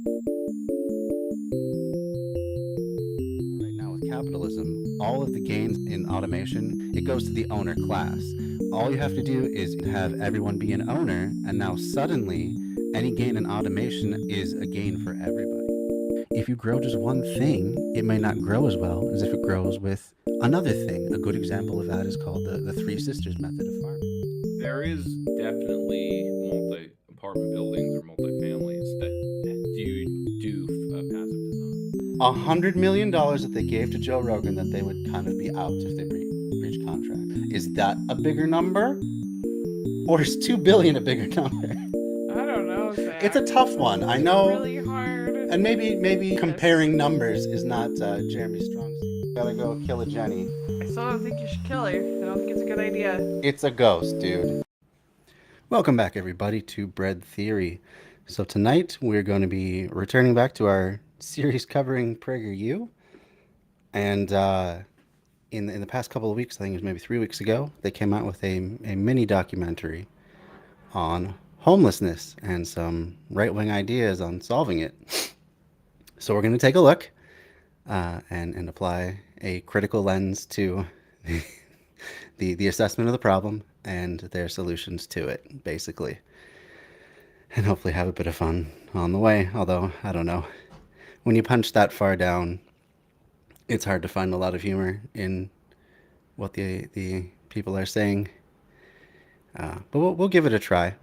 Right now with capitalism, all of the gains in automation, it goes to the owner class. All you have to do is have everyone be an owner, and now suddenly any gain in automation is a gain for everybody. If you grow just one thing, it may not grow as well as if it grows with another thing. A good example of that is called the Three Sisters method of farming. There is definitely multi-apartment buildings or multi-families that do passive design. $100 million that they gave to Joe Rogan that they would kind of be out if they breach contract. Is that a bigger number? Or is 2 billion a bigger number? I don't know, Zach. It's a tough one. I It's know. really hard. And maybe comparing numbers is not Jeremy's strong suit. Gotta go kill a Jenny. I still don't think you should kill her. I don't think it's a good idea. It's a ghost, dude. Welcome back, everybody, to Bread Theory. So tonight we're going to be returning back to our series covering PragerU. And in the past couple of weeks, I think it was maybe 3 weeks ago, they came out with a mini documentary on homelessness and some right-wing ideas on solving it. So we're going to take a look and apply a critical lens to the assessment of the problem and their solutions to it, basically. And hopefully have a bit of fun on the way. Although, I don't know. When you punch that far down, it's hard to find a lot of humor in what the people are saying. But we'll give it a try.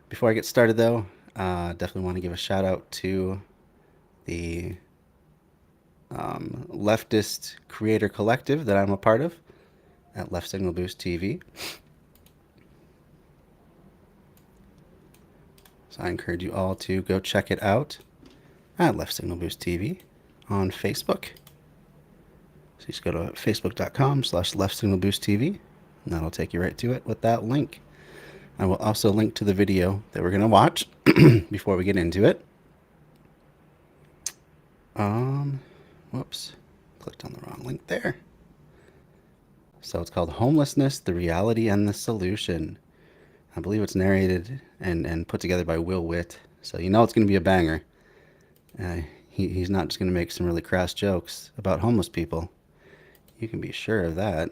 Before I get started, though, definitely want to give a shout out to the leftist creator collective that I'm a part of at Left Signal Boost TV. So I encourage you all to go check it out at Left Signal Boost TV on Facebook. So just go to facebook.com/Left Signal Boost TV, and that'll take you right to it with that link. I will also link to the video that we're going to watch before we get into it. Whoops, clicked on the wrong link there. So it's called Homelessness, the Reality and the Solution. I believe it's narrated and put together by Will Witt. So you know it's going to be a banger. He's not just going to make some really crass jokes about homeless people. You can be sure of that.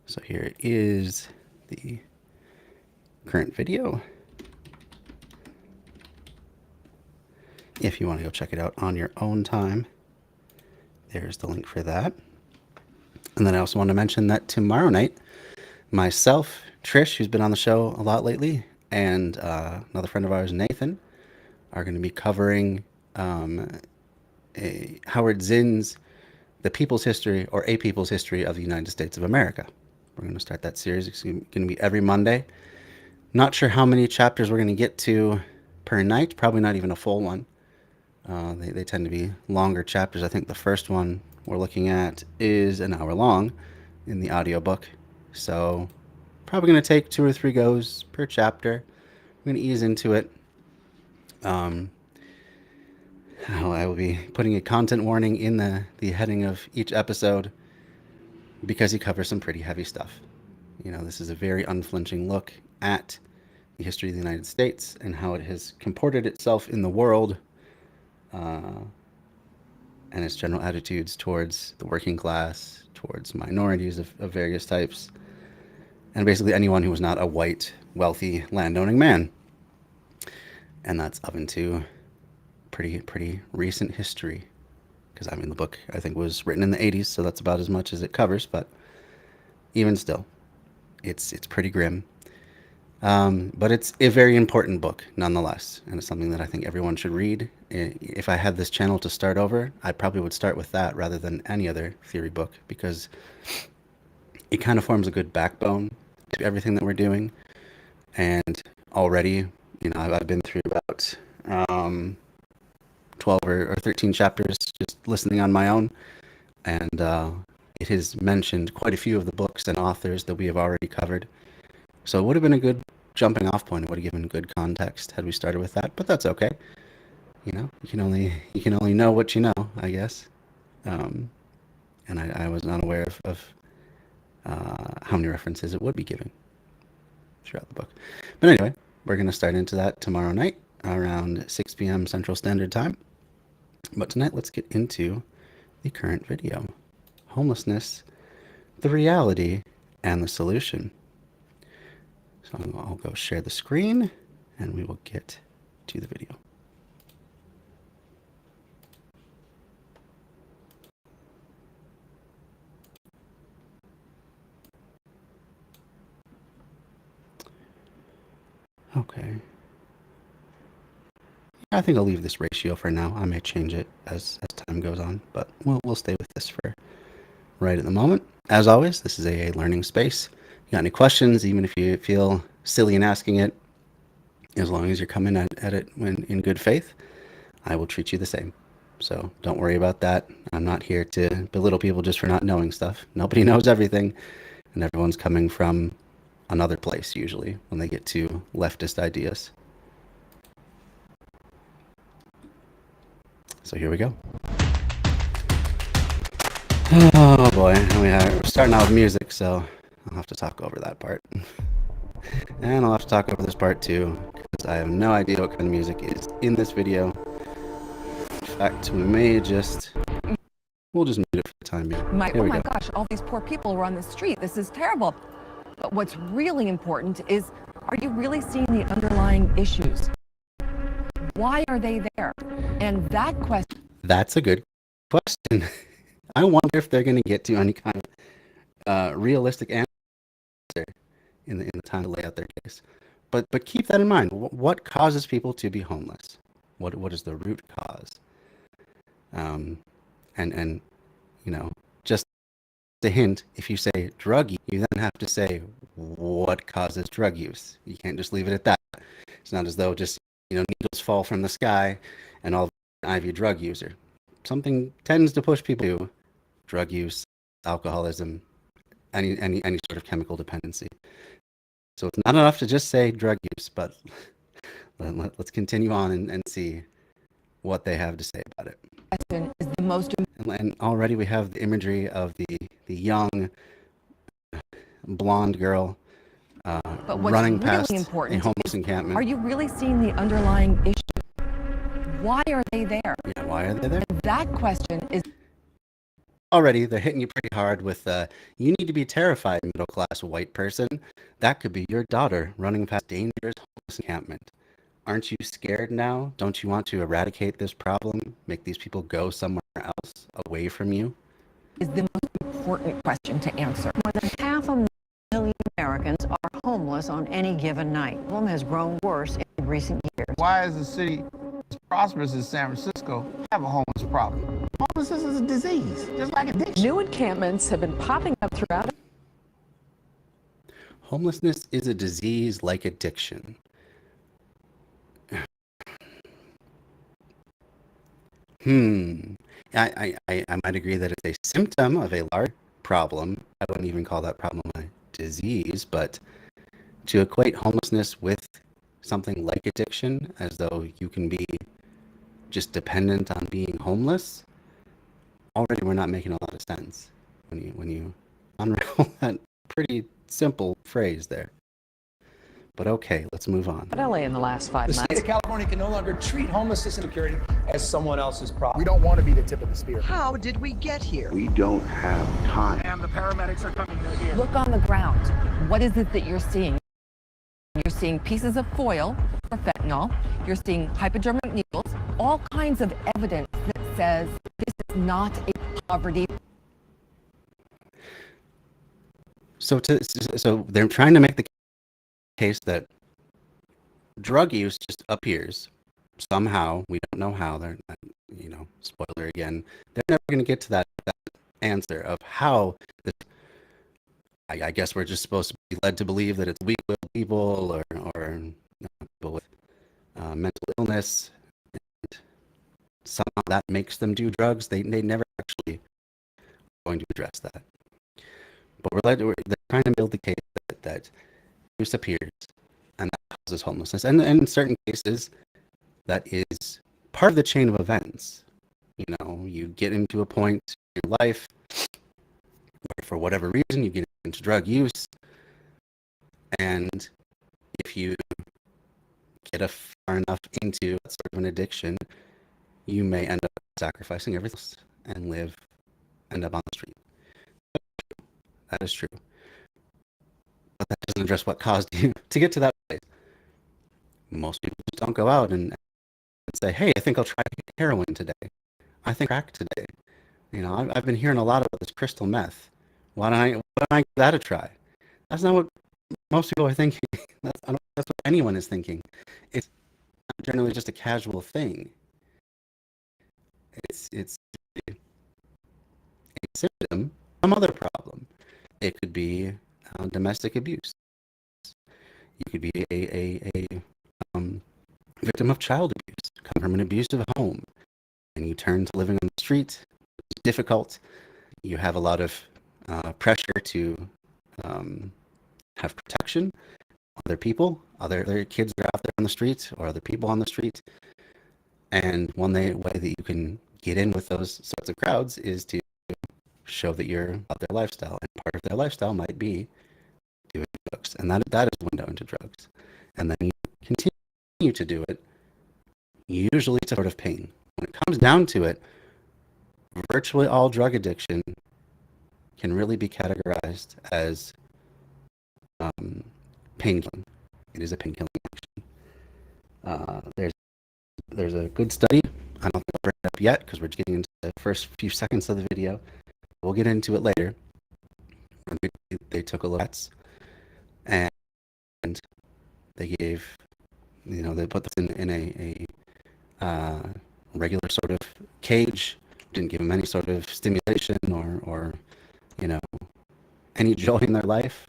So here is the current video. If you want to go check it out on your own time, there's the link for that. And then I also want to mention that tomorrow night, myself, Trish, who's been on the show a lot lately, and another friend of ours, Nathan, are going to be covering Howard Zinn's The People's History, or A People's History of the United States of America. We're going to start that series. It's going to be every Monday. Not sure how many chapters we're going to get to per night. Probably not even a full one. They tend to be longer chapters. I think the first one we're looking at is an hour long in the audiobook. So probably going to take 2 or 3 goes per chapter. I'm going to ease into it. I will be putting a content warning in the heading of each episode because he covers some pretty heavy stuff. You know, this is a very unflinching look at the history of the United States and how it has comported itself in the world, and its general attitudes towards the working class, towards minorities of various types, and basically anyone who was not a white, wealthy, landowning man. And that's up into pretty recent history. Because, I mean, the book, I think, was written in the 80s, so that's about as much as it covers, but even still, it's pretty grim. But it's a very important book, nonetheless, and it's something that I think everyone should read. If I had this channel to start over, I probably would start with that rather than any other theory book, because it kind of forms a good backbone to everything that we're doing. And already, you know, I've been through about 12 or 13 chapters just listening on my own, and it has mentioned quite a few of the books and authors that we have already covered. So it would have been a good jumping off point. It would have given good context had we started with that, but that's okay. You know, you can only know what you know, I guess. And I was not aware of how many references it would be giving throughout the book. But anyway, we're going to start into that tomorrow night. around 6 p.m. Central Standard Time. But tonight, let's get into the current video. Homelessness, the reality, and the solution. So I'll go share the screen, and we will get to the video. Okay. I think I'll leave this ratio for now. I may change it as time goes on, but we'll stay with this for right at the moment. As always, this is a learning space. You got any questions, even if you feel silly in asking it, as long as you're coming at it in good faith, I will treat you the same. So don't worry about that. I'm not here to belittle people just for not knowing stuff. Nobody knows everything, and everyone's coming from another place usually when they get to leftist ideas. So here we go. Oh boy, we're starting out with music, so I'll have to talk over that part. And I'll have to talk over this part too, because I have no idea what kind of music is in this video. In fact, we'll just mute it for the time being. Oh my gosh, all these poor people are on the street. This is terrible. But what's really important is, are you really seeing the underlying issues? Why are they there? And that question... That's a good question. I wonder if they're going to get to any kind of realistic answer in the time to lay out their case. But keep that in mind. What causes people to be homeless? What is the root cause? And you know, just a hint, if you say drug use, you then have to say what causes drug use. You can't just leave it at that. It's not as though just, needles fall from the sky and all of a sudden, IV drug user. Something tends to push people to drug use, alcoholism, any sort of chemical dependency. So it's not enough to just say drug use, but let's continue on and see what they have to say about it. Is the most... And already we have the imagery of the young blonde girl running past a homeless encampment. Are you really seeing the underlying issue? Why are they there? Yeah, why are they there? And that question is... Already, they're hitting you pretty hard with, you need to be terrified, middle-class white person. That could be your daughter running past a dangerous homeless encampment. Aren't you scared now? Don't you want to eradicate this problem? Make these people go somewhere else, away from you? Is the most important question to answer. More than 500,000 Americans are homeless on any given night. The problem has grown worse in recent years. Why is a city as prosperous as San Francisco have a homeless problem? Homelessness is a disease, just like addiction. New encampments have been popping up throughout. Homelessness is a disease like addiction. I might agree that it's a symptom of a large problem. I wouldn't even call that problem a disease, but to equate homelessness with something like addiction, as though you can be just dependent on being homeless, already we're not making a lot of sense when you unravel that pretty simple phrase there. But okay, let's move on. LA in the last 5 months. The state of California can no longer treat homelessness and security as someone else's problem. We don't want to be the tip of the spear. How did we get here? We don't have time. And the paramedics are coming here. Look on the ground. What is it that you're seeing? You're seeing pieces of foil for fentanyl. You're seeing hypodermic needles. All kinds of evidence that says this is not a poverty. So they're trying to make the case that drug use just appears somehow. We don't know how. They're not, spoiler again. They're never going to get to that answer of how this. I guess we're just supposed to be led to believe that it's weak-willed people or people with mental illness. And somehow that makes them do drugs. They never actually are going to address that. But they're trying to build the case that use appears and that causes homelessness. And in certain cases, that is part of the chain of events. You get into a point in your life where for whatever reason you get into drug use. And if you get far enough into that sort of an addiction, you may end up sacrificing everything else and end up on the street. That is true. But that doesn't address what caused you to get to that place. Most people just don't go out and say, hey, I think I'll try heroin today. I think crack today. You know, I've been hearing a lot about this crystal meth. Why don't I give that a try? That's not what most people are thinking. That's what anyone is thinking. It's not generally just a casual thing. It's a symptom, some other problem. It could be domestic abuse. You could be a victim of child abuse, come from an abusive home, and you turn to living on the street. It's difficult. You have a lot of pressure to have protection. Other people, other kids are out there on the street, or other people on the street. And one way that you can get in with those sorts of crowds is to show that you're about their lifestyle. And part of their lifestyle might be doing drugs. And that is a window into drugs. And then you continue to do it, usually to sort of pain. When it comes down to it, virtually all drug addiction can really be categorized as painkilling. It is a painkilling action. There's a good study. I don't think I'll bring it up yet because we're getting into the first few seconds of the video. We'll get into it later. They took a look at and they gave, they put this in a regular sort of cage. Didn't give them any sort of stimulation or any joy in their life,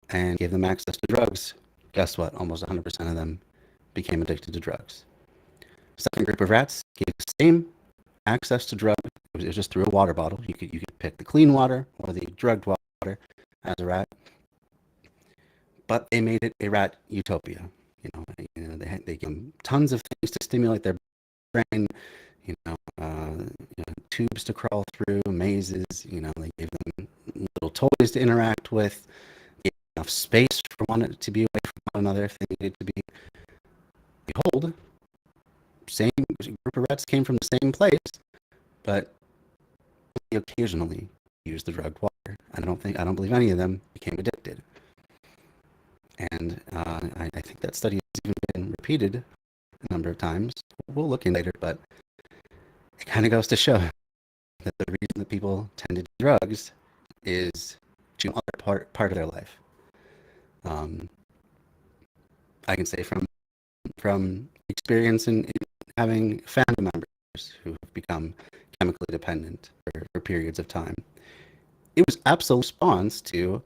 and gave them access to drugs. Guess what? Almost 100% of them became addicted to drugs. Second group of rats gave the same access to drugs. It was just through a water bottle. You could pick the clean water or the drugged water as a rat, but they made it a rat utopia. They gave them tons of things to stimulate their brain. Tubes to crawl through, mazes. They gave them little toys to interact with. Gave enough space for one to be away from one another if they needed to be. Behold, same group of rats came from the same place, but they occasionally used the drugged water. I don't believe any of them became addicted. And I think that study has even been repeated a number of times. We'll look in later, but it kind of goes to show that the reason that people tend to do drugs is to other part of their life. I can say from experience in having family members who have become chemically dependent for periods of time. It was absolute response to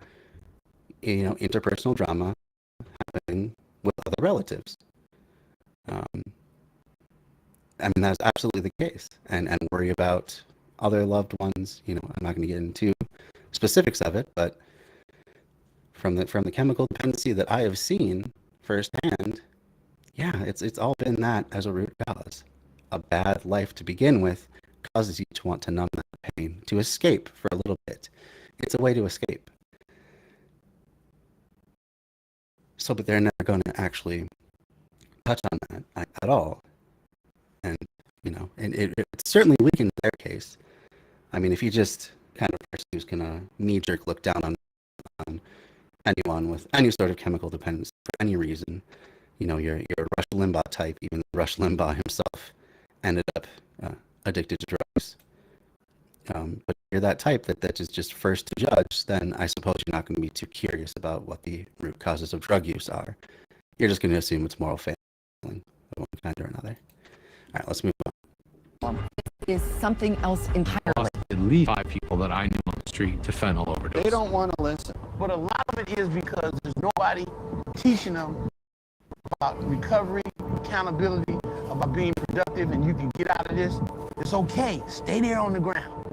interpersonal drama happening with other relatives. That's absolutely the case. And worry about other loved ones. I'm not going to get into specifics of it, but from the chemical dependency that I have seen firsthand, yeah, it's all been that as a root cause. A bad life to begin with causes you to want to numb that pain, to escape for a little bit. It's a way to escape. So, but they're never going to actually touch on that at all. And, and it certainly weakens their case. If you just kind of person who's going to knee-jerk look down on anyone with any sort of chemical dependence for any reason, you're a Rush Limbaugh type. Even Rush Limbaugh himself ended up addicted to drugs. But if you're that type that is just first to judge, then I suppose you're not going to be too curious about what the root causes of drug use are. You're just going to assume it's moral failing of one kind or another. All right, let's move on. Is something else entirely. At least 5 people that I knew on the street to fentanyl overdose. They don't want to listen. But a lot of it is because there's nobody teaching them about recovery, accountability, about being productive, and you can get out of this. It's okay. Stay there on the ground.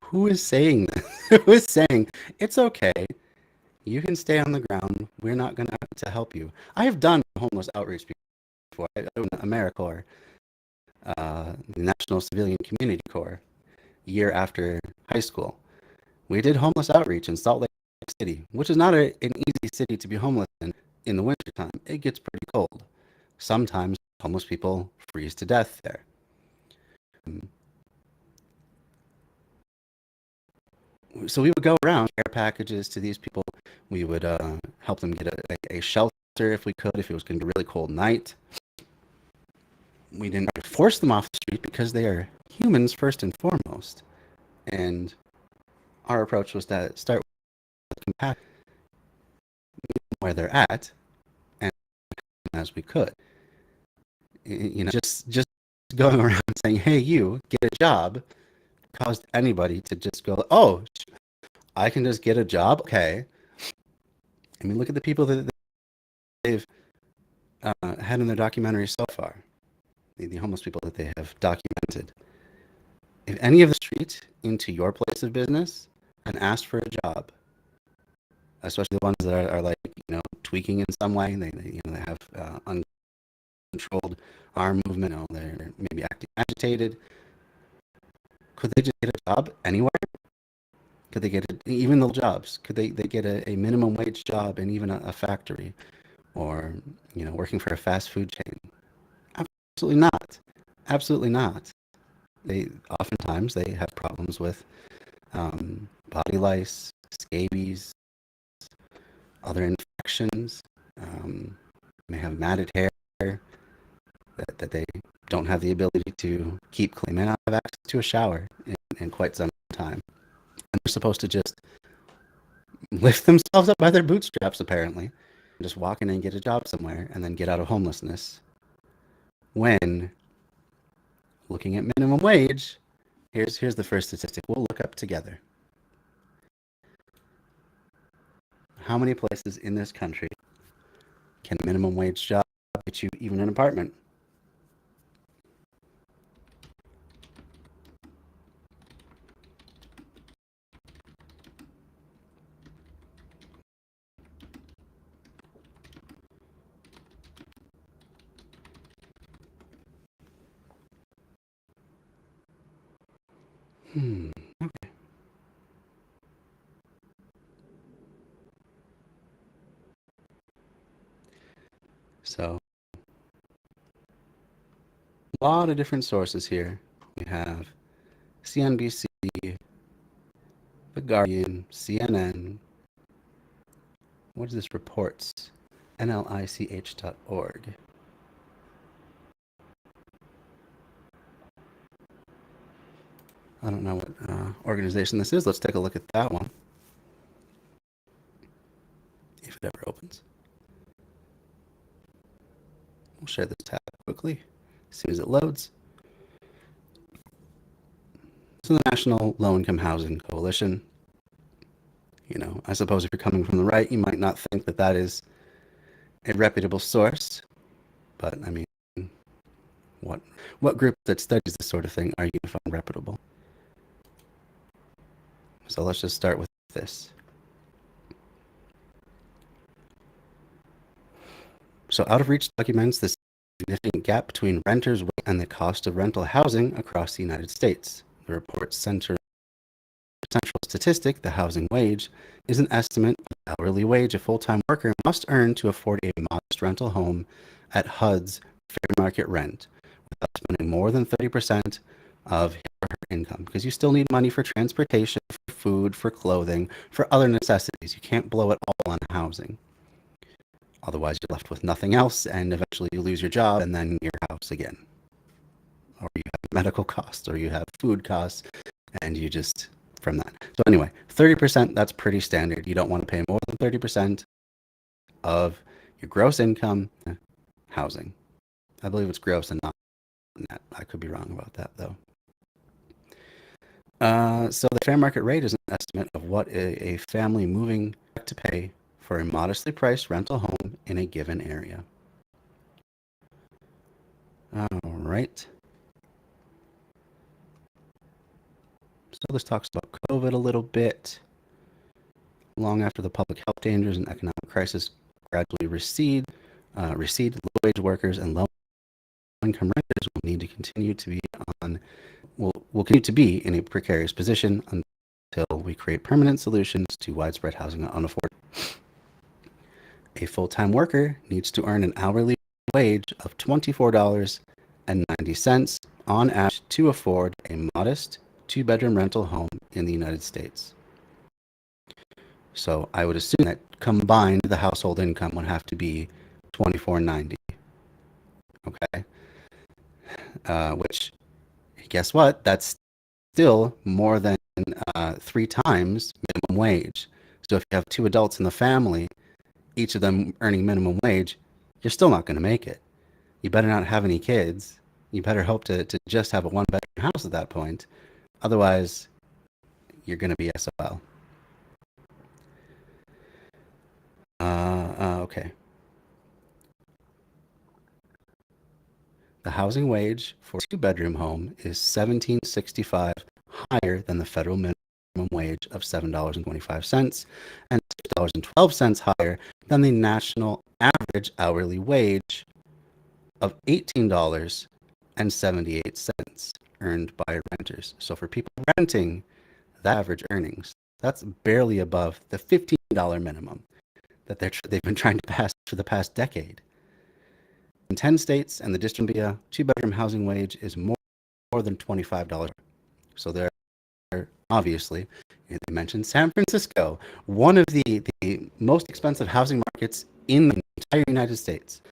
Who is saying this? Who is saying it's okay? You can stay on the ground. We're not going to help you. I have done homeless outreach before. I've done AmeriCorps, the National Civilian Community Corps, year after high school. We did homeless outreach in Salt Lake City, which is not an easy city to be homeless in. in the wintertime, it gets pretty cold. Sometimes homeless people freeze to death there. So we would go around, care packages to these people. We would help them get a shelter if we could, if it was going to be a really cold night. We didn't force them off the street because they are humans first and foremost. And our approach was to start with compassion, where they're at, and as we could. You know, just going around saying, "Hey, you get a job," caused anybody to just go, "Oh, I can just get a job? Okay." I mean, look at the people that they've had in their documentary so far, the homeless people that they have documented. If any of the street into your place of business and asked for a job, especially the ones that are like, you know, tweaking in some way, they have uncontrolled arm movement, they're maybe acting agitated, could they just get a job anywhere? Could they get even little jobs? Could they get a minimum wage job in even a factory, or, you know, working for a fast food chain? Absolutely not. Absolutely not. Oftentimes they have problems with body lice, scabies, other infections. They have matted hair that they don't have the ability to keep clean. They may not have access to a shower in quite some time. And they're supposed to just lift themselves up by their bootstraps, apparently, and just walk in and get a job somewhere and then get out of homelessness. When looking at minimum wage, here's the first statistic we'll look up together. How many places in this country can a minimum wage job get you even an apartment? Okay. So, a lot of different sources here. We have CNBC, The Guardian, CNN. What is this? Reports. NLICH.org. I don't know what organization this is. Let's take a look at that one, if it ever opens. We'll share this tab quickly as soon as it loads. So the National Low Income Housing Coalition. You know, I suppose if you're coming from the right, you might not think that that is a reputable source, but I mean, what group that studies this sort of thing are you going to find reputable? So let's just start with this. So Out of Reach documents the significant gap between renters' and the cost of rental housing across the United States. The report's central statistic, the housing wage, is an estimate of the hourly wage a full-time worker must earn to afford a modest rental home at HUD's fair market rent, without spending more than 30% of his or her income, because you still need money for transportation, for food, for clothing, for other necessities. You can't blow it all on housing. Otherwise, you're left with nothing else, and eventually you lose your job and then your house again. Or you have medical costs, or you have food costs, and you just, from that. So anyway, 30%, that's pretty standard. You don't want to pay more than 30% of your gross income housing. I believe it's gross and not net. I could be wrong about that, though. So the fair market rate is an estimate of what a family moving to pay for a modestly priced rental home in a given area. All right. So this talks about COVID a little bit. Long after the public health dangers and economic crisis gradually recede, low-wage workers and low-income renters will need to continue to be will continue to be in a precarious position until we create permanent solutions to widespread housing unaffordable. A full-time worker needs to earn an hourly wage of $24.90 on average to afford a modest two-bedroom rental home in the United States. So I would assume that combined the household income would have to be $24.90. Okay. Which, guess what? That's still more than 3 times minimum wage. So if you have 2 adults in the family, each of them earning minimum wage, you're still not going to make it. You better not have any kids. You better hope to just have a 1-bedroom house at that point. Otherwise, you're going to be SOL. Okay. The housing wage for a 2-bedroom home is $17.65, higher than the federal minimum wage of $7.25 and $6.12 higher than the national average hourly wage of $18.78 earned by renters. So for people renting, the average earnings, that's barely above the $15 minimum that they've been trying to pass for the past decade. In 10 states and the District of Columbia, 2-bedroom housing wage is more than $25. So they're obviously, they mentioned San Francisco, one of the most expensive housing markets in the entire United States.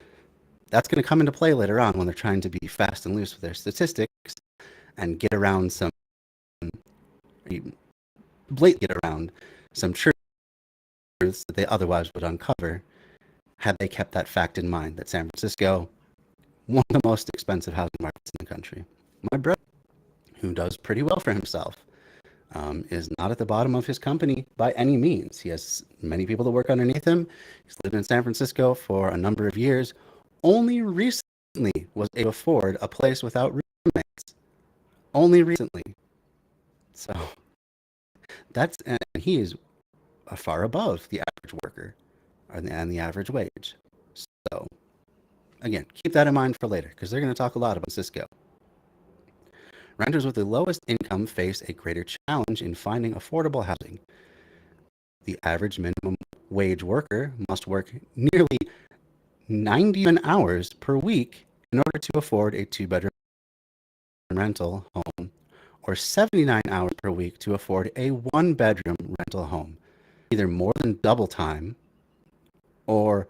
That's going to come into play later on when they're trying to be fast and loose with their statistics and get around some truths that they otherwise would uncover had they kept that fact in mind, that San Francisco, one of the most expensive housing markets in the country. My brother, who does pretty well for himself, is not at the bottom of his company by any means. He has many people that work underneath him. He's lived in San Francisco for a number of years. Only recently was able to afford a place without roommates. Only recently. So and he is far above the average worker and the average wage. So again, keep that in mind for later, because they're going to talk a lot about Cisco. Renters with the lowest income face a greater challenge in finding affordable housing. The average minimum wage worker must work nearly 90 hours per week in order to afford a 2-bedroom rental home, or 79 hours per week to afford a 1-bedroom rental home. Either more than double time or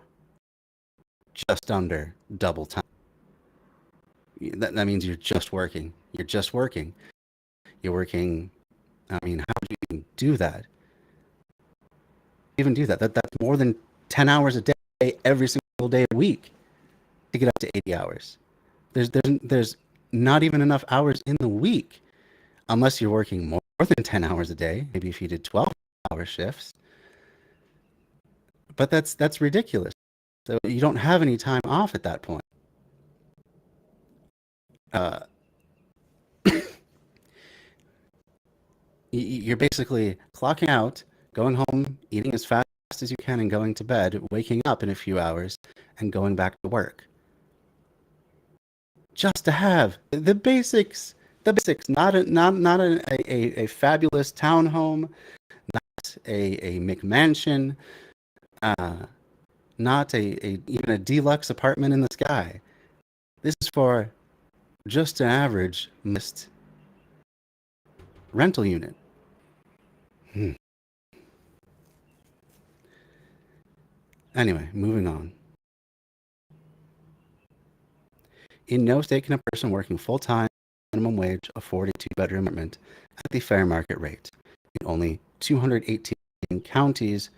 just under double time. That means you're just working. You're just working. You're working. I mean, how do you even do that? That's more than 10 hours a day, every single day a week, to get up to 80 hours. There's not even enough hours in the week, unless you're working more than 10 hours a day. Maybe if you did 12-hour shifts. But that's ridiculous. So you don't have any time off at that point. You're basically clocking out, going home, eating as fast as you can, and going to bed, waking up in a few hours, and going back to work. Just to have the basics, not a fabulous townhome, not a McMansion, not even a deluxe apartment in the sky. This is for just an average missed rental unit. Anyway, moving on. In no state can a person working full-time minimum wage afford a 2-bedroom apartment at the fair market rate. In only 218 counties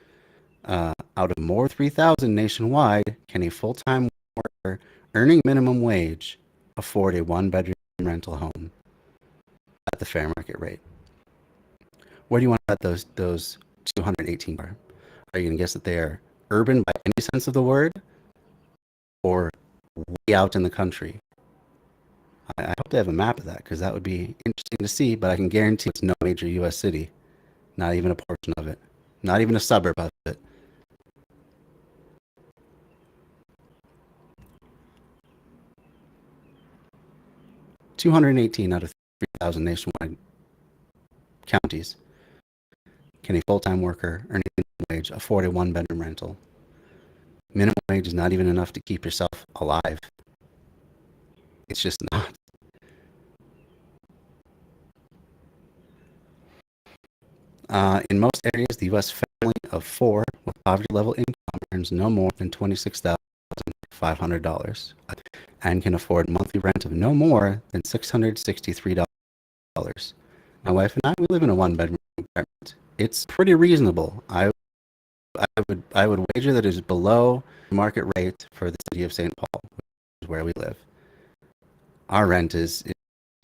out of more than 3,000 nationwide can a full-time worker earning minimum wage afford a 1-bedroom rental home at the fair market rate. Where do you want to bet those 218 are? Are you going to guess that they are urban by any sense of the word, or way out in the country? I hope they have a map of that, because that would be interesting to see, but I can guarantee it's no major U.S. city. Not even a portion of it. Not even a suburb of it. $218 out of 3,000 nationwide counties can a full-time worker earning a minimum wage afford a 1-bedroom rental. Minimum wage is not even enough to keep yourself alive. It's just not. In most areas, the U.S. family of 4 with poverty level income earns no more than $26,500 and can afford monthly rent of no more than $663. My wife and I, we live in a one-bedroom apartment. It's pretty reasonable. I would wager that it is below market rate for the city of St. Paul, which is where we live. Our rent is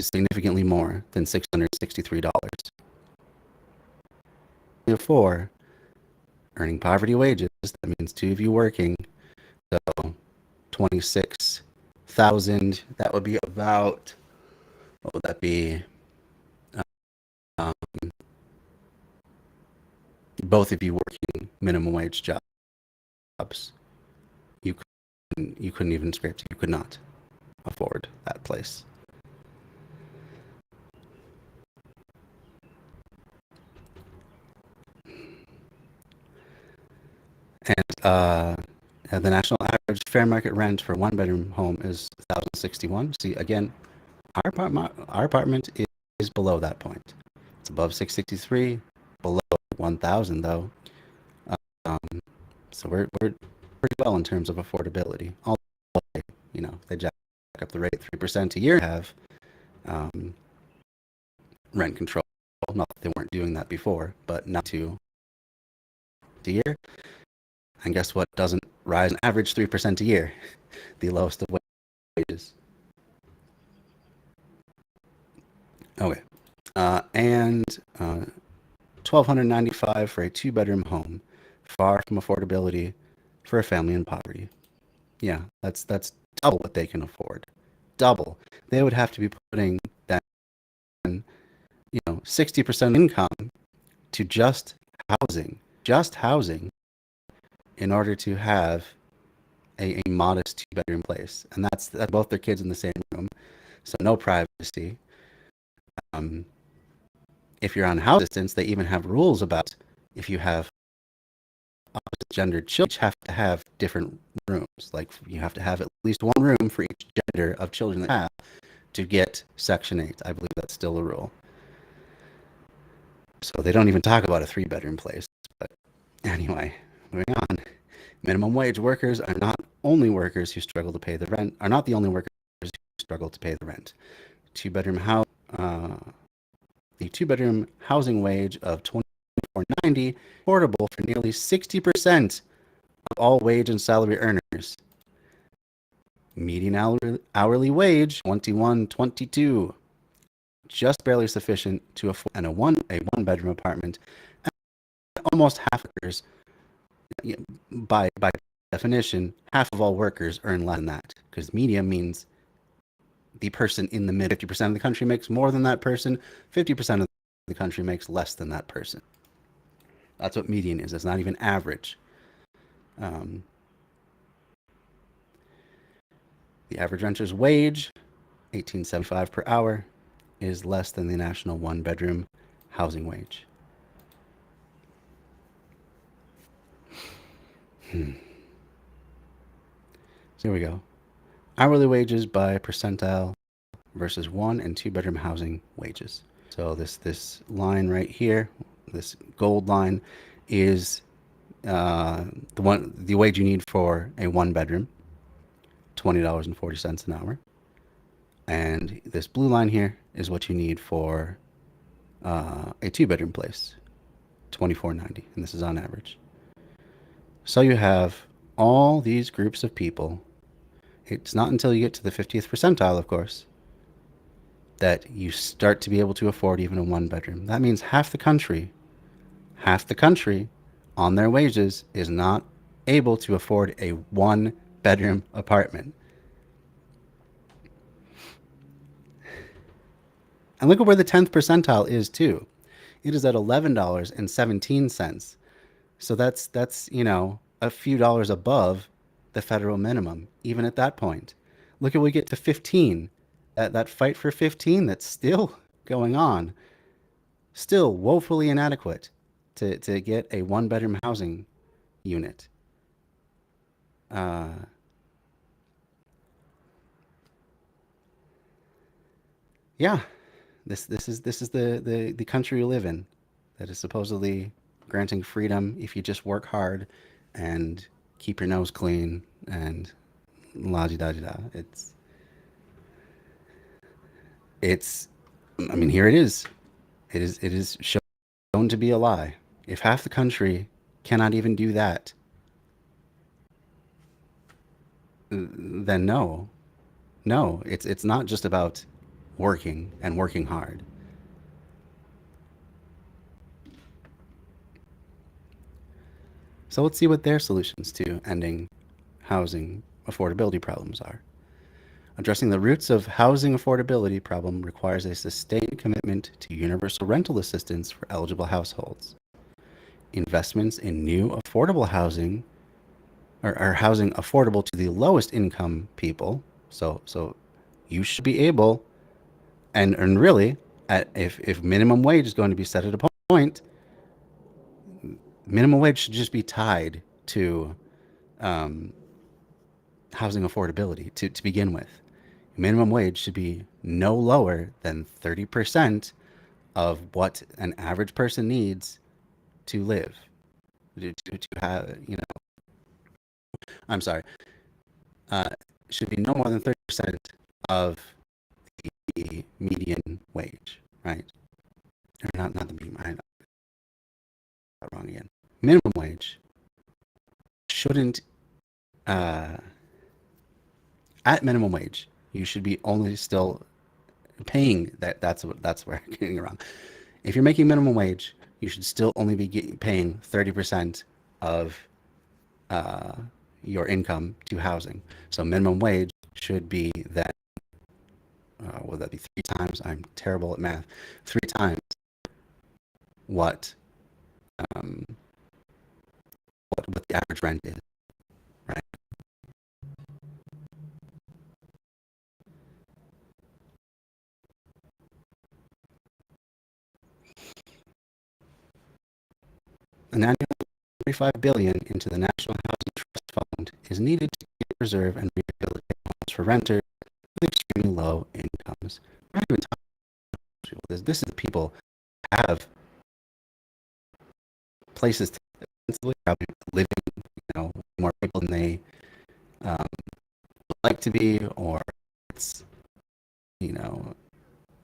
significantly more than $663. Of 4 earning poverty wages, that means 2 of you working, so 26,000. That would be about, what would that be? Both of you working minimum wage jobs, you couldn't even scrape. You could not afford that place. And the national average fair market rent for one-bedroom home is $1,061. See, again, our apartment is below that point. It's above 663, below 1,000 though. So we're pretty well in terms of affordability. Although, they jack up the rate 3% a year. Have rent control. Not that they weren't doing that before, but not to a year. And guess what doesn't rise an average 3% a year? The lowest of wages. Okay. And $1,295 for a 2-bedroom home. Far from affordability for a family in poverty. Yeah, that's double what they can afford. Double. They would have to be putting that 60% income to just housing in order to have a modest 2-bedroom place. And that's both their kids in the same room. So no privacy. If you're on house distance, they even have rules about if you have opposite gendered children, each have to have different rooms. Like you have to have at least one room for each gender of children that have to get Section 8. I believe that's still a rule. So they don't even talk about a 3-bedroom place. But anyway, moving on. Minimum wage workers are not only workers who struggle to pay the rent, are not the only workers who struggle to pay the rent. The 2-bedroom housing wage of $24.90 affordable for nearly 60% of all wage and salary earners. Median hourly wage $21.22, just barely sufficient to afford a one-bedroom apartment. And almost half workers, by definition, half of all workers earn less than that, because median means the person in the mid 50% of the country makes more than that person, 50% of the country makes less than that person. That's what median is. It's not even average. The average renter's wage, $18.75 per hour, is less than the national 1-bedroom housing wage. So here we go. Hourly wages by percentile versus 1- and 2-bedroom housing wages. So this line right here, this gold line, is the wage you need for a 1-bedroom, $20.40 an hour. And this blue line here is what you need for a 2-bedroom place, $24.90, and this is on average. So you have all these groups of people. It's not until you get to the 50th percentile, of course, that you start to be able to afford even a 1-bedroom. That means half the country on their wages is not able to afford a 1-bedroom apartment. And look at where the 10th percentile is too. It is at $11.17. So that's a few dollars above the federal minimum, even at that point. Look at we get to 15. That fight for 15 that's still going on, still woefully inadequate to get a 1-bedroom housing unit. uh, yeah, this is the country we live in, that is supposedly granting freedom if you just work hard and keep your nose clean and la di da di da. It's I mean, here it is. It is shown to be a lie. If half the country cannot even do that, then no. No, it's not just about working and working hard. So let's see what their solutions to ending housing affordability problems are. Addressing the roots of housing affordability problem requires a sustained commitment to universal rental assistance for eligible households. Investments in new affordable housing or housing affordable to the lowest income people. So you should be able, and really, if minimum wage is going to be set at a point, minimum wage should just be tied to um, housing affordability to begin with. Minimum wage should be no lower than 30% of what an average person needs to live, to have, I'm sorry, should be no more than 30% of the median wage, right? Or not the median, I got wrong again. Minimum wage shouldn't, at minimum wage, you should be only still paying that. That's where I'm getting it wrong. If you're making minimum wage, you should still only be paying 30% of your income to housing. So minimum wage should be that. Will that be 3 times? I'm terrible at math. 3 times what what the average rent is, right? An annual $35 billion into the National Housing Trust Fund is needed to preserve and rehabilitate homes for renters with extremely low incomes. We're not even talking about people. This is the people who have places to live, probably living, more people than they like to be, or it's,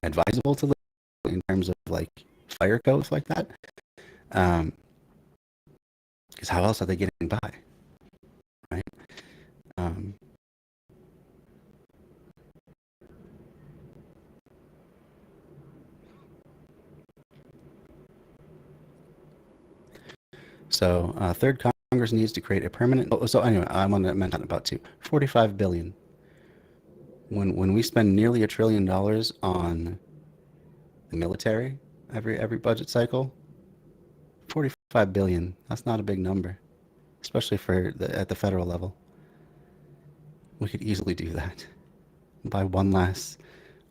advisable to live in terms of like fire codes like that. Because how else are they getting by, right? So third, Congress needs to create a permanent. So anyway, I want to mention about $45 billion. When we spend nearly $1 trillion on the military every budget cycle, $45 billion. That's not a big number, especially at the federal level. We could easily do that. Buy one less.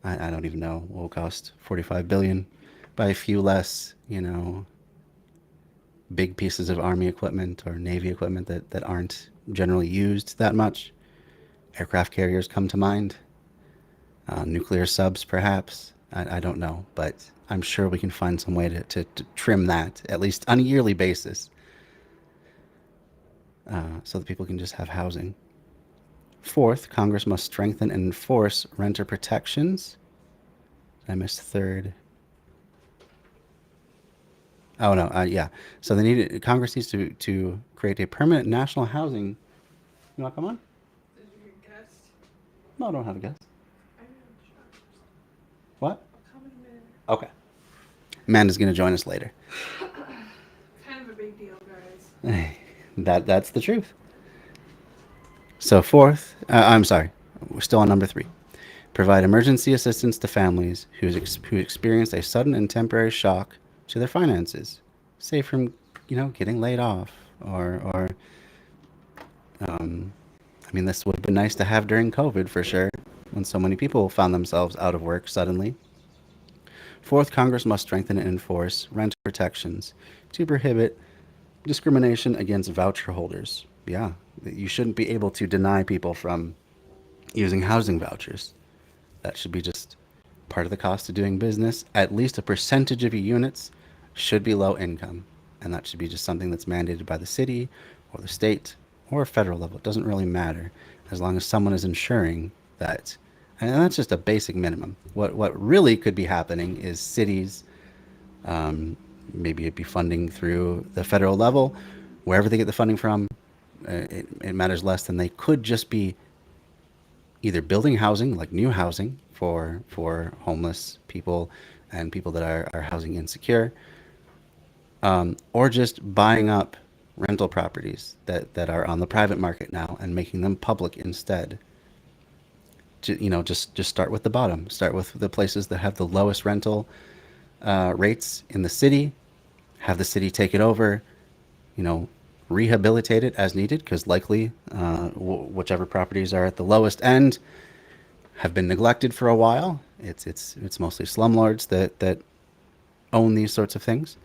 I don't even know what will cost $45 billion. Buy a few less, big pieces of Army equipment or Navy equipment that aren't generally used that much. Aircraft carriers come to mind. Nuclear subs, perhaps. I don't know, but I'm sure we can find some way to trim that, at least on a yearly basis, so that people can just have housing. Fourth, Congress must strengthen and enforce renter protections. I missed third. Oh no, yeah. So Congress needs to create a permanent national housing. You want to come on? Did you get guest? No, I don't have a guest. I'm not sure. What? I'll come in a minute. Okay. Amanda's going to join us later. Kind of a big deal, guys. That's the truth. So fourth, I'm sorry, we're still on number 3. Provide emergency assistance to families who experienced a sudden and temporary shock to their finances, say from getting laid off or this would have been nice to have during COVID for sure, when so many people found themselves out of work suddenly. Fourth, Congress must strengthen and enforce renter protections to prohibit discrimination against voucher holders. yeah, you shouldn't be able to deny people from using housing vouchers. That should be just part of the cost of doing business. At least a percentage of your units should be low income, and that should be just something that's mandated by the city or the state or federal level. It doesn't really matter as long as someone is ensuring that. And that's just a basic minimum. What really could be happening is cities, maybe it'd be funding through the federal level, wherever they get the funding from. It matters less than they could just be either building housing, like new housing for homeless people and people that are housing insecure, or just buying up rental properties that are on the private market now and making them public instead. Just start with the bottom. Start with the places that have the lowest rental rates in the city. Have the city take it over. Rehabilitate it as needed, because likely whichever properties are at the lowest end have been neglected for a while. It's mostly slumlords that own these sorts of things,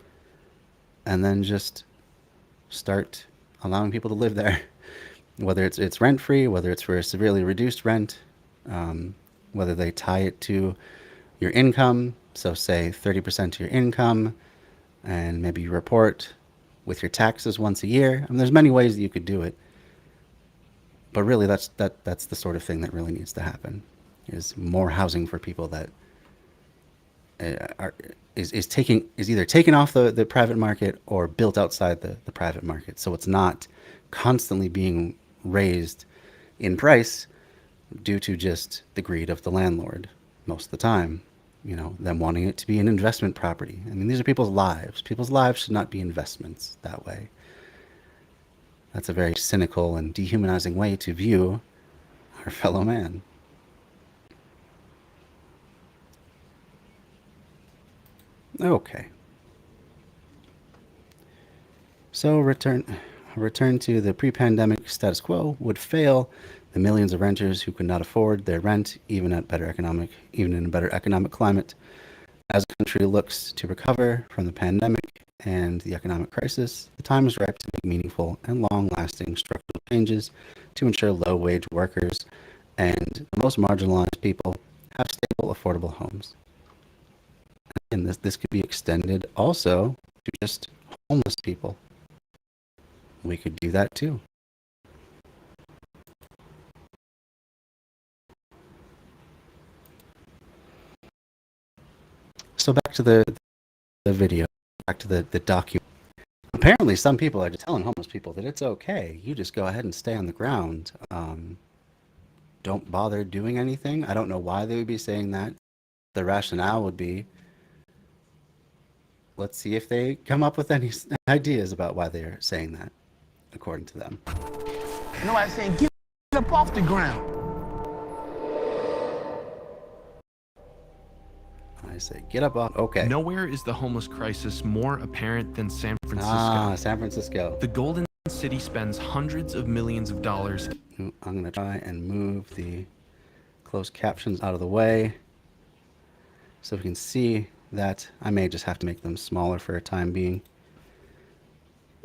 and then just start allowing people to live there, whether it's rent free, whether it's for a severely reduced rent, whether they tie it to your income. So say 30% of your income, and maybe you report with your taxes once a year. I mean, there's many ways that you could do it, but really that's the sort of thing that really needs to happen, is more housing for people that is either taken off the private market or built outside the private market, so it's not constantly being raised in price due to just the greed of the landlord most of the time. Them wanting it to be an investment property. I mean, these are people's lives. People's lives should not be investments that way. That's a very cynical and dehumanizing way to view our fellow man. Okay. So return to the pre-pandemic status quo would fail the millions of renters who could not afford their rent, even in a better economic climate. As the country looks to recover from the pandemic and the economic crisis, the time is ripe to make meaningful and long-lasting structural changes to ensure low-wage workers and the most marginalized people have stable, affordable homes. And this could be extended also to just homeless people. We could do that too. So back to the video, back to the document. Apparently some people are just telling homeless people that it's okay. You just go ahead and stay on the ground. Don't bother doing anything. I don't know why they would be saying that. The rationale would be, let's see if they come up with any ideas about why they're saying that, according to them. Nobody's saying, get up off the ground. I say, get up off. Okay. Nowhere is the homeless crisis more apparent than San Francisco. San Francisco. The Golden City spends hundreds of millions of dollars. I'm going to try and move the closed captions out of the way so we can see that. I may just have to make them smaller for a time being.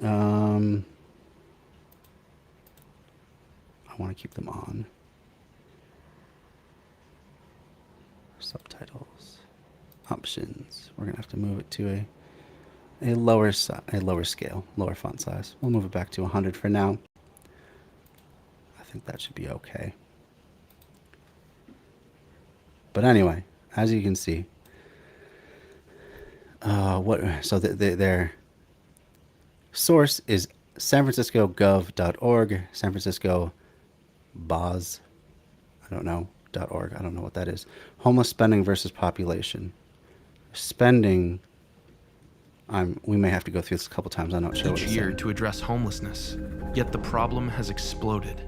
I want to keep them on. Subtitles. Options. We're going to have to move it to a lower scale, lower font size. We'll move it back to 100 for now. I think that should be okay. But anyway, as you can see, their source is sanfranciscogov.org, San Francisco BOZ, I don't know .org. I don't know what that is. Homeless spending versus population. Spending, we may have to go through this a couple times. I'm not sure. Each year to address homelessness, yet the problem has exploded.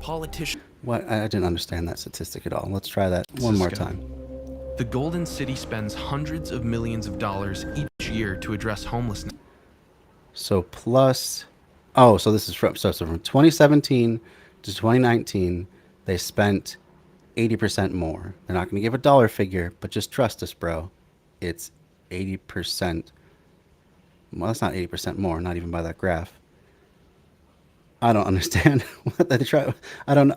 Politicians. What? I didn't understand that statistic at all. Let's try that one more time. The Golden City spends hundreds of millions of dollars each year to address homelessness. So plus, so this is from 2017 to 2019, they spent 80% more. They're not going to give a dollar figure, but just trust us, bro. It's 80%. Well, that's not 80% more, not even by that graph. I don't understand what they try. I don't.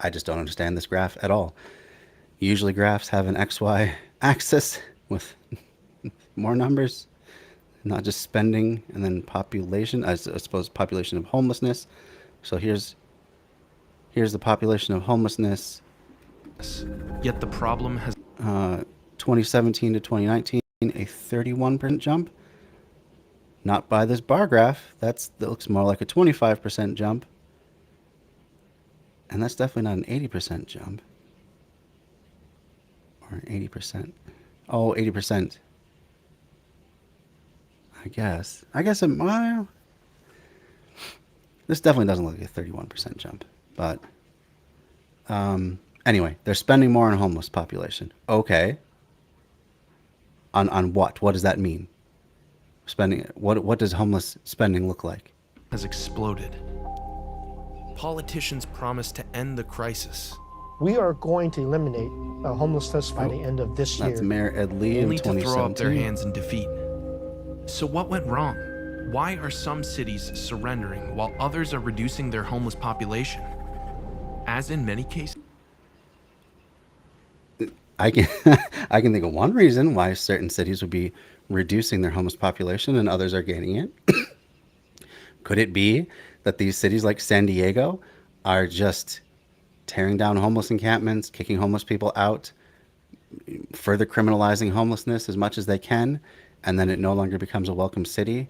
I just don't understand this graph at all. Usually graphs have an XY axis with more numbers, not just spending and then population. I suppose population of homelessness. So here's the population of homelessness. Yet the problem has 2017 to 2019, a 31% jump. Not by this bar graph. That looks more like a 25% jump. And that's definitely not an 80% jump. Or 80%. Oh, 80%. I guess. Well, this definitely doesn't look like a 31% jump. But anyway, they're spending more on homeless population. Okay. On what? What does that mean? Spending. What does homeless spending look like? has exploded. Politicians promise to end the crisis. We are going to eliminate homelessness by the end of this year. That's Mayor Ed Lee in Only to 2017. throw up their hands in defeat. So what went wrong? Why are some cities surrendering while others are reducing their homeless population? As in many cases, I can I can think of one reason why certain cities would be reducing their homeless population and others are gaining it. Could it be that these cities like San Diego are just tearing down homeless encampments, kicking homeless people out, further criminalizing homelessness as much as they can, and then it no longer becomes a welcome city,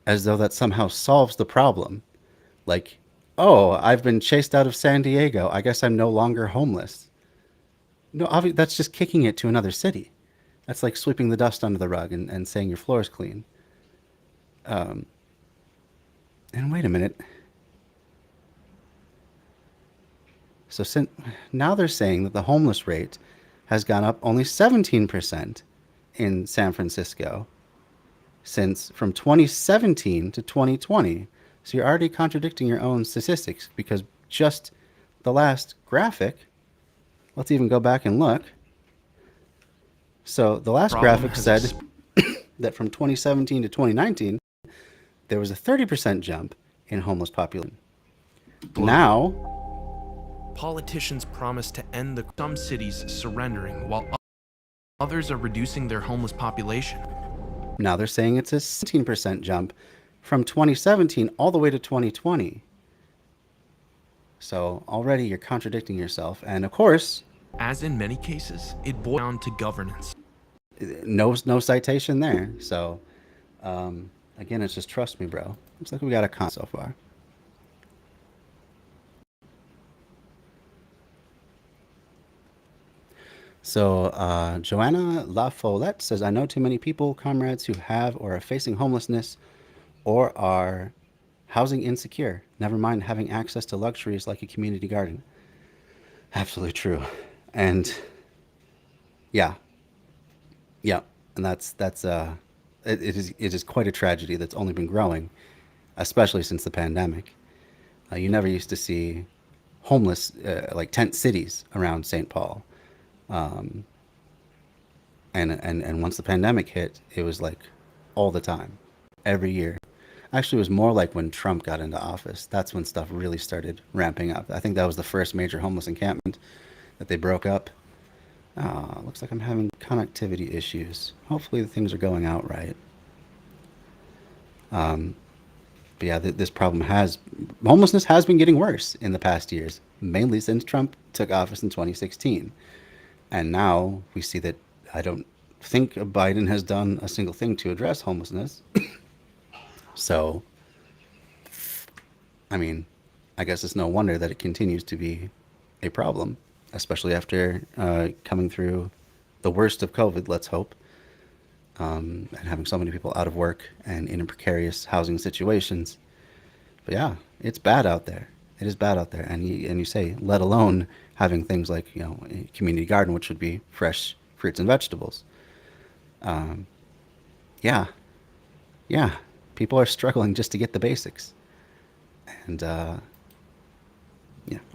as though that somehow solves the problem? Like, oh, I've been chased out of San Diego, I guess I'm no longer homeless. No, obviously, that's just kicking it to another city. That's like sweeping the dust under the rug and saying your floor is clean. And wait a minute. So now they're saying that the homeless rate has gone up only 17% in San Francisco from 2017 to 2020. So you're already contradicting your own statistics, because just the last graphic, let's even go back and look. So the last graphic said that from 2017 to 2019, there was a 30% jump in homeless population. Now, politicians promise to end the some cities surrendering while others are reducing their homeless population. Now they're saying it's a 17% jump from 2017 all the way to 2020. So already you're contradicting yourself. And of course, as in many cases, it boils down to governance. No citation there. So again, it's just trust me, bro. Looks like we got a con so far. So Joanna La Follette says, I know too many people, comrades, who have or are facing homelessness or are housing insecure. Never mind having access to luxuries like a community garden. Absolutely true. And yeah, and that's it is quite a tragedy that's only been growing, especially since the pandemic. You never used to see homeless like tent cities around St. Paul. And once the pandemic hit, it was like all the time, every year. Actually, it was more like when Trump got into office. That's when stuff really started ramping up. I think that was the first major homeless encampment that they broke up. Looks like I'm having connectivity issues. Hopefully things are going out right. But yeah, this problem homelessness has been getting worse in the past years, mainly since Trump took office in 2016. And now we see that I don't think Biden has done a single thing to address homelessness. So, I mean, I guess it's no wonder that it continues to be a problem, especially after coming through the worst of COVID, let's hope, and having so many people out of work and in precarious housing situations. But yeah, it's bad out there. It is bad out there. And you say, let alone having things like, a community garden, which would be fresh fruits and vegetables. Yeah. People are struggling just to get the basics. And yeah,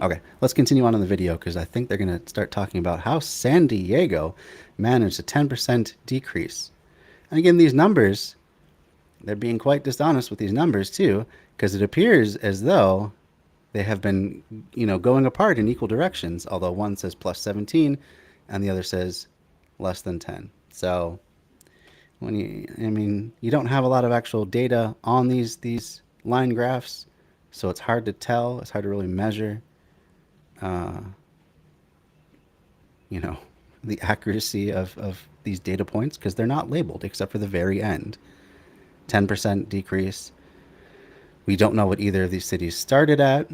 okay. Let's continue on in the video, because I think they're going to start talking about how San Diego managed a 10% decrease. And again, these numbers, they're being quite dishonest with these numbers too. because it appears as though they have been, going apart in equal directions, although one says plus 17 and the other says less than 10. So you don't have a lot of actual data on these line graphs, so it's hard to tell. It's hard to really measure, the accuracy of these data points because they're not labeled except for the very end. 10% decrease. We don't know what either of these cities started at.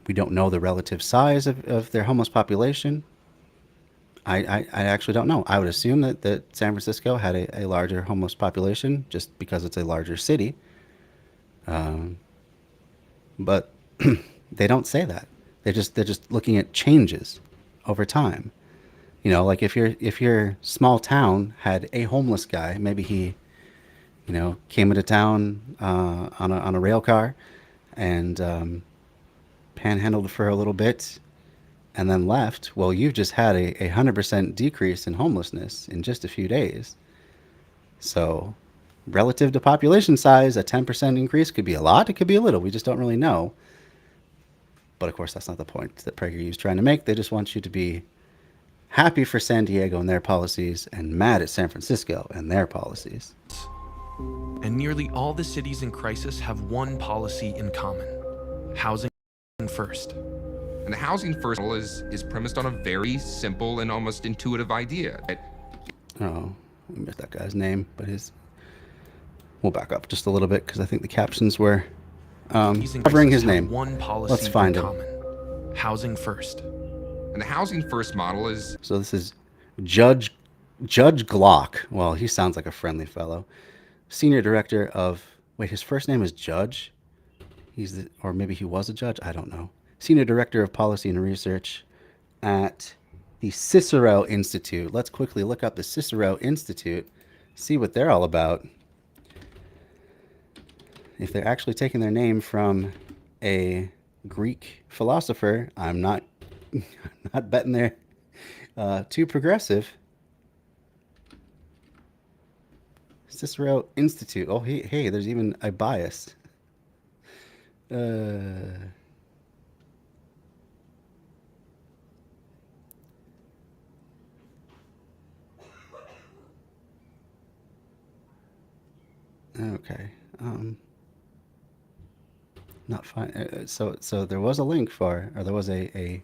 We don't know the relative size of their homeless population. I actually don't know. I would assume that San Francisco had a larger homeless population just because it's a larger city. But they don't say that. They're just looking at changes over time. Like if your small town had a homeless guy, maybe he, came into town on a rail car and panhandled for a little bit and then left. Well, you've just had a 100% decrease in homelessness in just a few days. So relative to population size, a 10% increase could be a lot. It could be a little. We just don't really know. But of course, that's not the point that PragerU is trying to make. They just want you to be happy for San Diego and their policies and mad at San Francisco and their policies. And nearly all the cities in crisis have one policy in common: housing first. And the housing first model is premised on a very simple and almost intuitive idea. Oh, we missed that guy's name, but we'll back up just a little bit because I think the captions were covering his name. One policy Let's find in him. common: housing first. And the housing first model is... So this is Judge Glock. Well, he sounds like a friendly fellow. Senior director of... Wait, his first name is Judge? Or maybe he was a judge? I don't know. Senior director of policy and research at the Cicero Institute. Let's quickly look up the Cicero Institute, see what they're all about. If they're actually taking their name from a Greek philosopher, I'm not betting they're too progressive. Cicero Institute. Oh, hey, there's even a bias. Okay. Not fine. So there was a link or there was a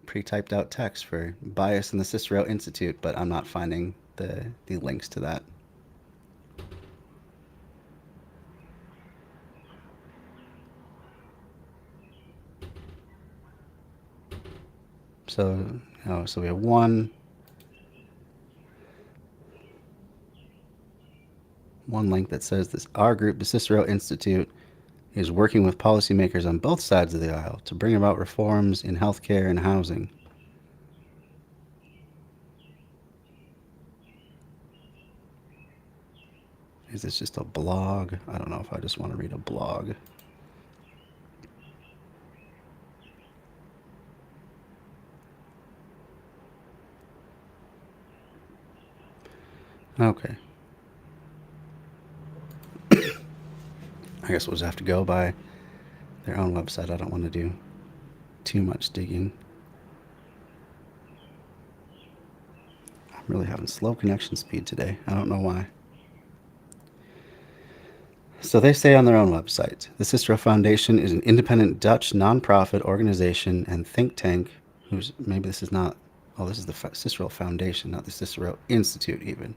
pre-typed out text for bias in the Cicero Institute, but I'm not finding the links to that. So we have one link that says this: our group, the Cicero Institute, is working with policymakers on both sides of the aisle to bring about reforms in healthcare and housing. Is this just a blog? I don't know if I just want to read a blog. Okay. I guess we'll just have to go by their own website. I don't want to do too much digging. I'm really having slow connection speed today. I don't know why. So they say on their own website, the Cicero Foundation is an independent Dutch nonprofit organization and think tank maybe this is not, this is the Cicero Foundation, not the Cicero Institute even.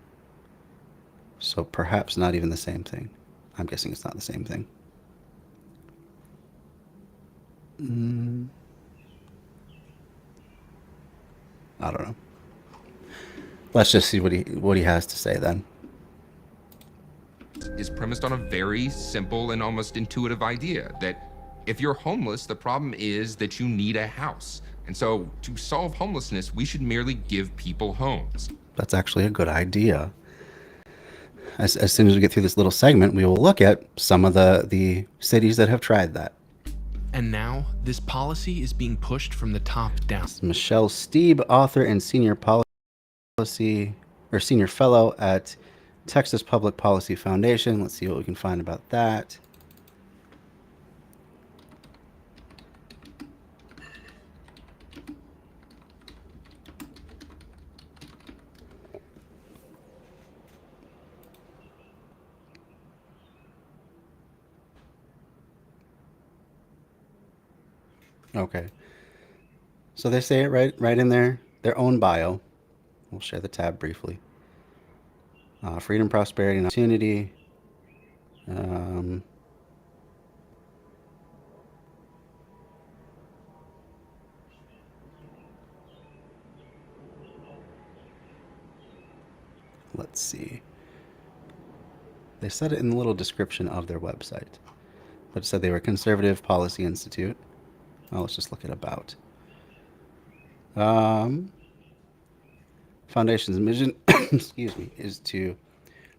So perhaps not even the same thing. I'm guessing it's not the same thing. I don't know. Let's just see what he has to say then. Is premised on a very simple and almost intuitive idea that if you're homeless, the problem is that you need a house. And so to solve homelessness, we should merely give people homes. That's actually a good idea. As soon as we get through this little segment, we will look at some of the cities that have tried that. And now, this policy is being pushed from the top down. Michelle Steeb, author and senior fellow at Texas Public Policy Foundation. Let's see what we can find about that. Okay. So they say it right in their own bio. We'll share the tab briefly. Freedom, prosperity, and opportunity. Let's see. They said it in the little description of their website, but it said they were a conservative policy institute. Oh, let's just look at about. Foundation's mission, excuse me, is to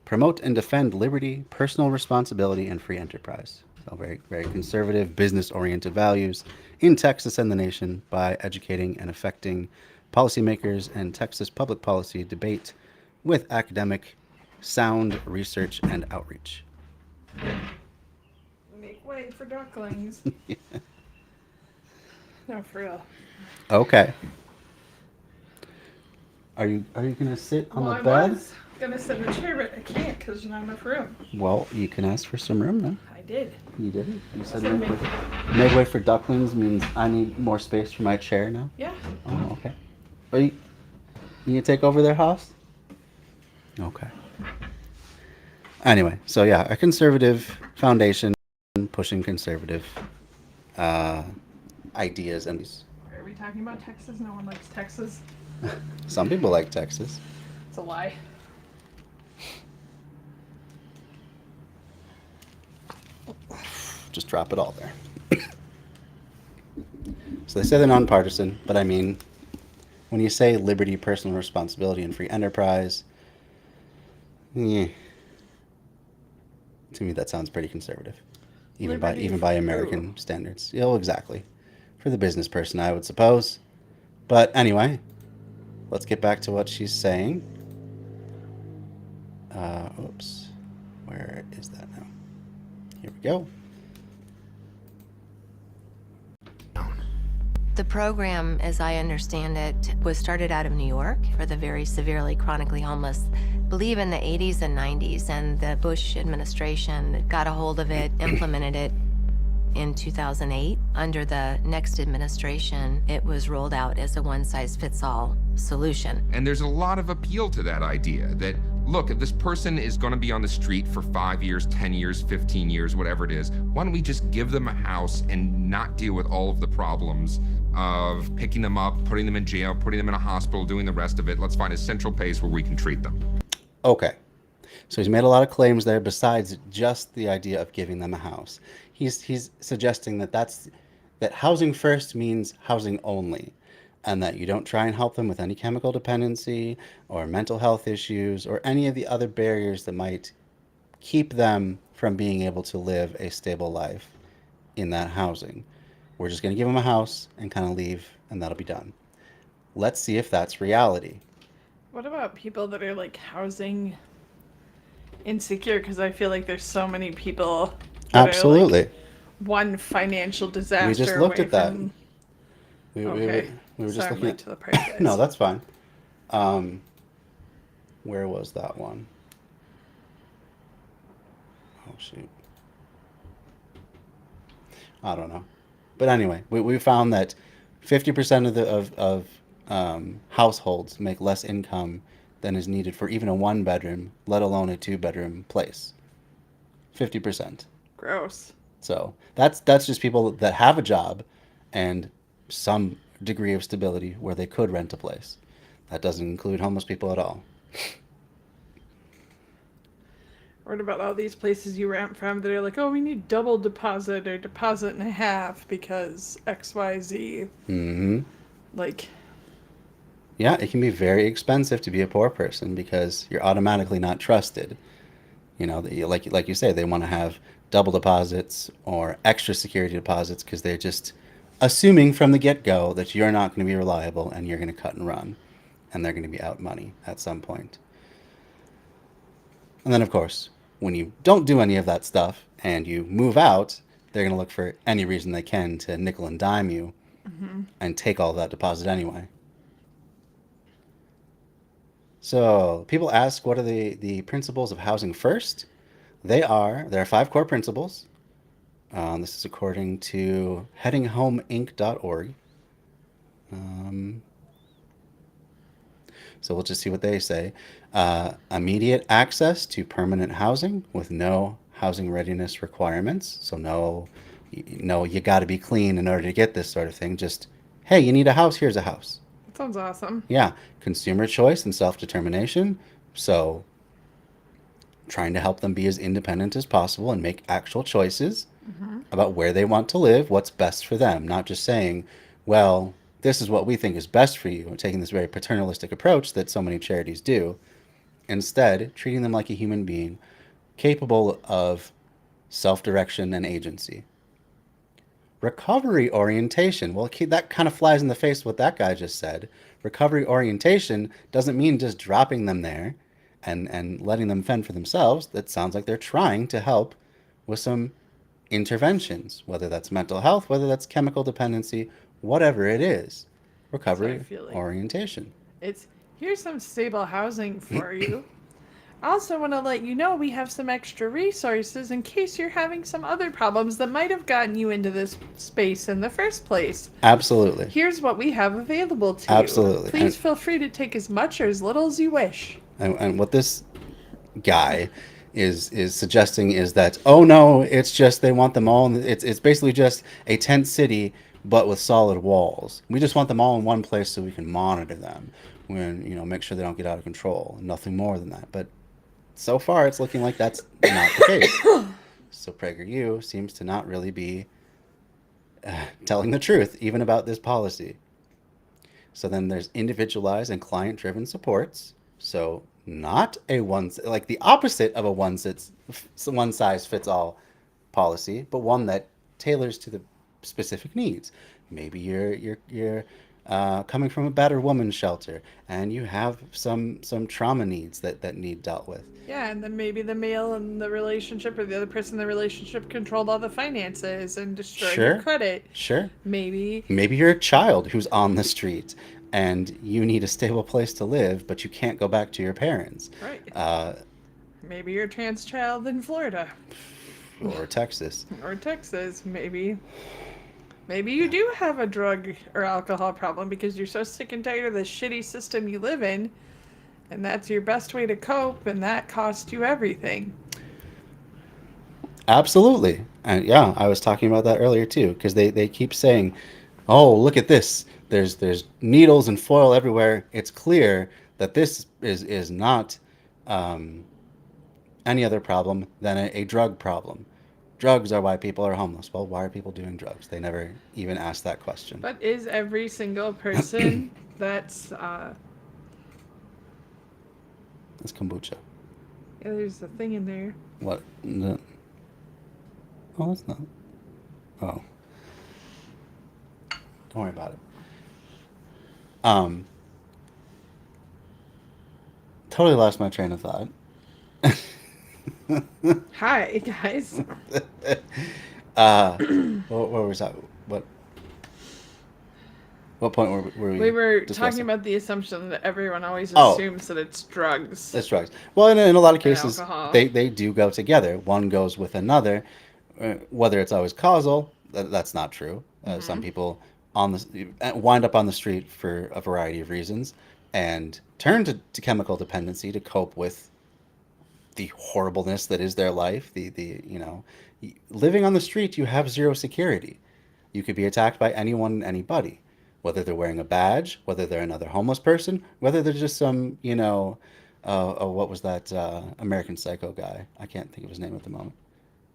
promote and defend liberty, personal responsibility, and free enterprise. So very, very conservative, business-oriented values in Texas and the nation by educating and affecting policymakers and Texas public policy debate with academic, sound research and outreach. Make way for ducklings. Yeah. No, for real. Okay. Are you gonna sit on the bed? I was gonna sit in the chair, but I can't because there's not enough room. Well, you can ask for some room then. I did. You didn't? You said make way for ducklings means I need more space for my chair now? Yeah. Oh, okay. Are you gonna take over their house? Okay. Anyway, so yeah, a conservative foundation pushing conservative ideas and Are we talking about Texas? No one likes Texas. some people like Texas. It's a lie. Just drop it all there. So they say they're nonpartisan, but I mean, when you say liberty, personal responsibility, and free enterprise, to me that sounds pretty conservative, even by American standards. Yeah, well, exactly. For the business person, I would suppose. But anyway, let's get back to what she's saying. Oops, where is that now? Here we go. The program, as I understand it, was started out of New York for the very severely chronically homeless, I believe in the 80s and 90s, and the Bush administration got a hold of it, implemented it in 2008. Under the next administration, it was rolled out as a one-size-fits-all solution. And there's a lot of appeal to that idea that, look, if this person is going to be on the street for 5 years, 10 years, 15 years, whatever it is, why don't we just give them a house and not deal with all of the problems of picking them up, putting them in jail, putting them in a hospital, doing the rest of it. Let's find a central place where we can treat them. Okay. So he's made a lot of claims there besides just the idea of giving them a house. He's suggesting that housing first means housing only, and that you don't try and help them with any chemical dependency or mental health issues or any of the other barriers that might keep them from being able to live a stable life in that housing. We're just going to give them a house and kind of leave, and that'll be done. Let's see if that's reality. What about people that are like housing insecure? Because I feel like there's so many people that Absolutely. Are like one financial disaster We just looked away at that. from... We Okay. were just Sorry, I'm looking late at... to the party, guys. No, that's fine. Where was that one? Oh, shoot. I don't know. But anyway, we found that 50% of households make less income than is needed for even a one-bedroom, let alone a two-bedroom place. 50%. Gross. So that's just people that have a job and some degree of stability where they could rent a place. That doesn't include homeless people at all. What about all these places you rent from that are like, oh, we need double deposit or deposit and a half because XYZ. Mm-hmm. Like... Yeah, it can be very expensive to be a poor person because you're automatically not trusted. You know, like you say, they want to have double deposits or extra security deposits because they're just assuming from the get-go that you're not going to be reliable and you're going to cut and run, and they're going to be out money at some point. And then, of course, when you don't do any of that stuff and you move out, they're going to look for any reason they can to nickel and dime you and take all of that deposit anyway. So people ask, what are the principles of housing first? There are 5 core principles. This is according to headinghomeinc.org. So we'll just see what they say. Immediate access to permanent housing with no housing readiness requirements. So no, you got to be clean in order to get this sort of thing. Just, hey, you need a house, here's a house. That sounds awesome. Yeah. Consumer choice and self-determination. So trying to help them be as independent as possible and make actual choices about where they want to live, what's best for them. Not just saying, well, this is what we think is best for you, taking this very paternalistic approach that so many charities do. Instead, treating them like a human being capable of self-direction and agency. Recovery orientation. Well, that kind of flies in the face of what that guy just said. Recovery orientation doesn't mean just dropping them there and letting them fend for themselves. That sounds like they're trying to help with some interventions, whether that's mental health, whether that's chemical dependency, whatever it is. Recovery orientation. It's, here's some stable housing for you. I also want to let you know we have some extra resources in case you're having some other problems that might have gotten you into this space in the first place. Absolutely. Here's what we have available to Absolutely. you. Please feel free to take as much or as little as you wish. And what this guy is suggesting is that, oh no, it's just they want them all. It's basically just a tent city, but with solid walls. We just want them all in one place so we can monitor them, when make sure they don't get out of control. Nothing more than that. But so far, it's looking like that's not the case. So PragerU seems to not really be telling the truth, even about this policy. So then there's individualized and client-driven supports. So not like the opposite of a one size fits all policy, but one that tailors to the specific needs. Maybe you're coming from a battered woman's shelter and you have some trauma needs that need dealt with. Yeah, and then maybe the male in the relationship or the other person in the relationship controlled all the finances and destroyed your credit. Sure. Maybe you're a child who's on the street and you need a stable place to live, but you can't go back to your parents. Right. Maybe you're a trans child in Florida. Or Texas. Or Texas, maybe. Maybe you do have a drug or alcohol problem because you're so sick and tired of the shitty system you live in, and that's your best way to cope, and that costs you everything. Absolutely. And yeah, I was talking about that earlier too, because they keep saying, oh, look at this. There's needles and foil everywhere. It's clear that this is not any other problem than a drug problem. Drugs are why people are homeless. Well, why are people doing drugs? They never even ask that question. But is every single person that's kombucha. Yeah, there's a thing in there. What? No. Oh, that's not. Oh. Don't worry about it. Totally lost my train of thought. Hi, guys. What was that? What point were we? We were discussing? talking about the assumption that everyone always assumes that it's drugs. It's drugs. Well, in a lot of cases, alcohol. they do go together. One goes with another. Whether it's always causal, that's not true. Some people wind up on the street for a variety of reasons and turn to chemical dependency to cope with the horribleness that is their life. Living on the street, you have zero security. You could be attacked by anyone and anybody, whether they're wearing a badge, whether they're another homeless person, whether they're just some, what was that American Psycho guy? I can't think of his name at the moment.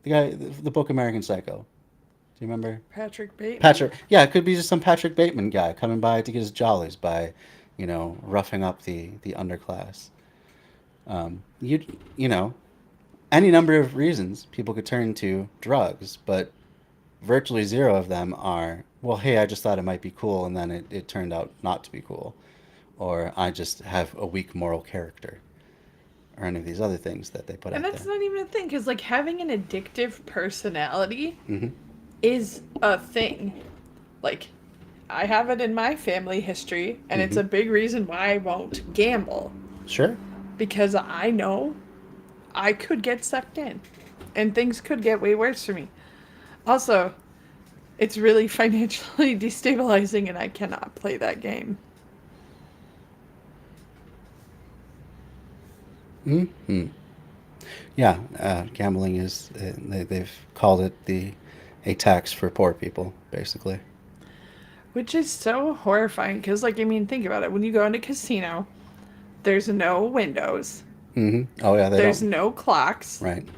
The guy, the book American Psycho. Do you remember? Patrick Bateman. Yeah, it could be just some Patrick Bateman guy coming by to get his jollies by, roughing up the underclass. Any number of reasons people could turn to drugs, but virtually zero of them are, well, hey, I just thought it might be cool, and then it turned out not to be cool. Or I just have a weak moral character. or any of these other things that they put And out that's there. not even a thing, because like having an addictive personality Mm-hmm. is a thing. Like, I have it in my family history, and it's a big reason why I won't gamble. Sure. Because I know I could get sucked in, and things could get way worse for me. Also, it's really financially destabilizing, and I cannot play that game. Mm-hmm. Yeah, gambling is, they've called it a tax for poor people, basically. Which is so horrifying, because, like, I mean, think about it. When you go in a casino, there's no windows. Mm-hmm. Oh, yeah, There's no clocks. Right.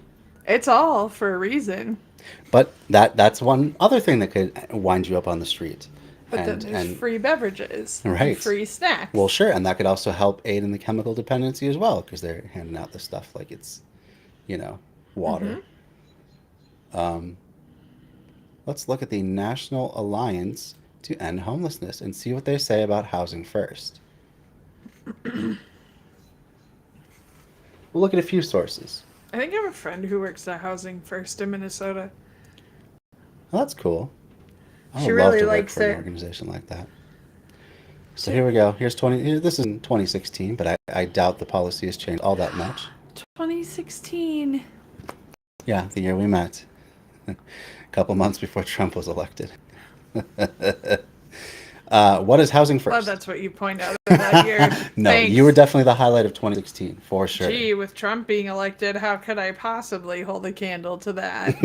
It's all for a reason. But that's one other thing that could wind you up on the street. But then there's free beverages. Right. And free snacks. Well, sure, and that could also help aid in the chemical dependency as well, because they're handing out this stuff like it's, water. Let's look at the National Alliance to End Homelessness and see what they say about housing first. We'll look at a few sources. I think I have a friend who works at Housing First in Minnesota. Well, that's cool. I She would really love to work likes for an it. organization like that. So here we go. This is in 2016, but I doubt the policy has changed all that much. 2016. Yeah, the year we met. A couple months before Trump was elected. What is Housing First? Well, that's what you point out of that year. No, Thanks. you were definitely the highlight of 2016, for sure. Gee, with Trump being elected, how could I possibly hold a candle to that?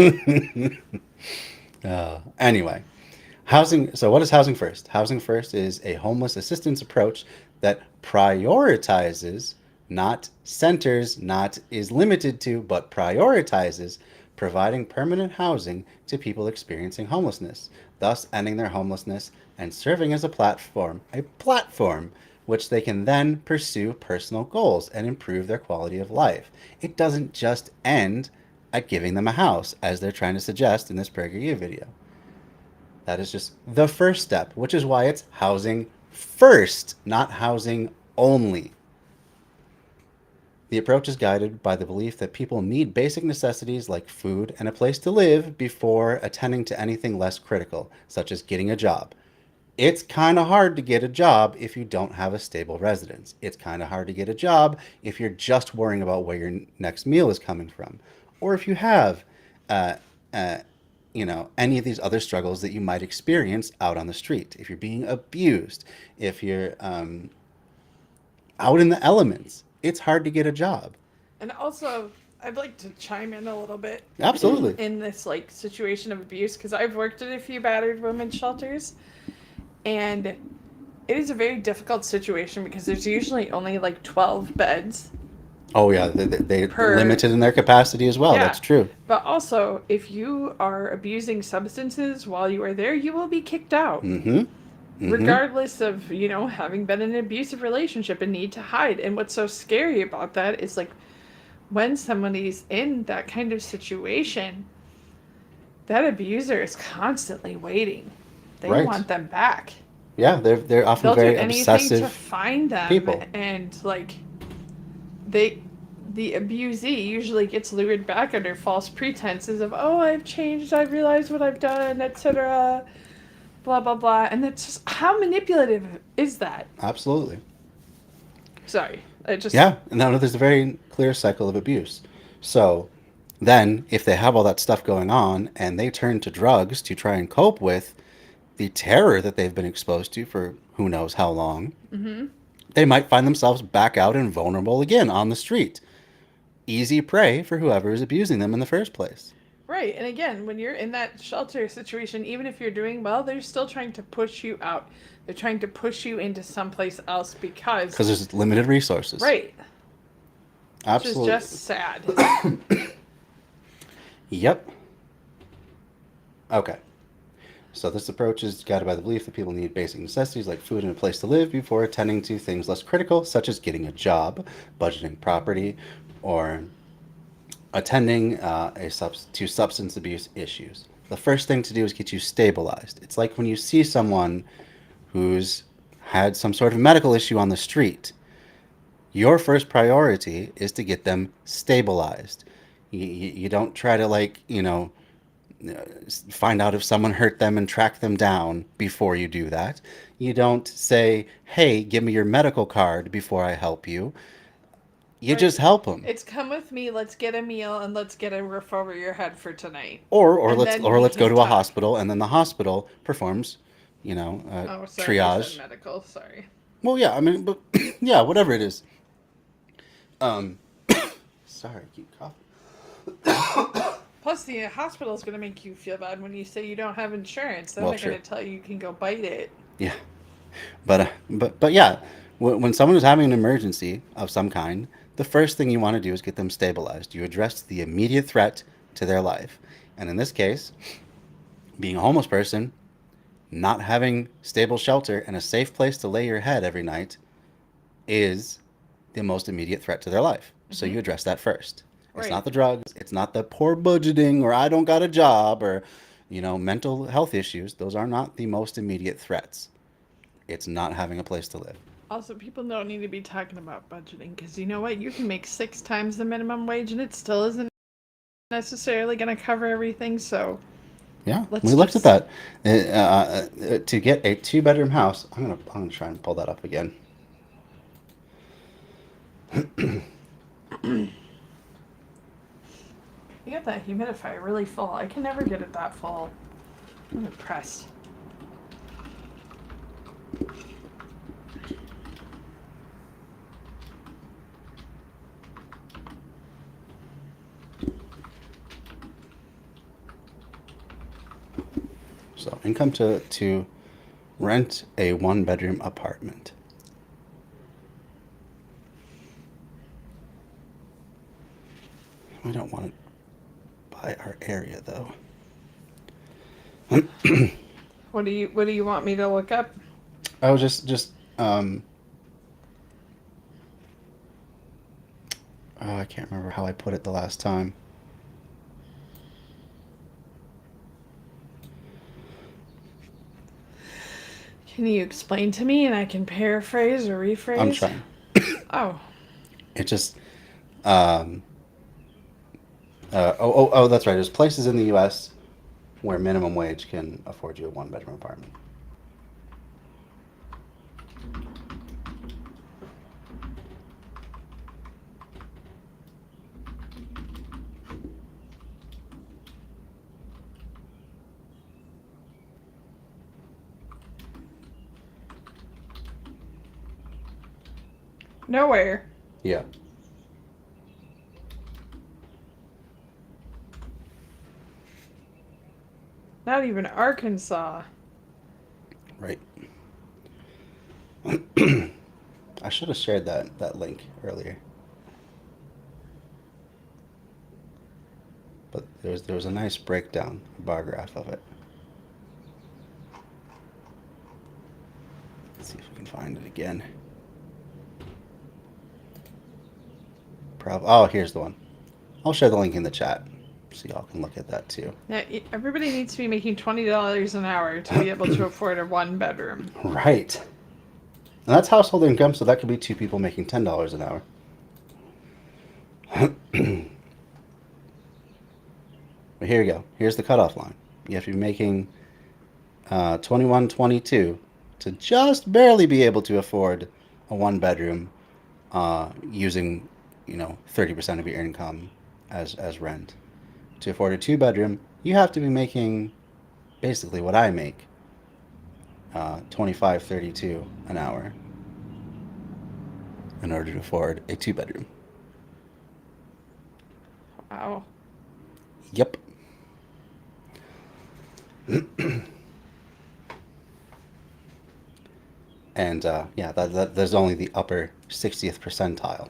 Anyway, so what is Housing First? Housing First is a homeless assistance approach that prioritizes, not centers, not is limited to, but prioritizes providing permanent housing to people experiencing homelessness, thus ending their homelessness and serving as a platform which they can then pursue personal goals and improve their quality of life. It doesn't just end at giving them a house, as they're trying to suggest in this PragerU video. That is just the first step, which is why it's housing first, not housing only. The approach is guided by the belief that people need basic necessities like food and a place to live before attending to anything less critical, such as getting a job. It's kind of hard to get a job if you don't have a stable residence. It's kind of hard to get a job if you're just worrying about where your next meal is coming from, or if you have, any of these other struggles that you might experience out on the street. If you're being abused, if you're out in the elements, it's hard to get a job. And also, I'd like to chime in a little bit. Absolutely. In this situation of abuse, because I've worked at a few battered women's shelters, and it is a very difficult situation because there's usually only 12 beds. Oh yeah, they're limited in their capacity as well. Yeah. That's true. But also, if you are abusing substances while you are there, you will be kicked out. Mm-hmm. Regardless of, having been in an abusive relationship and need to hide. And what's so scary about that is when somebody's in that kind of situation, that abuser is constantly waiting. They want them back. Yeah, they're often very obsessive anything to find them. people. And the abusee usually gets lured back under false pretenses of, oh, I've changed, I've realized what I've done, etc. Blah, blah, blah. And that's just, how manipulative is that? Absolutely. Sorry. Yeah, no, there's a very clear cycle of abuse. So then if they have all that stuff going on and they turn to drugs to try and cope with the terror that they've been exposed to for who knows how long, they might find themselves back out and vulnerable again on the street. Easy prey for whoever is abusing them in the first place. Right. And again, when you're in that shelter situation, even if you're doing well, they're still trying to push you out. They're trying to push you into someplace else because there's limited resources. Right. Absolutely. Which is just sad. Yep. Okay. So this approach is guided by the belief that people need basic necessities like food and a place to live before attending to things less critical, such as getting a job, budgeting property, or attending to substance abuse issues. The first thing to do is get you stabilized. It's like when you see someone who's had some sort of medical issue on the street. Your first priority is to get them stabilized. You don't try to, like, find out if someone hurt them and track them down before you do that. You don't say, hey, give me your medical card before I help you. You Right. just help them. It's come with me, let's get a meal, and let's get a roof over your head for tonight. Or And let's then we let's go can to a talk. hospital, and then the hospital performs, Oh, sorry, I said triage. medical. Sorry. Well, yeah, I mean, but yeah, whatever it is. Sorry, I keep coughing. Plus, the hospital is going to make you feel bad when you say you don't have insurance. Then Well, they're sure. going to tell you can go bite it. Yeah, but yeah, when someone is having an emergency of some kind, the first thing you want to do is get them stabilized. You address the immediate threat to their life, and in this case, being a homeless person, not having stable shelter and a safe place to lay your head every night is the most immediate threat to their life. So you address that first. It's Right. not the drugs, it's not the poor budgeting or I don't got a job or mental health issues. Those are not the most immediate threats. It's not having a place to live. Also, people don't need to be talking about budgeting because you know what? You can make 6 times the minimum wage and it still isn't necessarily going to cover everything. So, Yeah, let's we looked just... at that. To get a 2-bedroom house, I'm gonna try and pull that up again. You got that humidifier really full. I can never get it that full. I'm impressed. So income to rent a 1-bedroom apartment. We don't want to buy our area though. What do you want me to look up? I was just I can't remember how I put it the last time. Can you explain to me and I can paraphrase or rephrase? I'm trying. Oh. It just that's right. There's places in the U.S. where minimum wage can afford you a 1-bedroom apartment. Nowhere. Yeah. Not even Arkansas. Right. I should have shared that link earlier. But there was a nice breakdown, a bar graph of it. Let's see if we can find it again. Oh, here's the one. I'll share the link in the chat so y'all can look at that too. Yeah, everybody needs to be making $20 an hour to be able to afford a 1-bedroom. Right. And that's household income, so that could be 2 people making $10 an hour. But here we go. Here's the cutoff line. You have to be making 21-22 to just barely be able to afford a 1-bedroom using 30% of your income as rent. To afford a 2-bedroom, you have to be making basically what I make, $25-32 an hour in order to afford a 2-bedroom. Wow. Yep. And yeah, there's only the upper 60th percentile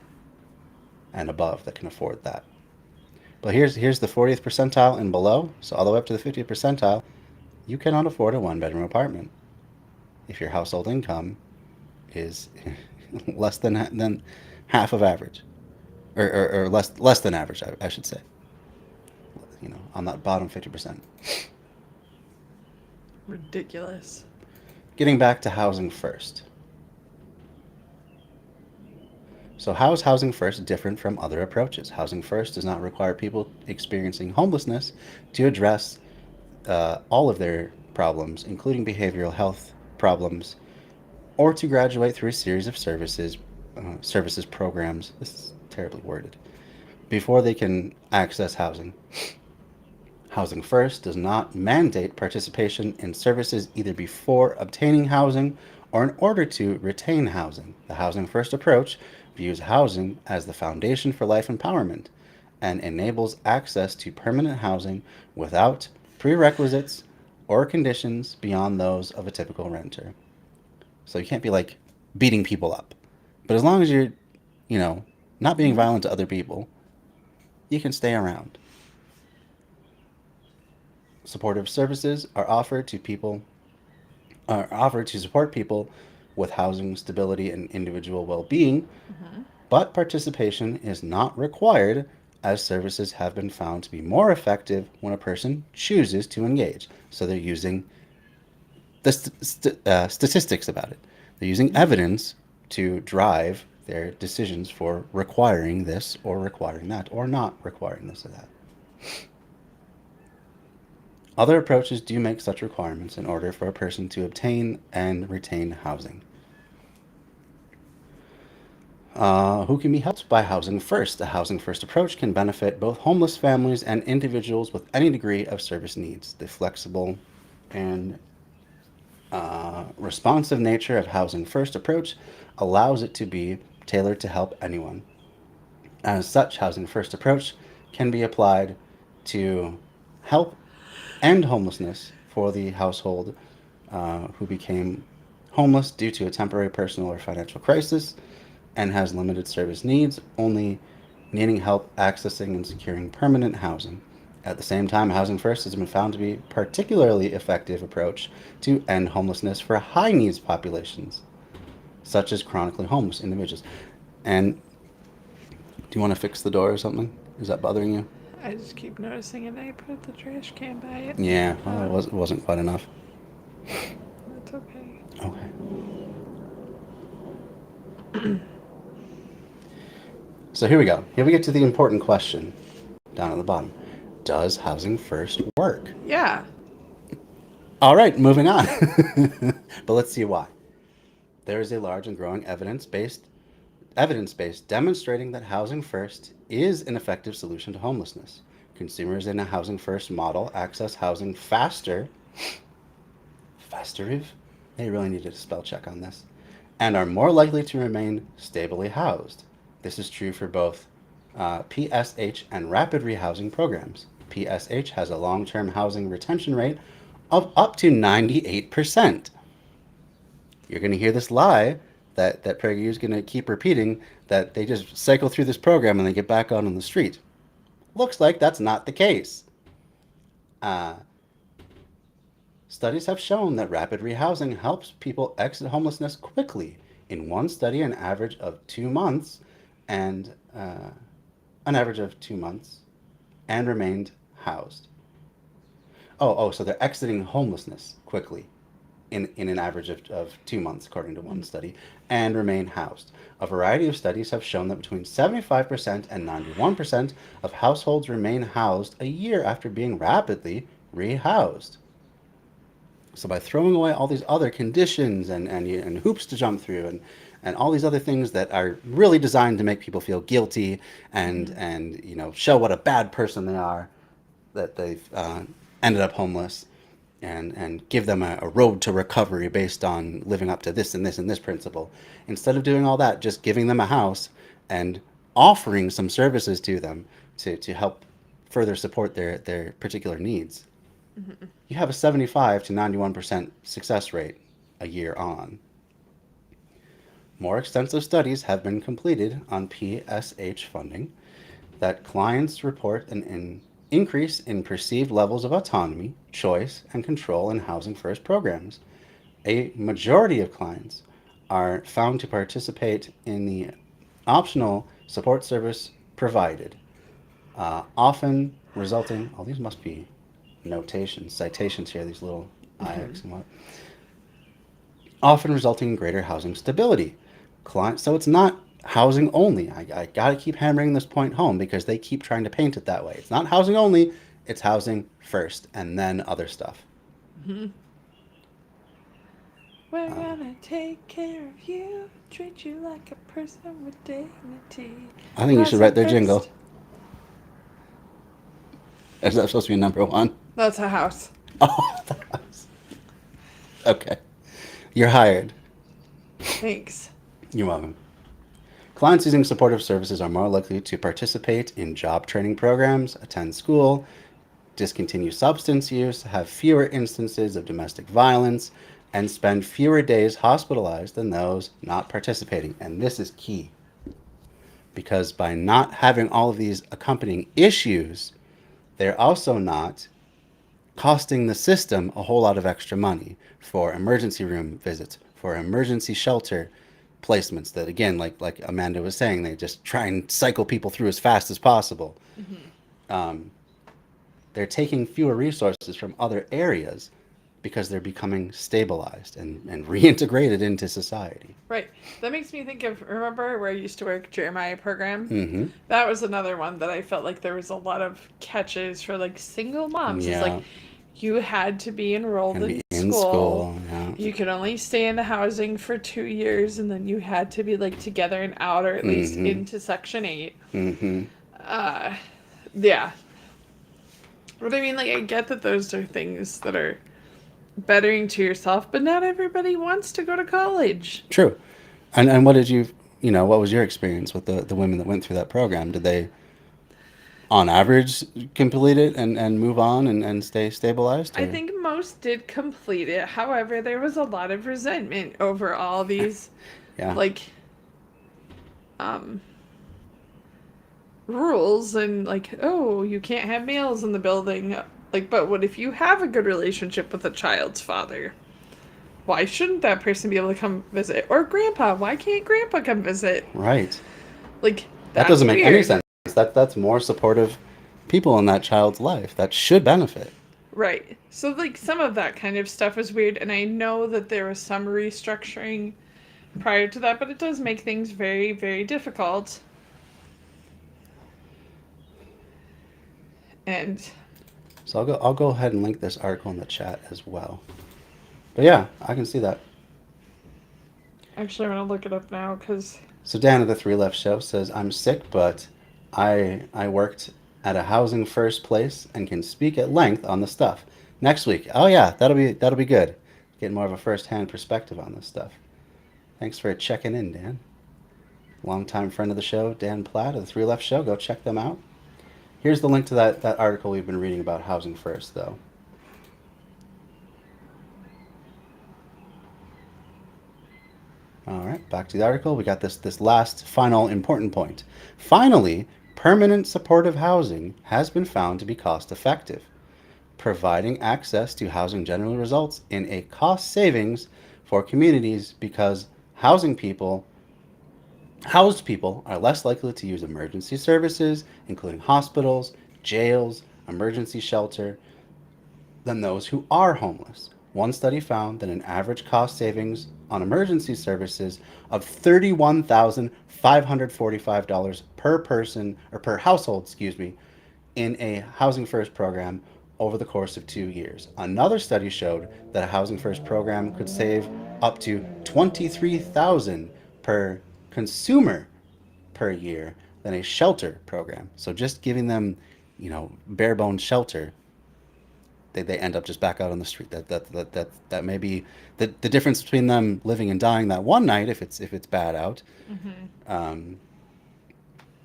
and above that can afford that. But here's the 40th percentile and below, so all the way up to the 50th percentile, you cannot afford a 1-bedroom apartment if your household income is less than half of average, or less than average, I should say. On that bottom 50%. Ridiculous. Getting back to housing first. So So how is Housing First different from other approaches? Housing First does not require people experiencing homelessness to address all of their problems, including behavioral health problems, or to graduate through a series of services programs. This is terribly worded. Before they can access housing. Housing First does not mandate participation in services either before obtaining housing or in order to retain housing. The Housing First approach views housing as the foundation for life empowerment and enables access to permanent housing without prerequisites or conditions beyond those of a typical renter. So you can't be like beating people up. But as long as you're, not being violent to other people, you can stay around. Supportive services are offered to support people with housing stability and individual well-being, but participation is not required, as services have been found to be more effective when a person chooses to engage. So they're using the statistics about it. They're using evidence to drive their decisions for requiring this or requiring that or not requiring this or that. Other approaches do make such requirements in order for a person to obtain and retain housing. Who can be helped by Housing First? A Housing First approach can benefit both homeless families and individuals with any degree of service needs. The flexible and responsive nature of Housing First approach allows it to be tailored to help anyone. As such, Housing First approach can be applied to help end homelessness for the household who became homeless due to a temporary personal or financial crisis and has limited service needs, only needing help accessing and securing permanent housing. At the same time, Housing First has been found to be a particularly effective approach to end homelessness for high needs populations, such as chronically homeless individuals. And do you want to fix the door or something? Is that bothering you? I just keep noticing it. I put the trash can by it. Yeah, well, it wasn't quite enough. That's okay. Okay. So here we go. Here we get to the important question down at the bottom. Does Housing First work? Yeah. All right, moving on. But let's see why. There is a large and growing evidence base demonstrating that Housing First is an effective solution to homelessness. Consumers in a Housing First model access housing faster. They really needed a spell check on this. And are more likely to remain stably housed. This is true for both PSH and rapid rehousing programs. PSH has a long-term housing retention rate of up to 98%. You're going to hear this lie that PragerU is going to keep repeating, that they just cycle through this program and they get back out on the street. Looks like that's not the case. Studies have shown that rapid rehousing helps people exit homelessness quickly. In one study, an average of 2 months, and remained housed. So they're exiting homelessness quickly in an average of 2 months, according to one study, and remain housed. A variety of studies have shown that between 75% and 91% of households remain housed a year after being rapidly rehoused. So by throwing away all these other conditions and hoops to jump through and all these other things that are really designed to make people feel guilty and show what a bad person they are, that they've ended up homeless, and give them a road to recovery based on living up to this and this and this principle. Instead of doing all that, just giving them a house and offering some services to them to help further support their particular needs. Mm-hmm. You have a 75 to 91% success rate a year on. More extensive studies have been completed on PSH funding that clients report an increase in perceived levels of autonomy, choice, and control in Housing First programs. A majority of clients are found to participate in the optional support service provided, often resulting, these must be citations here, these little IX and what, often resulting in greater housing stability. So it's not housing only. I got to keep hammering this point home because they keep trying to paint it that way. It's not housing only, it's housing first and then other stuff. Mm-hmm. We're gonna take care of you, treat you like a person with dignity. I think you should write their jingle. Is that supposed to be number one? That's a house. Oh, the house. Okay. You're hired. Thanks. You're welcome. Clients using supportive services are more likely to participate in job training programs, attend school, discontinue substance use, have fewer instances of domestic violence, and spend fewer days hospitalized than those not participating. And this is key. Because by not having all of these accompanying issues, they're also not costing the system a whole lot of extra money for emergency room visits, for emergency shelter placements that, again, like Amanda was saying, they just try and cycle people through as fast as possible. Mm-hmm. They're taking fewer resources from other areas because they're becoming stabilized and reintegrated into society. Right. That makes me think of, remember where I used to work, Jeremiah program? Mm-hmm. That was another one that I felt like there was a lot of catches for like single moms. Yeah. It's like you had to be enrolled in school. Yeah. You could only stay in the housing for 2 years, and then you had to be like together and out, or at least into Section 8. Mm-hmm. Yeah. But I mean, like, I get that those are things that are bettering to yourself, but not everybody wants to go to college. True. And what did what was your experience with the women that went through that program? Did they, on average, complete it and move on and stay stabilized? Or? I think most did complete it. However, there was a lot of resentment over all these, rules and like, oh, you can't have males in the building. Like, but what if you have a good relationship with the child's father? Why shouldn't that person be able to come visit? Or grandpa, why can't grandpa come visit? Right. Like, that doesn't make any sense. That's more supportive people in that child's life. That should benefit. Right. So, like, some of that kind of stuff is weird, and I know that there was some restructuring prior to that, but it does make things very, very difficult. And so I'll go ahead and link this article in the chat as well. But yeah, I can see that. Actually, I'm gonna look it up now because. So Dan of the Three Left Show says, "I'm sick, but I worked at a housing first place and can speak at length on the stuff next week." Oh yeah, that'll be good. Get more of a first-hand perspective on this stuff. Thanks for checking in, Dan. Longtime friend of the show, Dan Platt of the Three Left Show. Go check them out. Here's the link to that article we've been reading about housing first, though. All right, back to the article. We got this last final important point. Finally, permanent supportive housing has been found to be cost effective. Providing access to housing generally results in a cost savings for communities because housed people are less likely to use emergency services, including hospitals, jails, emergency shelter, than those who are homeless. One study found that an average cost savings on emergency services of $31,545 per person or per household, in a Housing First program over the course of 2 years. Another study showed that a Housing First program could save up to $23,000 per consumer per year than a shelter program. So just giving them, bare bones shelter, they end up just back out on the street. That may be the difference between them living and dying that one night if it's bad out. Mm-hmm.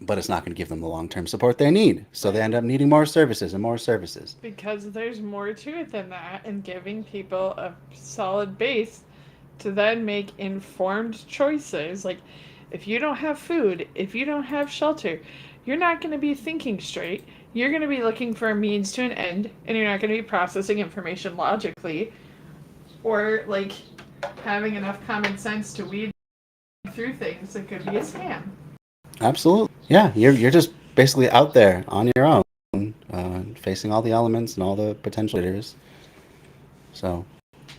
But it's not going to give them the long-term support they need. So they end up needing more services and more services. Because there's more to it than that, and giving people a solid base to then make informed choices. Like, if you don't have food, if you don't have shelter, you're not going to be thinking straight. You're going to be looking for a means to an end, and you're not going to be processing information logically, or like having enough common sense to weed through things that could be a scam. Absolutely. Yeah, you're just basically out there on your own, facing all the elements and all the potential leaders. So,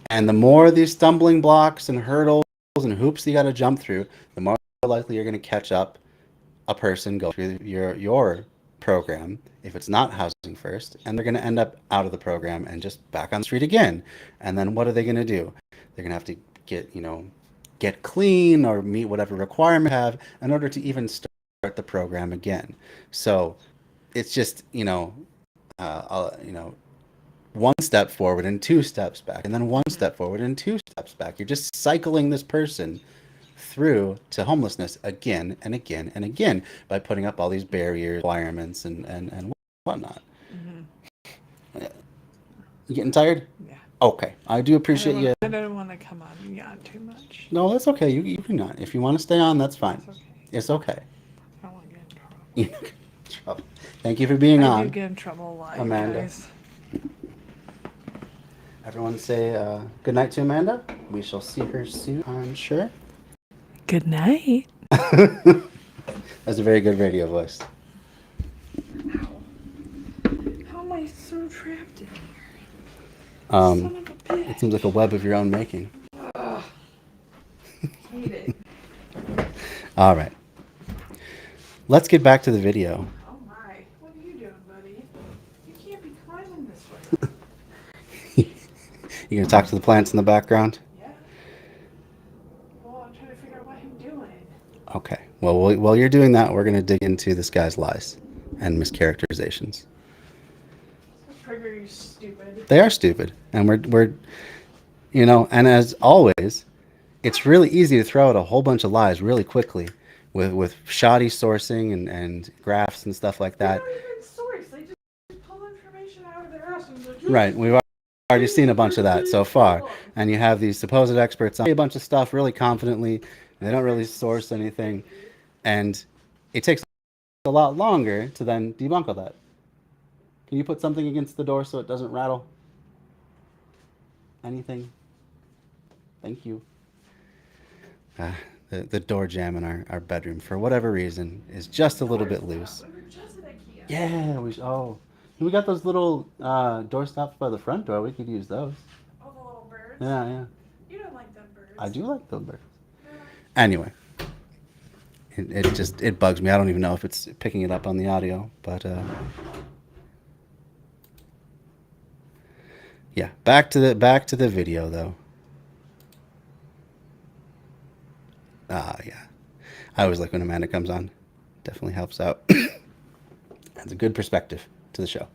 and the more these stumbling blocks and hurdles and hoops you got to jump through, the more likely you're going to catch up a person go through your program if it's not housing first, and they're going to end up out of the program and just back on the street again. And then what are they going to do? They're going to have to get clean or meet whatever requirement they have in order to even start the program again. So it's just one step forward and two steps back, and then one step forward and two steps back. You're just cycling this person through to homelessness again and again and again by putting up all these barriers, requirements, and whatnot. Mm-hmm. You getting tired? Yeah. Okay. I do appreciate you. I don't want to come on and yawn too much. No, that's okay. You can not. If you want to stay on, that's fine. It's okay. I don't want to get in trouble. You get in trouble. Thank you for being on. I do get in trouble a lot, Amanda. guys. Everyone say good night to Amanda. We shall see her soon, I'm sure. Good night. That's a very good radio voice. How am I so trapped in here? It seems like a web of your own making. Ugh. Hate it. All right. Let's get back to the video. Oh my. What are you doing, buddy? You can't be climbing this way. You gonna talk to the plants in the background? Yeah. Well, I'm trying to figure out what I'm doing. Okay. Well, while you're doing that, we're gonna dig into this guy's lies and mischaracterizations. PragerU's stupid. They are stupid, and we're and as always, it's really easy to throw out a whole bunch of lies really quickly with shoddy sourcing and graphs and stuff like that. They don't even source. They just pull information out of their ass and like, Right. We've already seen a bunch of that so far, and you have these supposed experts say a bunch of stuff really confidently, and they don't really source anything, and it takes a lot longer to then debunk all that. Can you put something against the door so it doesn't rattle? Anything? Thank you. The door jamb in our bedroom, for whatever reason, is just a little bit loose. Yeah, we got those little door stops by the front door. We could use those. Oh, the little birds? Yeah. You don't like them birds. I do like those birds. Anyway, it bugs me. I don't even know if it's picking it up on the audio, but yeah. Back to the video though. Yeah. I always like when Amanda comes on. Definitely helps out. Adds a good perspective to the show.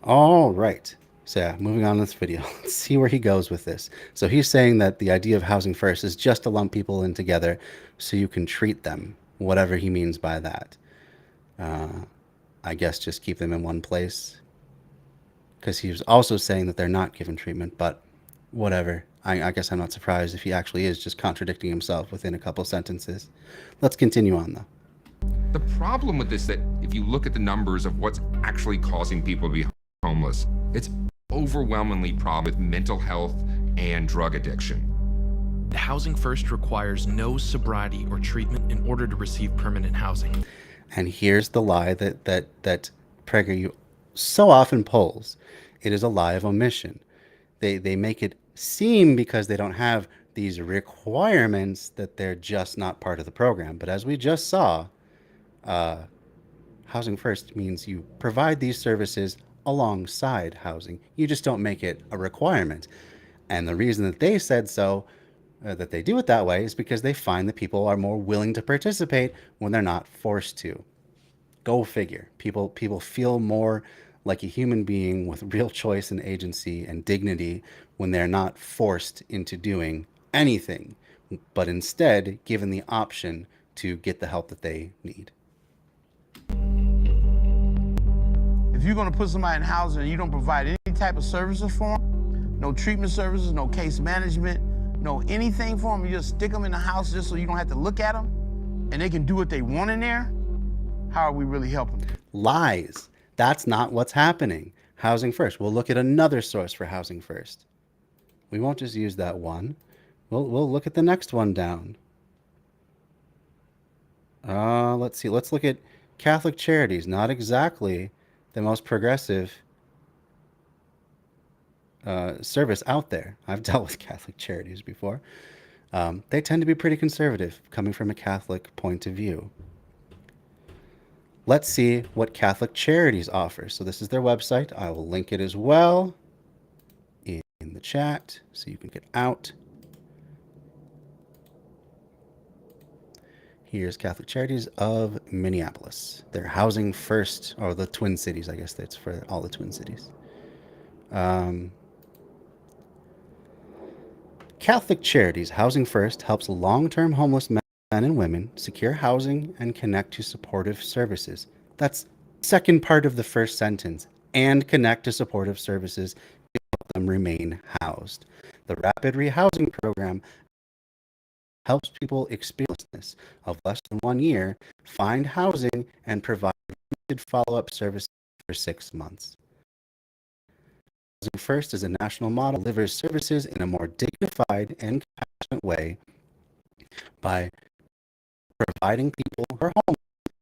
All right. So yeah, moving on to this video. Let's see where he goes with this. So he's saying that the idea of housing first is just to lump people in together so you can treat them, whatever he means by that. I guess just keep them in one place. Because he was also saying that they're not given treatment, but whatever. I guess I'm not surprised if he actually is just contradicting himself within a couple sentences. Let's continue on, though. The problem with this, that if you look at the numbers of what's actually causing people to be homeless, it's overwhelmingly problem with mental health and drug addiction. Housing first requires no sobriety or treatment in order to receive permanent housing. And here's the lie that PragerU so often pulls. It is a lie of omission. They make it seem, because they don't have these requirements, that they're just not part of the program. But as we just saw, housing first means you provide these services alongside housing. You just don't make it a requirement. And the reason that they said so, that they do it that way, is because they find that people are more willing to participate when they're not forced to. Go figure. People feel more like a human being with real choice and agency and dignity when they're not forced into doing anything, but instead given the option to get the help that they need. If you're going to put somebody in housing and you don't provide any type of services for them, no treatment services, no case management, no anything for them, you just stick them in the house just so you don't have to look at them, and they can do what they want in there, how are we really helping them? Lies. That's not what's happening. Housing first. We'll look at another source for housing first. We won't just use that one. We'll look at the next one down. Let's see. Let's look at Catholic Charities. Not exactly the most progressive service out there. I've dealt with Catholic Charities before. They tend to be pretty conservative, coming from a Catholic point of view. Let's see what Catholic Charities offer. So this is their website. I will link it as well in the chat so you can get out. Here's Catholic Charities of Minneapolis. They're Housing First, or the Twin Cities, I guess that's for all the Twin Cities. Catholic Charities Housing First helps long-term homeless men and women secure housing and connect to supportive services. That's second part of the first sentence. And connect to supportive services to help them remain housed. The Rapid Rehousing Program helps people experienced of less than 1 year find housing and provide follow-up services for 6 months. Housing First is a national model that delivers services in a more dignified and compassionate way by providing people who are home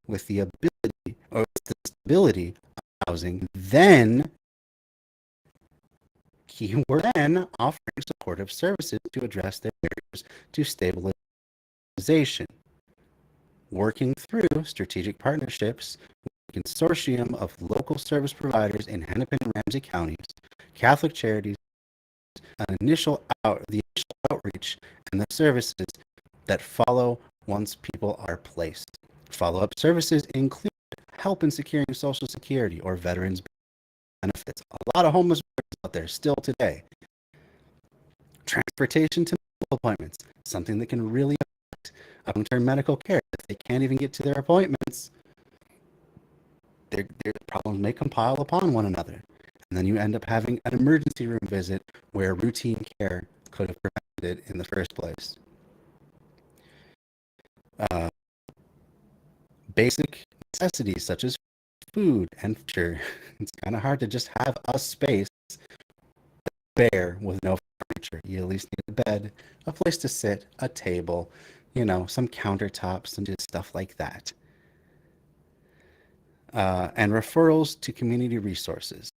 with the ability or the stability of housing, then offering supportive services to address their barriers to stabilization, working through strategic partnerships with a consortium of local service providers in Hennepin and Ramsey counties, Catholic Charities, the initial outreach, and the services that follow once people are placed. Follow-up services include help in securing Social Security or veterans benefits. A lot of homeless out there still today. Transportation to medical appointments, something that can really affect long-term medical care. If they can't even get to their appointments, their problems may compile upon one another. And then you end up having an emergency room visit where routine care could have prevented it in the first place. Basic necessities such as food and furniture. It's kind of hard to just have a space bare with no furniture. You at least need a bed, a place to sit, a table, some countertops and just stuff like that. And referrals to community resources.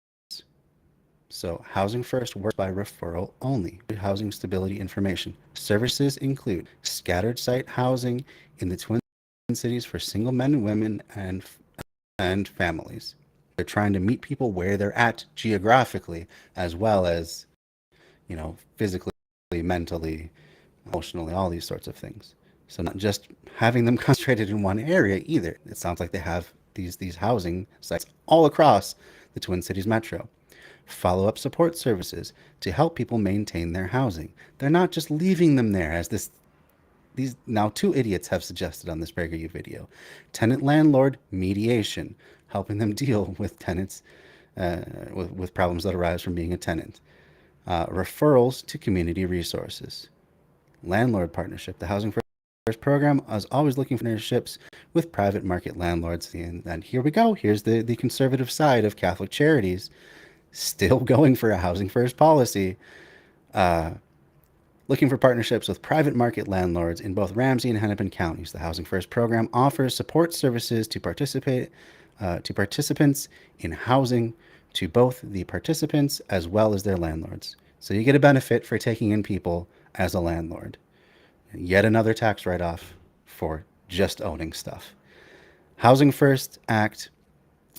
So Housing First works by referral only. Housing stability information. Services include scattered site housing in the Twin Cities for single men and women and families. They're trying to meet people where they're at geographically, as well as, physically, mentally, emotionally, all these sorts of things. So not just having them concentrated in one area either. It sounds like they have these housing sites all across the Twin Cities metro. Follow-up support services to help people maintain their housing. They're not just leaving them there as these now 2 idiots have suggested on this PragerU video. Tenant-landlord mediation, helping them deal with tenants, with problems that arise from being a tenant. Referrals to community resources. Landlord partnership. The Housing First program is always looking for partnerships with private market landlords. And here we go. Here's the conservative side of Catholic Charities, still going for a Housing First policy. Looking for partnerships with private market landlords in both Ramsey and Hennepin counties. The Housing First program offers support services to participants in housing to both the participants as well as their landlords. So you get a benefit for taking in people as a landlord. Yet another tax write-off for just owning stuff. Housing First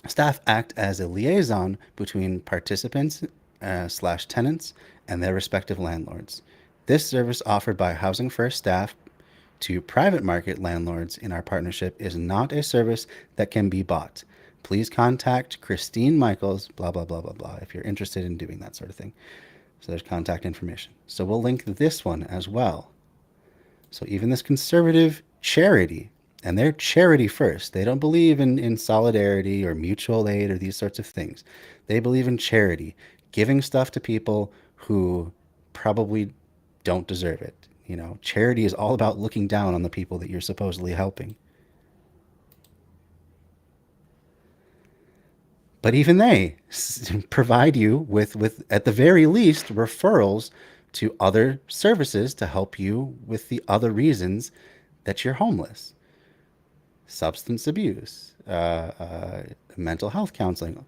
staff act as a liaison between participants / tenants and their respective landlords. This service offered by Housing First staff to private market landlords in our partnership is not a service that can be bought. Please contact Christine Michaels, blah, blah, blah, blah, blah, if you're interested in doing that sort of thing. So there's contact information. So we'll link this one as well. So even this conservative charity, and they're charity first. They don't believe in solidarity or mutual aid or these sorts of things. They believe in charity, giving stuff to people who probably don't deserve it. Charity is all about looking down on the people that you're supposedly helping. But even they provide you with at the very least referrals to other services to help you with the other reasons that you're homeless. Substance abuse, mental health counseling,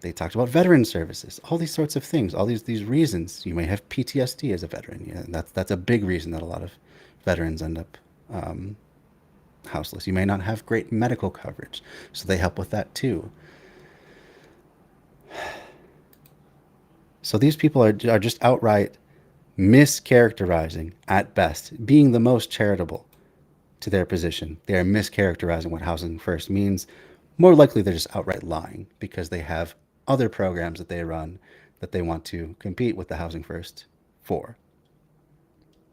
They talked about veteran services, all these sorts of things, all these reasons. You may have PTSD as a veteran. Yeah, that's a big reason that a lot of veterans end up houseless. You may not have great medical coverage, so they help with that too. So these people are just outright mischaracterizing, at best, being the most charitable to their position. They are mischaracterizing what Housing First means. More likely, they're just outright lying because they have other programs that they run that they want to compete with the Housing First for.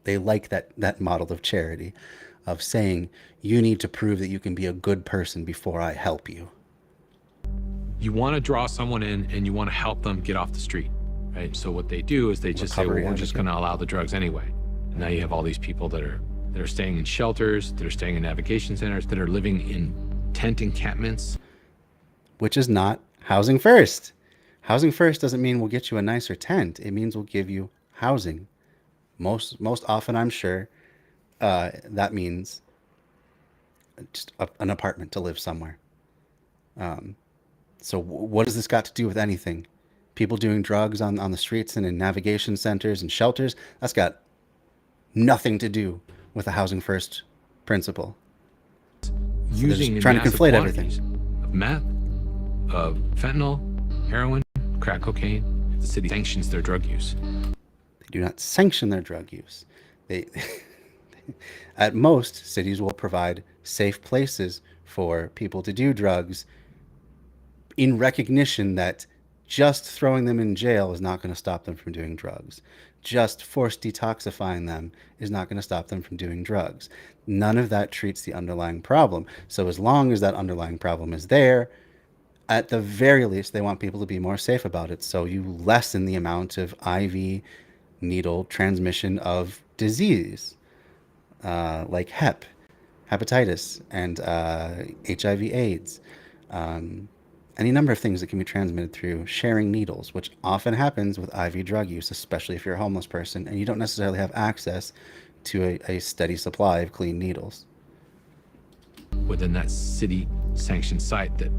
They like that model of charity, of saying, you need to prove that you can be a good person before I help you. You want to draw someone in and you want to help them get off the street, right? So what they do is they just say, well, we're just going to allow the drugs anyway. And now you have all these people that are staying in shelters, that are staying in navigation centers, that are living in tent encampments. Which is not Housing First. Housing First doesn't mean we'll get you a nicer tent. It means we'll give you housing. Most often, I'm sure, that means just an apartment to live somewhere. So what has this got to do with anything? People doing drugs on the streets and in navigation centers and shelters, that's got nothing to do with the Housing First principle. Using trying to conflate everything. Of meth, of fentanyl, heroin, crack cocaine. The city sanctions their drug use. They do not sanction their drug use. They, at most, cities will provide safe places for people to do drugs in recognition that just throwing them in jail is not going to stop them from doing drugs. Just forced detoxifying them is not going to stop them from doing drugs. None of that treats the underlying problem. So as long as that underlying problem is there, at the very least, they want people to be more safe about it. So you lessen the amount of IV needle transmission of disease, like hepatitis, and HIV/AIDS. Any number of things that can be transmitted through sharing needles, which often happens with IV drug use, especially if you're a homeless person and you don't necessarily have access to a steady supply of clean needles. Within that city sanctioned site that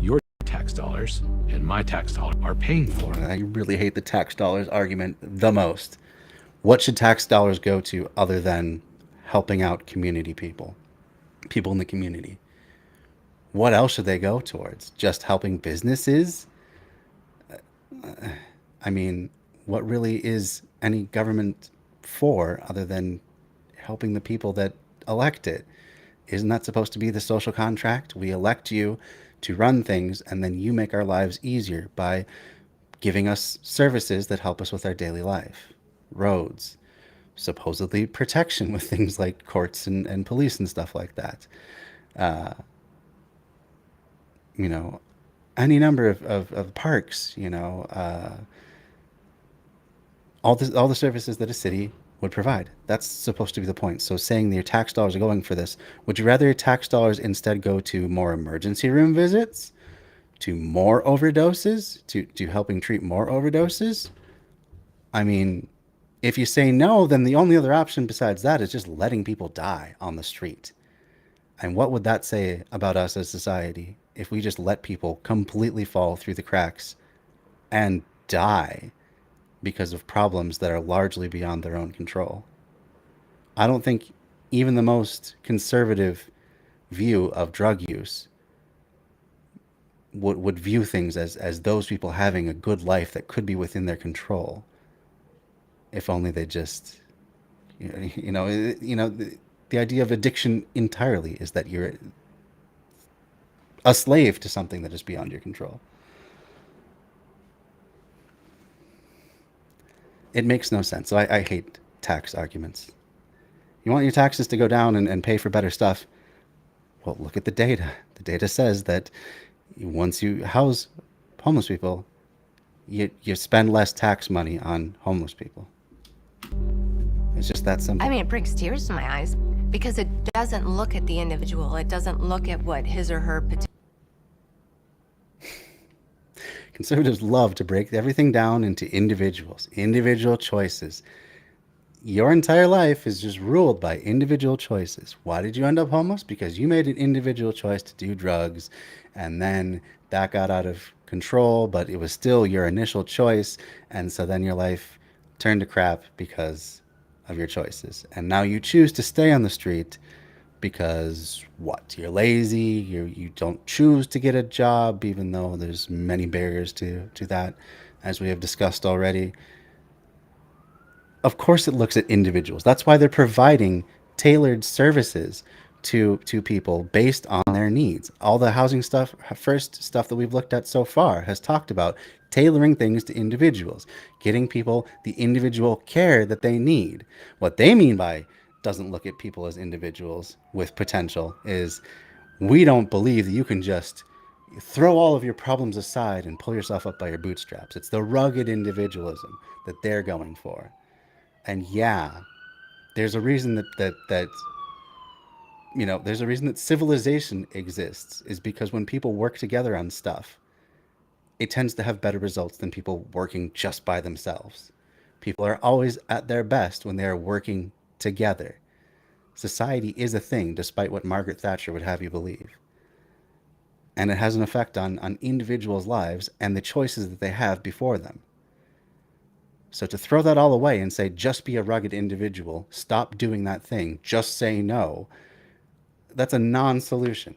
your tax dollars and my tax dollars are paying for. I really hate the tax dollars argument the most. What should tax dollars go to other than helping out community people in the community? What else should they go towards? Just helping businesses? I mean, what really is any government for other than helping the people that elect it? Isn't that supposed to be the social contract? We elect you to run things, and then you make our lives easier by giving us services that help us with our daily life. Roads, supposedly protection with things like courts and police and stuff like that. You know, any number of parks, you know, all the services that a city would provide. That's supposed to be the point. So saying that your tax dollars are going for this, would you rather your tax dollars instead go to more emergency room visits, to more overdoses, to helping treat more overdoses? I mean, if you say no, then the only other option besides that is just letting people die on the street. And what would that say about us as society if we just let people completely fall through the cracks and die because of problems that are largely beyond their own control? I don't think even the most conservative view of drug use would view things as those people having a good life that could be within their control, if only they just, the idea of addiction entirely is that you're a slave to something that is beyond your control. It makes no sense. So I hate tax arguments. You want your taxes to go down and pay for better stuff? Well, look at the data. The data says that once you house homeless people, you spend less tax money on homeless people. It's just that simple. I mean, it brings tears to my eyes because it doesn't look at the individual. It doesn't look at what his or her potential. Conservatives love to break everything down into individual choices. Your entire life is just ruled by individual choices. Why did you end up homeless? Because you made an individual choice to do drugs, and then that got out of control, but it was still your initial choice. And so then your life turned to crap because of your choices. And now you choose to stay on the street because what? You're lazy, you don't choose to get a job, even though there's many barriers to that, as we have discussed already. Of course it looks at individuals. That's why they're providing tailored services to people based on their needs. All the housing stuff, first stuff that we've looked at so far, has talked about tailoring things to individuals, getting people the individual care that they need. What they mean by doesn't look at people as individuals with potential is we don't believe that you can just throw all of your problems aside and pull yourself up by your bootstraps. It's the rugged individualism that they're going for. And yeah, there's a reason that there's a reason that civilization exists, is because when people work together on stuff, it tends to have better results than people working just by themselves. People are always at their best when they are working together. Society is a thing, despite what Margaret Thatcher would have you believe. And it has an effect on individuals' lives and the choices that they have before them. So to throw that all away and say, just be a rugged individual, stop doing that thing, just say no, that's a non-solution.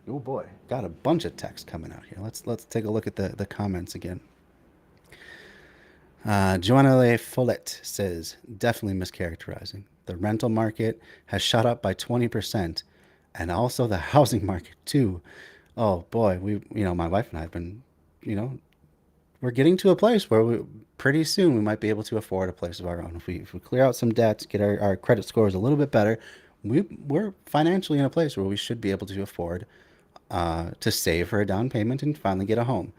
Oh boy, got a bunch of text coming out here. Let's take a look at the comments again. Joanna Le Follette says, definitely mischaracterizing. The rental market has shot up by 20%, and also the housing market too. Oh boy, my wife and I have been, we're getting to a place where pretty soon we might be able to afford a place of our own. If we clear out some debts, get our credit scores a little bit better, we're financially in a place where we should be able to afford to save for a down payment and finally get a home.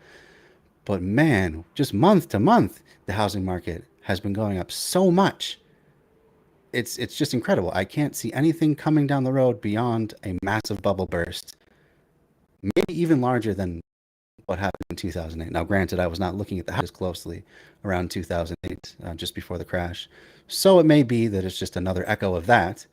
But man, just month to month, the housing market has been going up so much. It's just incredible. I can't see anything coming down the road beyond a massive bubble burst, maybe even larger than what happened in 2008. Now, granted, I was not looking at the house closely around 2008, just before the crash. So it may be that it's just another echo of that.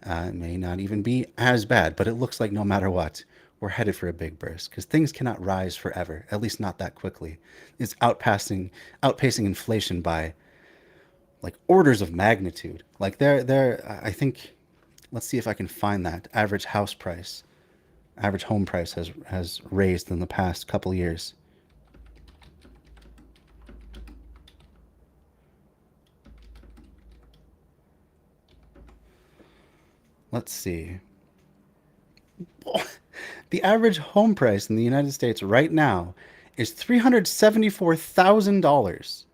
It may not even be as bad, but it looks like no matter what, we're headed for a big burst because things cannot rise forever, at least not that quickly. It's outpacing inflation by like orders of magnitude. Like I think, let's see if I can find that average home price has raised in the past couple years. Let's see. The average home price in the United States right now is $374,000.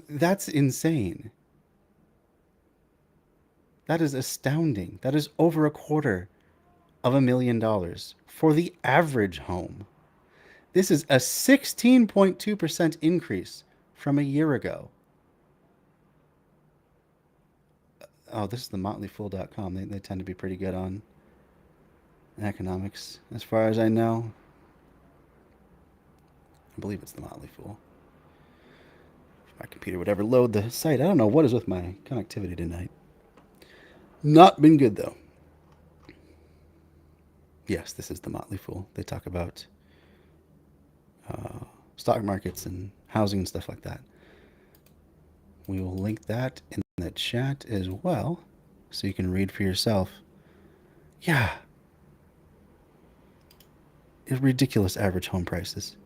That's insane. That is astounding. That is over $250,000 for the average home. This is a 16.2% increase from a year ago. Oh, this is the motleyfool.com. They tend to be pretty good on economics, as far as I know. I believe it's the Motley Fool. If my computer would ever load the site. I don't know what is with my connectivity tonight. Not been good, though. Yes, this is the Motley Fool. They talk about stock markets and housing and stuff like that. We will link that in the chat as well, so you can read for yourself. Yeah. It's ridiculous average home prices.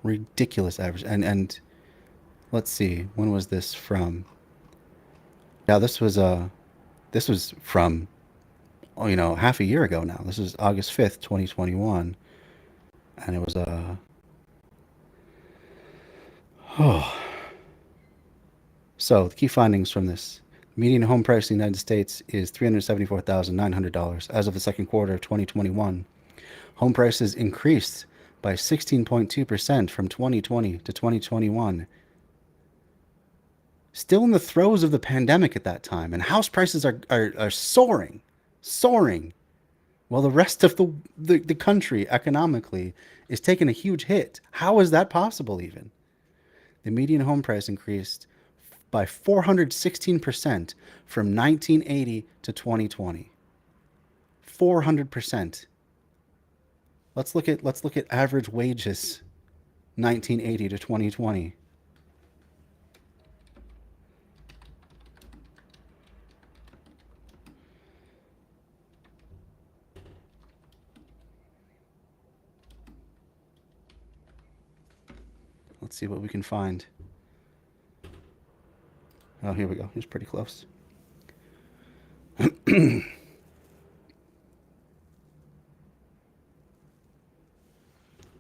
Ridiculous average. And let's see, when was this from? Yeah, this was from half a year ago now. This is August 5th, 2021. And it was So the key findings from this: median home price in the United States is $374,900 as of the second quarter of 2021. Home prices increased by 16.2% from 2020 to 2021. Still in the throes of the pandemic at that time, and house prices are soaring, while the rest of the country economically is taking a huge hit. How is that possible even? The median home price increased by 416% from 1980 to 2020. 400%. Let's look at average wages 1980 to 2020. Let's see what we can find. Oh, here we go. He's pretty close.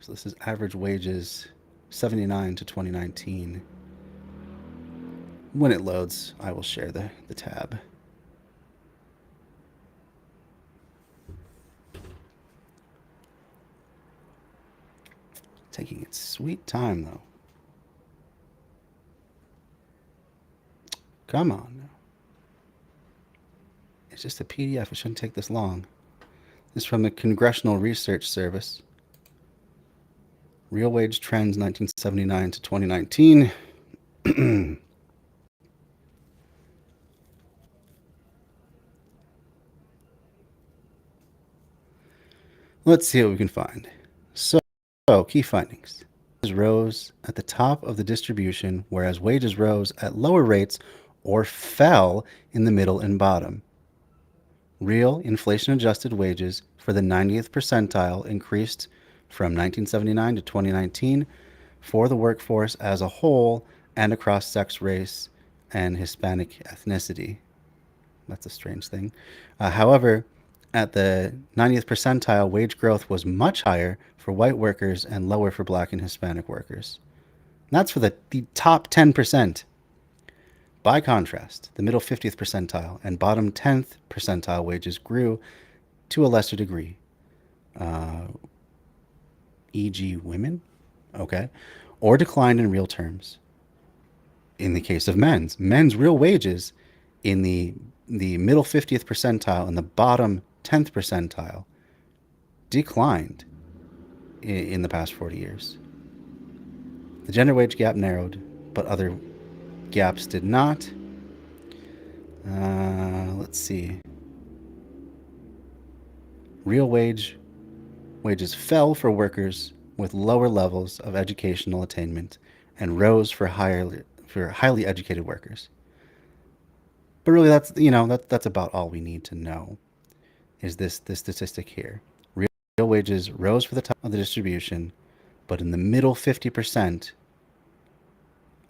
So this is average wages 79 to 2019. When it loads, I will share the tab. Taking its sweet time, though. Come on now. It's just a PDF. It shouldn't take this long. This is from the Congressional Research Service. Real wage trends 1979 to 2019. Let's see what we can find. So key findings. Rose at the top of the distribution, whereas wages rose at lower rates or fell in the middle and bottom. Real inflation-adjusted wages for the 90th percentile increased from 1979 to 2019 for the workforce as a whole and across sex, race, and Hispanic ethnicity. That's a strange thing. However, at the 90th percentile, wage growth was much higher for white workers and lower for Black and Hispanic workers. And that's for the top 10%. By contrast, the middle 50th percentile and bottom 10th percentile wages grew to a lesser degree. E.g. women, okay, or declined in real terms. In the case of men's real wages in the middle 50th percentile and the bottom 10th percentile declined in the past 40 years. The gender wage gap narrowed, but other gaps did not. Let's see. Real wages fell for workers with lower levels of educational attainment and rose for highly educated workers. But really, that's about all we need to know. Is this statistic here? Real wages rose for the top of the distribution, but in the middle 50%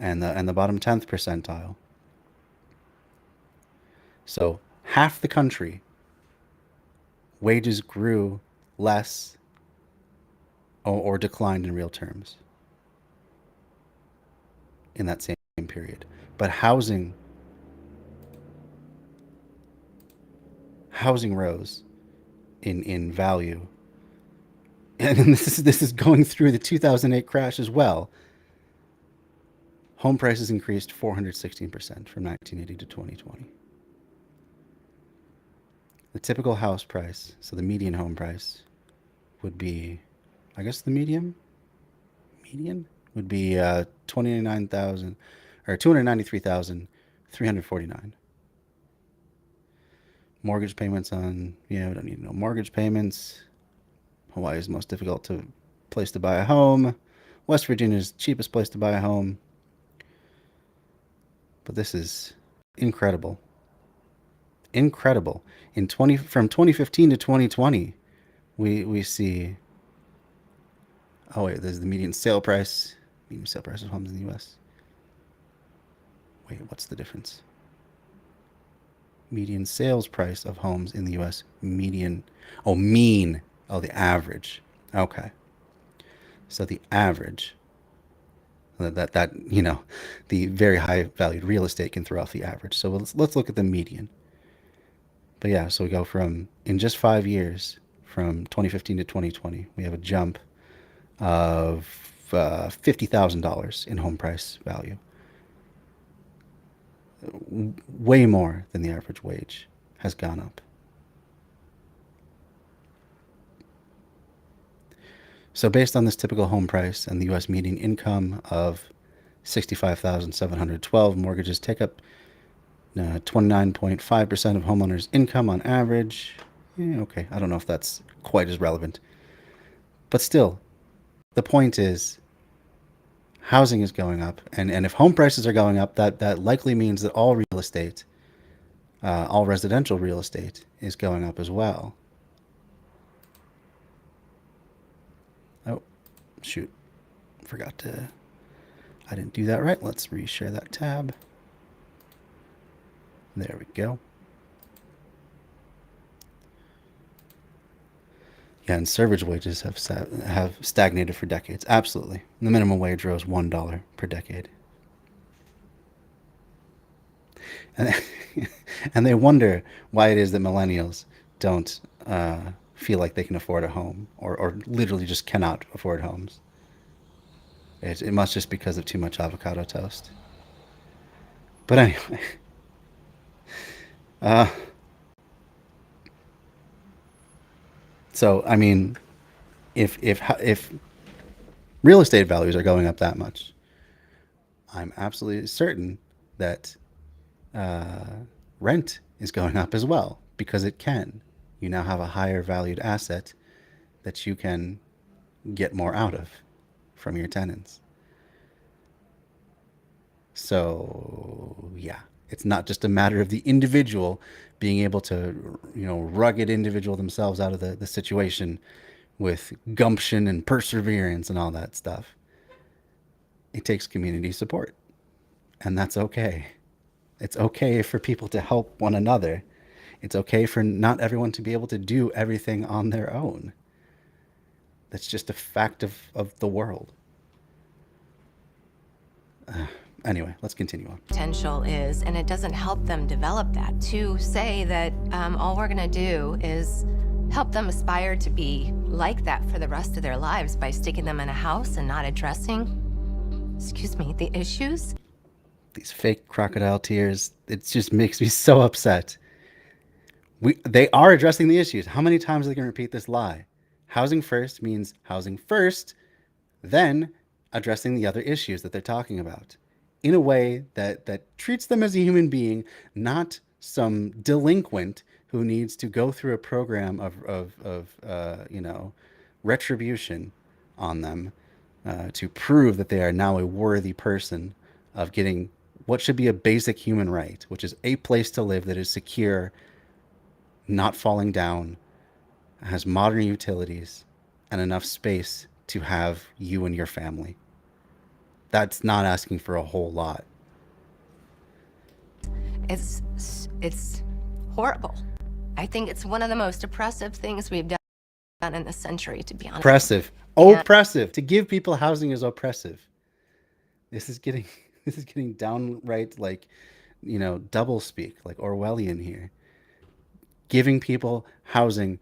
and the bottom 10th percentile. So half the country, wages grew less or declined in real terms in that same period. But housing rose in value. And this is going through the 2008 crash as well. Home prices increased 416% from 1980 to 2020. The typical house price, so the median home price, would be, I guess the median would be $293,349. Mortgage payments on, we don't need no mortgage payments. Hawaii is the most difficult place to buy a home. West Virginia is the cheapest place to buy a home. But this is incredible. Incredible. From 2015 to 2020, we see. Oh wait, there's the median sale price. Median sale price of homes in the U.S. Wait, what's the difference? Median sales price of homes in the U.S. Median. Oh, mean. Oh, the average. Okay. So the average. That the very high valued real estate can throw off the average. So let's look at the median. But yeah, so we go in just 5 years, from 2015 to 2020, we have a jump of $50,000 in home price value. Way more than the average wage has gone up. So based on this typical home price and the U.S. median income of $65,712, mortgages take up 29.5% of homeowners' income on average. Okay, I don't know if that's quite as relevant. But still, the point is housing is going up. And if home prices are going up, that likely means that all real estate, all residential real estate, is going up as well. Oh, shoot. Forgot to... I didn't do that right. Let's reshare that tab. There we go. Yeah, and servage wages have stagnated for decades. Absolutely. The minimum wage rose $1 per decade. And, and they wonder why it is that millennials don't feel like they can afford a home, or literally just cannot afford homes. It must just because of too much avocado toast. But anyway, so I mean, if real estate values are going up that much, I'm absolutely certain that rent is going up as well, because it can. You now have a higher valued asset that you can get more out of from your tenants. So yeah, it's not just a matter of the individual being able to, rugged individual themselves out of the situation with gumption and perseverance and all that stuff. It takes community support, and that's okay. It's okay for people to help one another. It's okay for not everyone to be able to do everything on their own. That's just a fact of the world. Anyway, let's continue on. Potential is, and it doesn't help them develop that. To say that all we're going to do is help them aspire to be like that for the rest of their lives by sticking them in a house and not addressing, the issues. These fake crocodile tears, it just makes me so upset. They are addressing the issues. How many times are they going to repeat this lie? Housing first means housing first, then addressing the other issues that they're talking about in a way that treats them as a human being, not some delinquent who needs to go through a program of retribution on them to prove that they are now a worthy person of getting what should be a basic human right, which is a place to live that is secure, not falling down, has modern utilities, and enough space to have you and your family. That's not asking for a whole lot. It's horrible. I think it's one of the most oppressive things we've done in this century, to be honest. Oppressive. Oppressive. To give people housing is oppressive. This is getting downright double speak, like Orwellian here. Giving people housing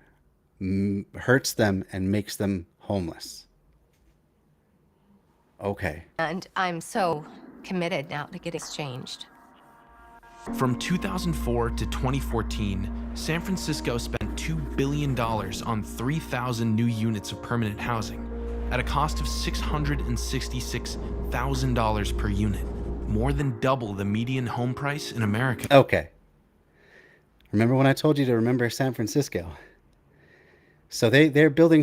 hurts them and makes them homeless. Okay. And I'm so committed now to get it changed. From 2004 to 2014, San Francisco spent $2 billion on 3,000 new units of permanent housing at a cost of $666,000 per unit, more than double the median home price in America. Okay. Remember when I told you to remember San Francisco? So they're building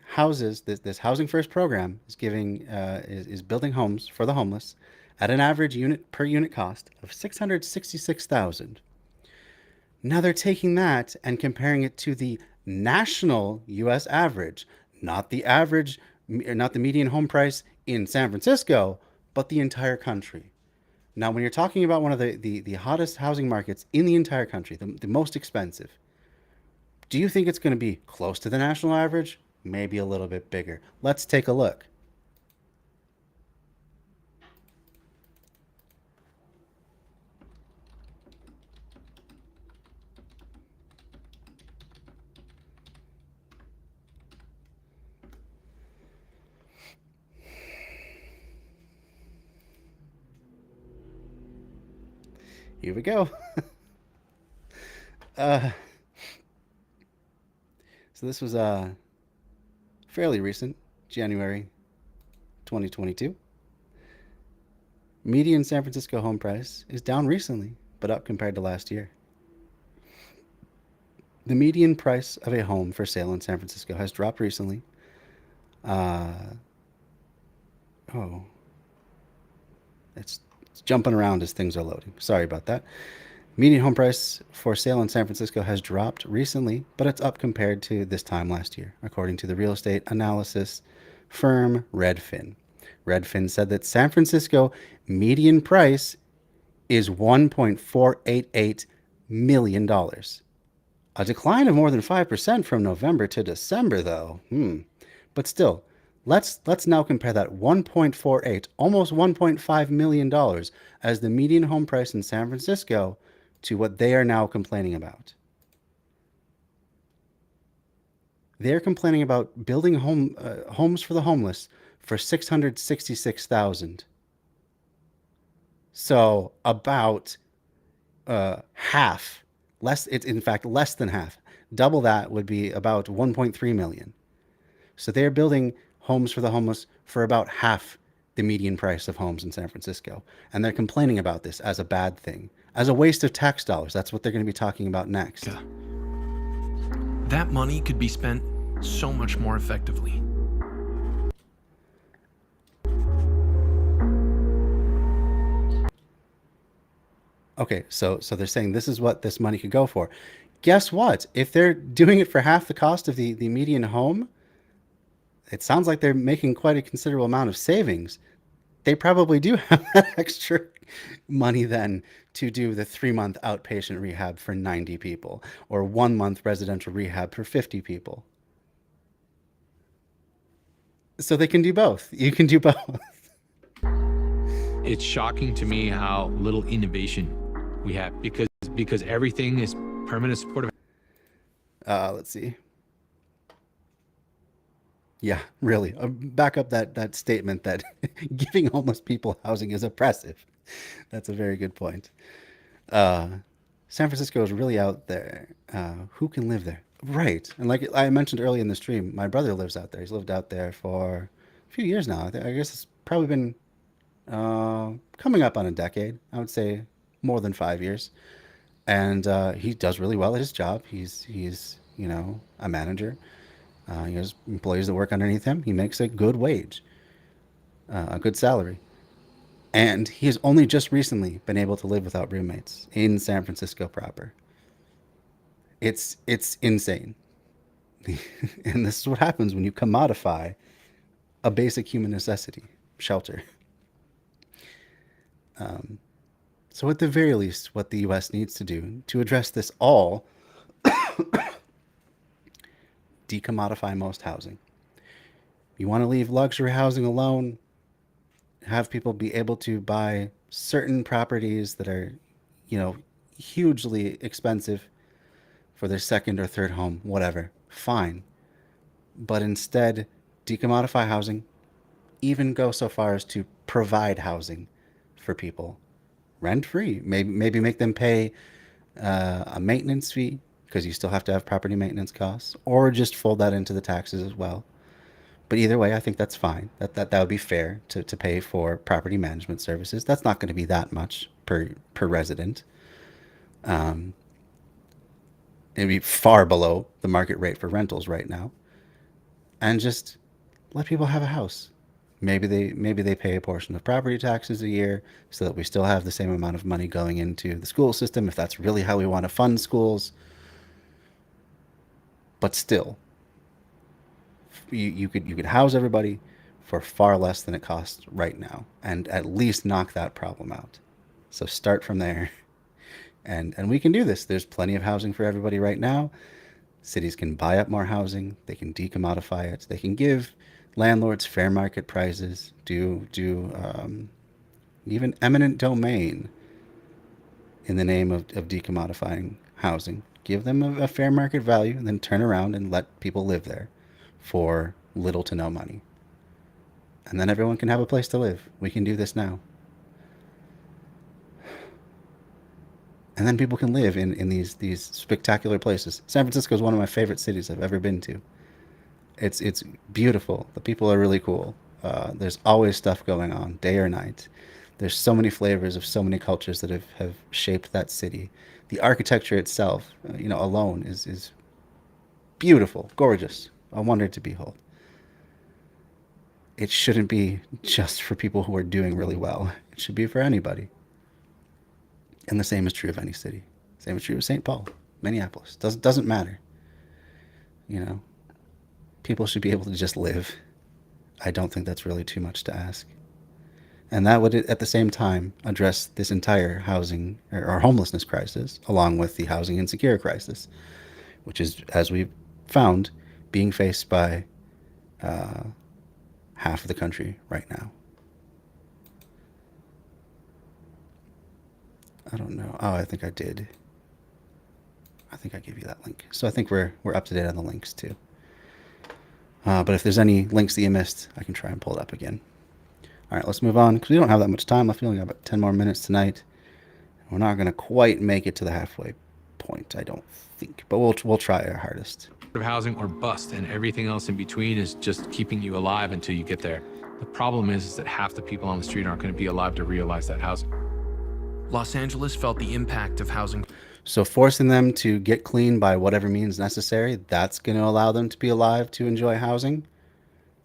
houses. This Housing First program is is building homes for the homeless at an average per unit cost of $666,000. Now they're taking that and comparing it to the national U.S. average, not the median home price in San Francisco, but the entire country. Now, when you're talking about one of the hottest housing markets in the entire country, the most expensive, do you think it's going to be close to the national average? Maybe a little bit bigger. Let's take a look. Here we go. So this was fairly recent, January 2022. Median San Francisco home price is down recently, but up compared to last year. The median price of a home for sale in San Francisco has dropped recently. Oh, it's jumping around as things are loading. Sorry about that. Median home price for sale in San Francisco has dropped recently, but it's up compared to this time last year, according to the real estate analysis firm Redfin. Redfin said that San Francisco median price is $1.488 million. A decline of more than 5% from November to December, though. But still, let's now compare that 1.48, almost $1.5 million as the median home price in San Francisco to what they are now complaining about. They're complaining about building homes for the homeless for $666,000. So about half, less. It's in fact less than half. Double that would be about 1.3 million. So they're building homes for the homeless for about half the median price of homes in San Francisco, and they're complaining about this as a bad thing, as a waste of tax dollars. That's what they're going to be talking about next. Yeah. That money could be spent so much more effectively. Okay, so they're saying this is what this money could go for. Guess what? If they're doing it for half the cost of the median home, it sounds like they're making quite a considerable amount of savings. They probably do have that extra money then to do the 3-month outpatient rehab for 90 people or 1-month residential rehab for 50 people. So they can do both. You can do both. It's shocking to me how little innovation we have because everything is permanent supportive. Let's see. Yeah, really. Back up that statement that giving homeless people housing is oppressive. That's a very good point. San Francisco is really out there. Who can live there? Right. And like I mentioned earlier in the stream, my brother lives out there. He's lived out there for a few years now. I guess it's probably been coming up on a decade. I would say more than 5 years. And he does really well at his job. He's a manager. He has employees that work underneath him. He makes a good wage, a good salary. And he has only just recently been able to live without roommates in San Francisco proper. It's insane. And this is what happens when you commodify a basic human necessity, shelter. So at the very least, what the U.S. needs to do to address this all, decommodify most housing. You want to leave luxury housing alone, have people be able to buy certain properties that are, hugely expensive for their second or third home, whatever, fine. But instead, decommodify housing, even go so far as to provide housing for people, rent-free. Maybe make them pay a maintenance fee, because you still have to have property maintenance costs, or just fold that into the taxes as well. But either way, I think that's fine. That would be fair to pay for property management services. That's not going to be that much per resident. It'd be far below the market rate for rentals right now. And just let people have a house. Maybe they pay a portion of property taxes a year so that we still have the same amount of money going into the school system, if that's really how we want to fund schools. But still, you could house everybody for far less than it costs right now, and at least knock that problem out. So start from there, and we can do this. There's plenty of housing for everybody right now. Cities can buy up more housing. They can decommodify it. They can give landlords fair market prices. Do even eminent domain in the name of decommodifying housing. Give them a fair market value, and then turn around and let people live there for little to no money. And then everyone can have a place to live. We can do this now. And then people can live in these spectacular places. San Francisco is one of my favorite cities I've ever been to. It's beautiful. The people are really cool. There's always stuff going on, day or night. There's so many flavors of so many cultures that have shaped that city. The architecture itself, alone is beautiful, gorgeous, a wonder to behold. It shouldn't be just for people who are doing really well. It should be for anybody. And the same is true of any city. Same is true of St. Paul, Minneapolis. Doesn't matter. People should be able to just live. I don't think that's really too much to ask. And that would, at the same time, address this entire housing or homelessness crisis, along with the housing insecure crisis, which is, as we've found, being faced by half of the country right now. I don't know. Oh, I think I did. I think I gave you that link. So I think we're up to date on the links too. But if there's any links that you missed, I can try and pull it up again. All right, let's move on because we don't have that much time left. We only got about 10 more minutes tonight. We're not going to quite make it to the halfway point, I don't think, but we'll try our hardest. Housing or bust, and everything else in between is just keeping you alive until you get there. The problem is that half the people on the street aren't going to be alive to realize that housing. Los Angeles felt the impact of housing. So forcing them to get clean by whatever means necessary, that's going to allow them to be alive to enjoy housing?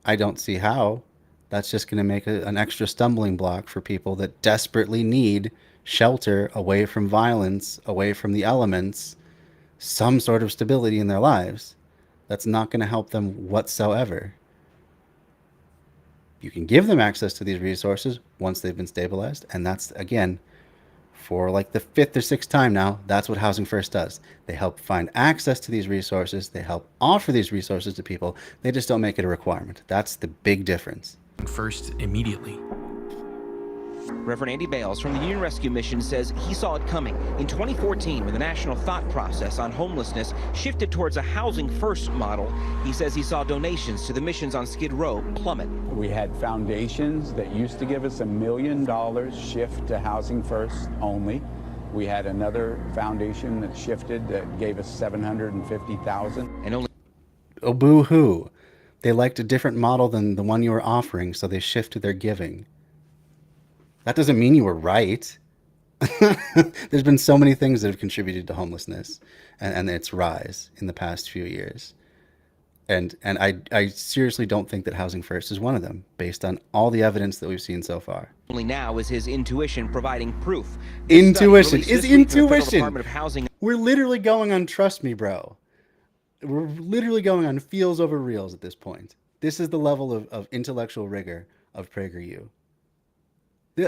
I don't see how. That's just going to make an extra stumbling block for people that desperately need shelter away from violence, away from the elements, some sort of stability in their lives. That's not going to help them whatsoever. You can give them access to these resources once they've been stabilized, and that's, again, for like the 5th or 6th time now, that's what Housing First does. They help find access to these resources. They help offer these resources to people. They just don't make it a requirement. That's the big difference. First immediately. Reverend Andy Bales from the Union Rescue Mission says he saw it coming in 2014 when the national thought process on homelessness shifted towards a housing first model. He says he saw donations to the missions on Skid Row plummet. We had foundations that used to give us $1 million shift to housing first only. We had another foundation that shifted that gave us $750,000. And only oh, boo-hoo. They liked a different model than the one you were offering, so they shifted their giving. That doesn't mean you were right. There's been so many things that have contributed to homelessness and its rise in the past few years. And I seriously don't think that Housing First is one of them, based on all the evidence that we've seen so far. Only now is his intuition providing proof. Intuition is intuition. Department of Housing. We're literally going on trust me, bro. We're literally going on feels over reals at this point. This is the level of intellectual rigor of PragerU.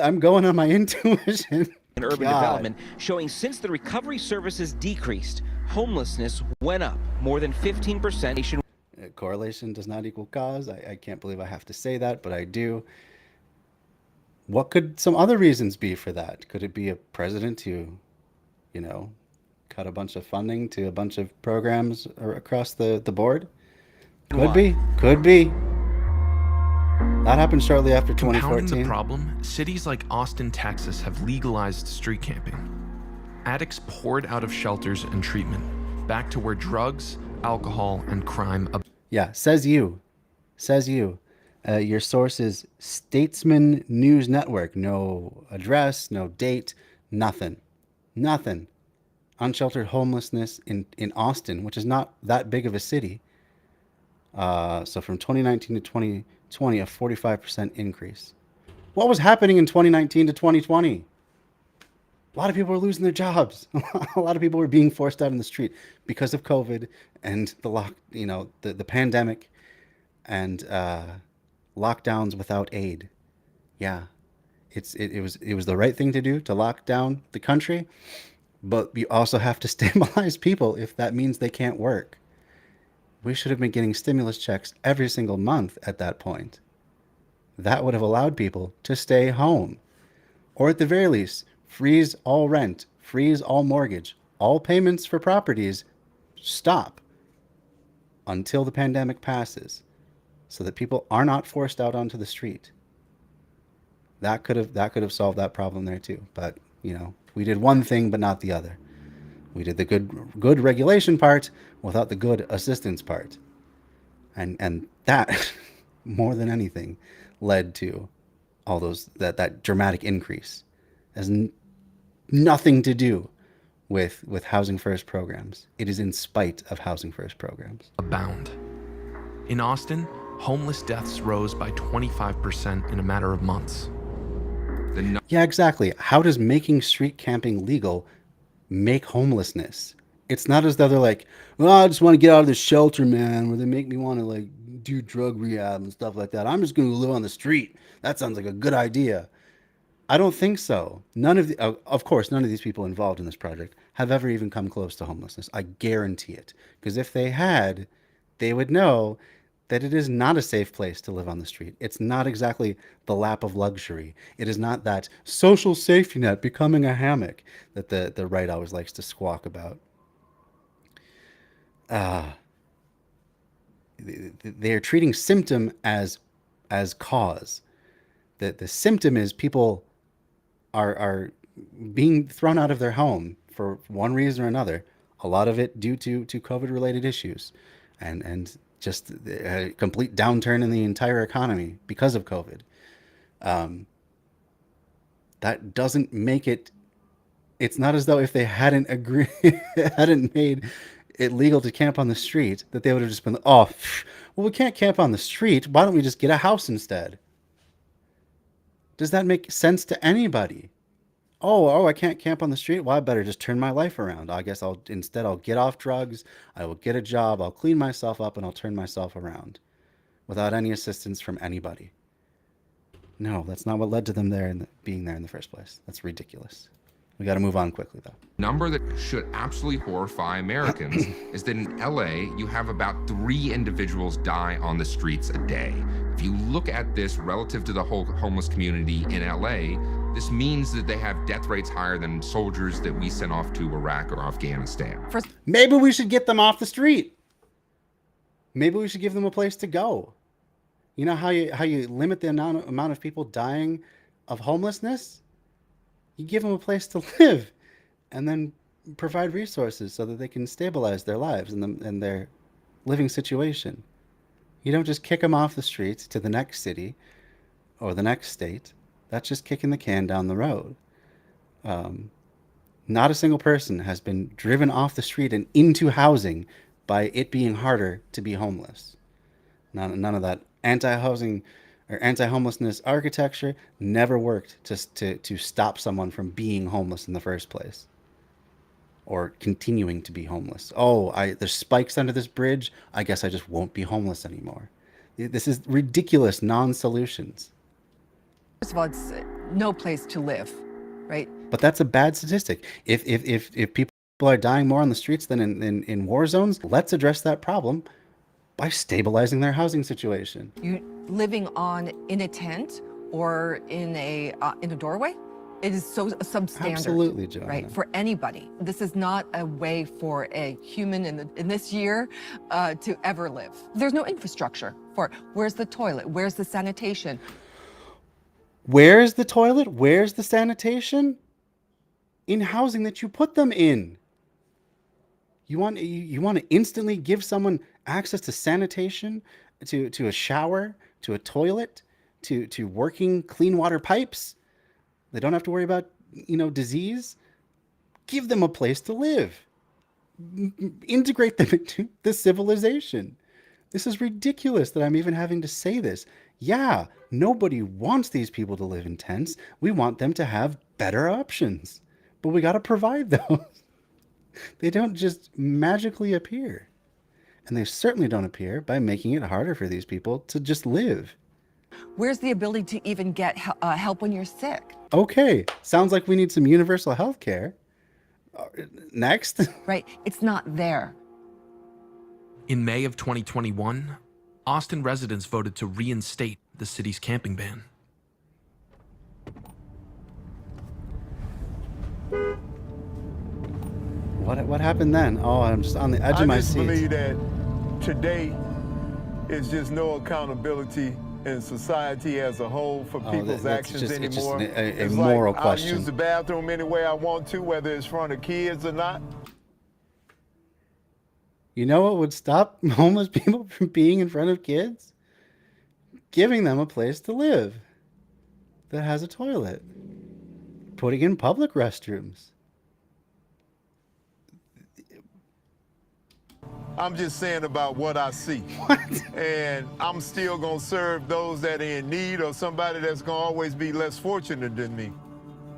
I'm going on my intuition. In urban development, showing since the recovery services decreased, homelessness went up more than 15%. Correlation does not equal cause. I can't believe I have to say that, but I do. What could some other reasons be for that? Could it be a president who, cut a bunch of funding to a bunch of programs across the board? Could be. That happened shortly after 2014. Compounding the problem, cities like Austin, Texas have legalized street camping. Addicts poured out of shelters and treatment, back to where drugs, alcohol, and crime. Yeah, says you. Your source is Statesman News Network. No address, no date, nothing. Unsheltered homelessness in Austin, which is not that big of a city. So from 2019 to 2020, a 45% increase. What was happening in 2019 to 2020? A lot of people were losing their jobs. A lot of people were being forced out in the street because of COVID and the pandemic and lockdowns without aid. Yeah, it was the right thing to do to lock down the country, but you also have to stabilize people if that means they can't work. We should have been getting stimulus checks every single month at that point. That would have allowed people to stay home, or at the very least, freeze all rent, freeze all mortgage, all payments for properties, stop until the pandemic passes, so that people are not forced out onto the street. That could have solved that problem there too. But we did one thing but not the other. We did the good regulation part without the good assistance part, and that more than anything led to all that dramatic increase. Has nothing to do with Housing First programs. It is in spite of Housing First programs. Abound. In Austin, homeless deaths rose by 25% in a matter of months. Yeah, exactly. How does making street camping legal make homelessness? It's not as though they're like, well, I just want to get out of the shelter, man, where they make me want to like do drug rehab and stuff like that. I'm just going to live on the street. That sounds like a good idea. I don't think so. Of course, none of these people involved in this project have ever even come close to homelessness. I guarantee it. Because if they had, they would know that it is not a safe place to live on the street. It's not exactly the lap of luxury. It is not that social safety net becoming a hammock that the right always likes to squawk about. They are treating symptom as cause. The symptom is people are being thrown out of their home for one reason or another. A lot of it due to COVID-related issues, and just a complete downturn in the entire economy because of COVID. That doesn't make it. It's not as though if they hadn't made it legal to camp on the street, that they would have just been, oh, well, we can't camp on the street. Why don't we just get a house instead? Does that make sense to anybody? Oh, I can't camp on the street. Well, I better just turn my life around. I guess I'll get off drugs. I will get a job. I'll clean myself up and I'll turn myself around without any assistance from anybody. No, that's not what led to them being there in the first place. That's ridiculous. We got to move on quickly, though. Number that should absolutely horrify Americans is that in LA, you have about 3 individuals die on the streets a day. If you look at this relative to the whole homeless community in LA, this means that they have death rates higher than soldiers that we sent off to Iraq or Afghanistan. Maybe we should get them off the street. Maybe we should give them a place to go. You know how you limit the amount of people dying of homelessness? You give them a place to live, and then provide resources so that they can stabilize their lives and their living situation. You don't just kick them off the streets to the next city or the next state. That's just kicking the can down the road. Not a single person has been driven off the street and into housing by it being harder to be homeless. None of that anti-housing or anti-homelessness architecture never worked to stop someone from being homeless in the first place or continuing to be homeless. Oh, there's spikes under this bridge. I guess I just won't be homeless anymore. This is ridiculous non-solutions. First of all, it's no place to live, right? But that's a bad statistic. If people are dying more on the streets than in war zones, let's address that problem by stabilizing their housing situation. You living in a tent or in a doorway, it is so substandard. Absolutely, Joanna. Right, for anybody. This is not a way for a human in this year to ever live. There's no infrastructure for it. Where's the toilet? Where's the sanitation? Where's the toilet? Where's the sanitation? In housing that you put them in. You want to instantly give someone access to sanitation, to a shower, to a toilet, to working clean water pipes. They don't have to worry about, disease. Give them a place to live. Integrate them into the civilization. This is ridiculous that I'm even having to say this. Yeah, nobody wants these people to live in tents. We want them to have better options. But we got to provide those. They don't just magically appear. And they certainly don't appear by making it harder for these people to just live. Where's the ability to even get help when you're sick? Okay, sounds like we need some universal health care. Next. Right, it's not there. In May of 2021, Austin residents voted to reinstate the city's camping ban. What happened then? Oh, I'm just on the edge of my seat. I just believe that today is just no accountability in society as a whole for people's actions anymore. It's just a moral question. I'll use the bathroom any way I want to, whether it's in front of kids or not. You know what would stop homeless people from being in front of kids? Giving them a place to live that has a toilet. Putting in public restrooms. I'm just saying about what I see. What? And I'm still gonna serve those that are in need or somebody that's gonna always be less fortunate than me.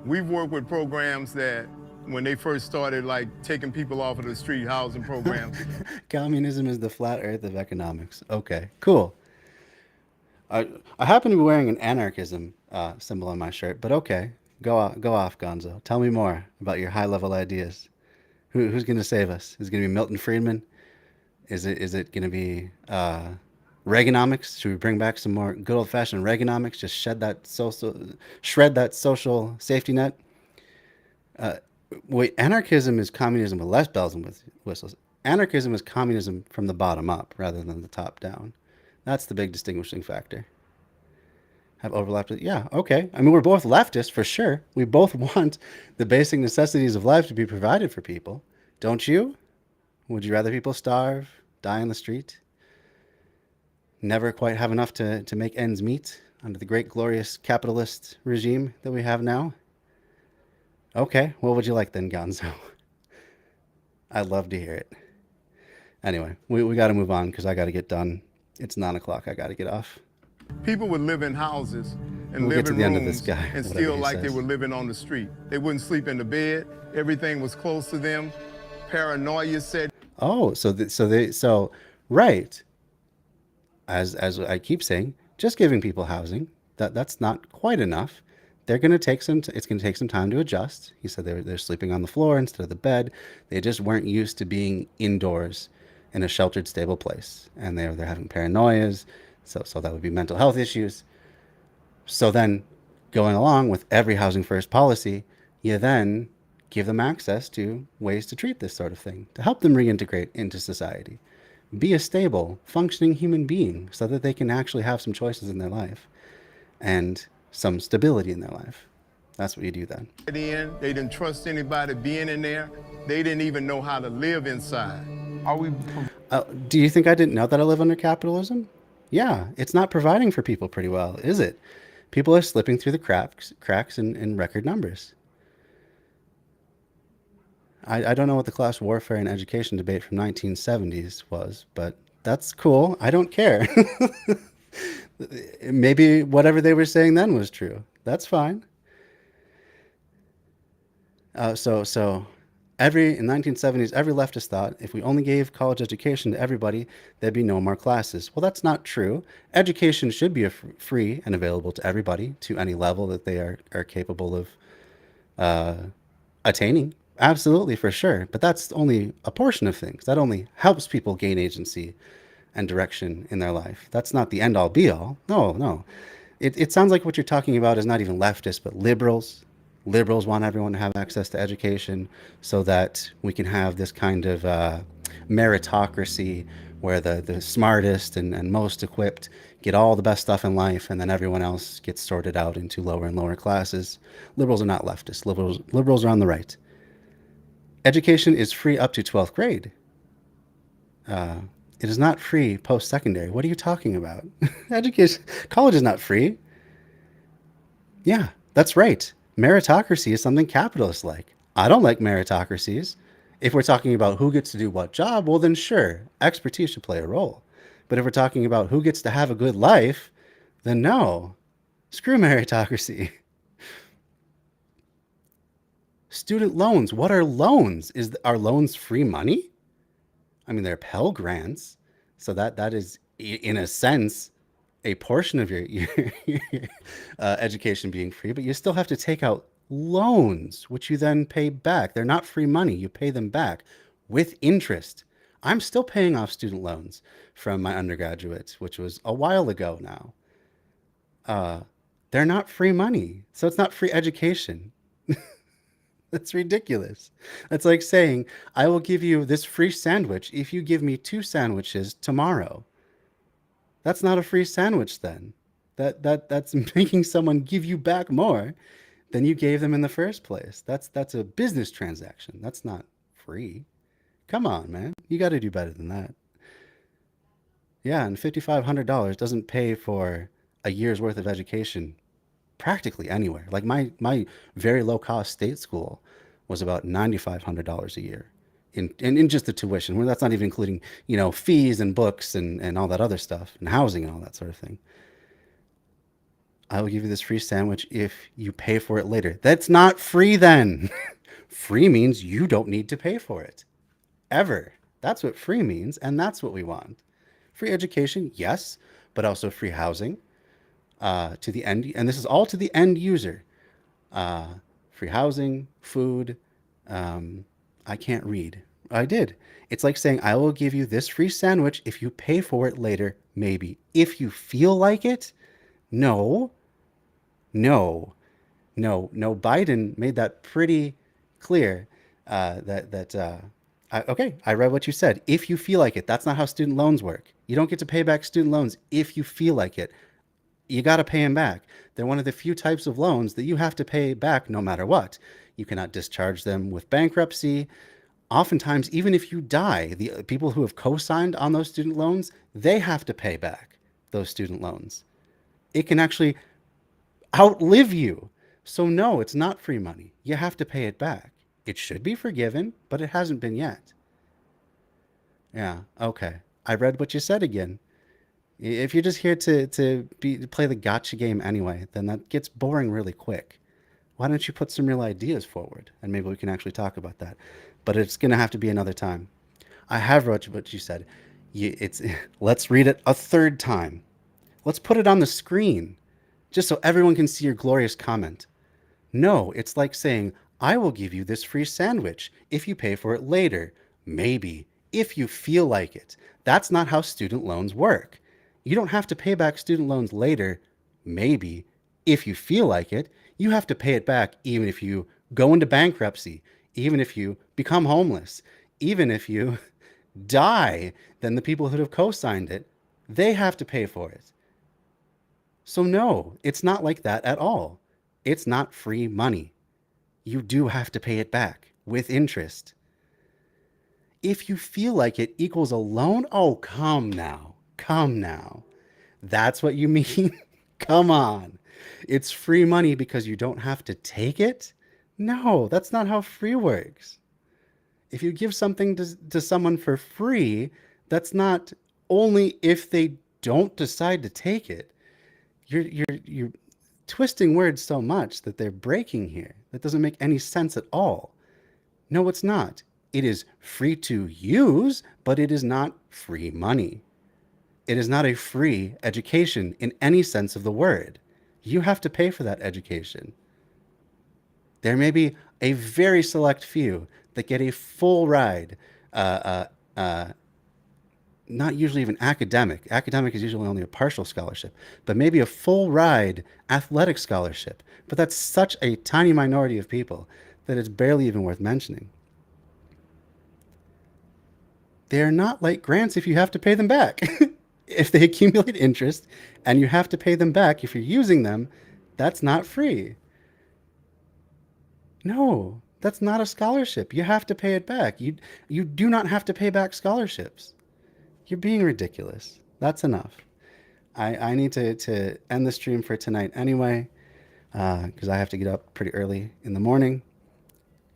We've worked with programs that when they first started, like taking people off of the street, housing programs. Communism is the flat earth of economics. Okay, cool. I happen to be wearing an anarchism symbol on my shirt, but okay. Go off, Gonzo. Tell me more about your high-level ideas. Who's going to save us? Is it going to be Milton Friedman? Is it going to be Reaganomics? Should we bring back some more good old-fashioned Reaganomics? Just shred that social safety net. Wait, anarchism is communism with less bells and whistles. Anarchism is communism from the bottom up rather than the top down. That's the big distinguishing factor. Have overlapped with, yeah, okay. I mean, we're both leftists for sure. We both want the basic necessities of life to be provided for people. Don't you? Would you rather people starve, die on the street, never quite have enough to make ends meet under the great glorious capitalist regime that we have now? Okay, what would you like then, Gonzo? I'd love to hear it. Anyway, we got to move on because I got to get done. It's 9 o'clock. I got to get off. People would live in houses and We'll live get to in the end of rooms this guy, and whatever still he like they says. were living on the street. They wouldn't sleep in the bed. Everything was close to them. Paranoia set. Oh, so right. As I keep saying, just giving people housing, that's not quite enough. They're going to take it's going to take some time to adjust. He said they're sleeping on the floor instead of the bed. They just weren't used to being indoors in a sheltered, stable place, and they're having paranoias. So that would be mental health issues. So then, going along with every housing first policy, you then give them access to ways to treat this sort of thing, to help them reintegrate into society. Be a stable, functioning human being so that they can actually have some choices in their life and some stability in their life. That's what you do then. They didn't trust anybody being in there. They didn't even know how to live inside. Are we? Do you think I didn't know that I live under capitalism? Yeah, it's not providing for people pretty well, is it? People are slipping through the cracks in record numbers. I don't know what the class warfare and education debate from 1970s was, but that's cool. I don't care. Maybe whatever they were saying then was true. That's fine. So in the 1970s, every leftist thought if we only gave college education to everybody, there'd be no more classes. Well, that's not true. Education should be free and available to everybody to any level that they are capable of attaining. Absolutely, for sure. But that's only a portion of things. That only helps people gain agency and direction in their life. That's not the end all be all. No. It sounds like what you're talking about is not even leftist, but liberals. Liberals want everyone to have access to education so that we can have this kind of meritocracy where the smartest and most equipped get all the best stuff in life, and then everyone else gets sorted out into lower and lower classes. Liberals are not leftists. Liberals are on the right. Education is free up to 12th grade. It is not free post-secondary. What are you talking about? College is not free. Yeah, that's right. Meritocracy is something capitalists like. I don't like meritocracies. If we're talking about who gets to do what job, well then sure, expertise should play a role. But if we're talking about who gets to have a good life, then no. Screw meritocracy. Student loans. What are loans? Are loans free money? I mean, they're Pell Grants. So that is, in a sense, a portion of your education being free, but you still have to take out loans, which you then pay back. They're not free money. You pay them back with interest. I'm still paying off student loans from my undergraduate, which was a while ago now. They're not free money. So it's not free education. That's ridiculous. That's like saying, I will give you this free sandwich if you give me 2 sandwiches tomorrow. That's not a free sandwich then. That's making someone give you back more than you gave them in the first place. That's a business transaction. That's not free. Come on, man. You got to do better than that. Yeah, and $5,500 doesn't pay for a year's worth of education practically anywhere. Like my very low cost state school was about $9,500 a year. in just the tuition. Well, that's not even including, fees and books and all that other stuff and housing and all that sort of thing. I will give you this free sandwich if you pay for it later. That's not free then. Free means you don't need to pay for it. Ever. That's what free means, and that's what we want. Free education, yes, but also free housing to the end. And this is all to the end user. Free housing, food. I can't read. I did. It's like saying, I will give you this free sandwich if you pay for it later, maybe. If you feel like it, no. Biden made that pretty clear okay, I read what you said. If you feel like it, that's not how student loans work. You don't get to pay back student loans if you feel like it. You got to pay them back. They're one of the few types of loans that you have to pay back no matter what. You cannot discharge them with bankruptcy. Oftentimes, even if you die, the people who have co-signed on those student loans, they have to pay back those student loans. It can actually outlive you. So no, it's not free money. You have to pay it back. It should be forgiven, but it hasn't been yet. Yeah, okay. I read what you said again. If you're just here to play the gotcha game anyway, then that gets boring really quick. Why don't you put some real ideas forward? And maybe we can actually talk about that. But it's going to have to be another time. I have read what you said. Let's read it a third time. Let's put it on the screen, just so everyone can see your glorious comment. No, it's like saying, I will give you this free sandwich if you pay for it later. Maybe, if you feel like it. That's not how student loans work. You don't have to pay back student loans later. Maybe, if you feel like it. You have to pay it back even if you go into bankruptcy, even if you become homeless, even if you die. Then the people who have co-signed it, they have to pay for it. So no, it's not like that at all. It's not free money. You do have to pay it back with interest. If you feel like it equals a loan, oh, come now. That's what you mean? Come on. It's free money because you don't have to take it? No, that's not how free works. If you give something to someone for free, that's not only if they don't decide to take it. You're twisting words so much that they're breaking here. That doesn't make any sense at all. No, it's not. It is free to use, but it is not free money. It is not a free education in any sense of the word. You have to pay for that education. There may be a very select few that get a full ride, not usually even academic. Academic is usually only a partial scholarship, but maybe a full ride athletic scholarship. But that's such a tiny minority of people that it's barely even worth mentioning. They're not like grants if you have to pay them back. If they accumulate interest and you have to pay them back if you're using them, that's not free. No, that's not a scholarship. You have to pay it back. You do not have to pay back scholarships. You're being ridiculous. That's enough. I need to end the stream for tonight anyway, because I have to get up pretty early in the morning.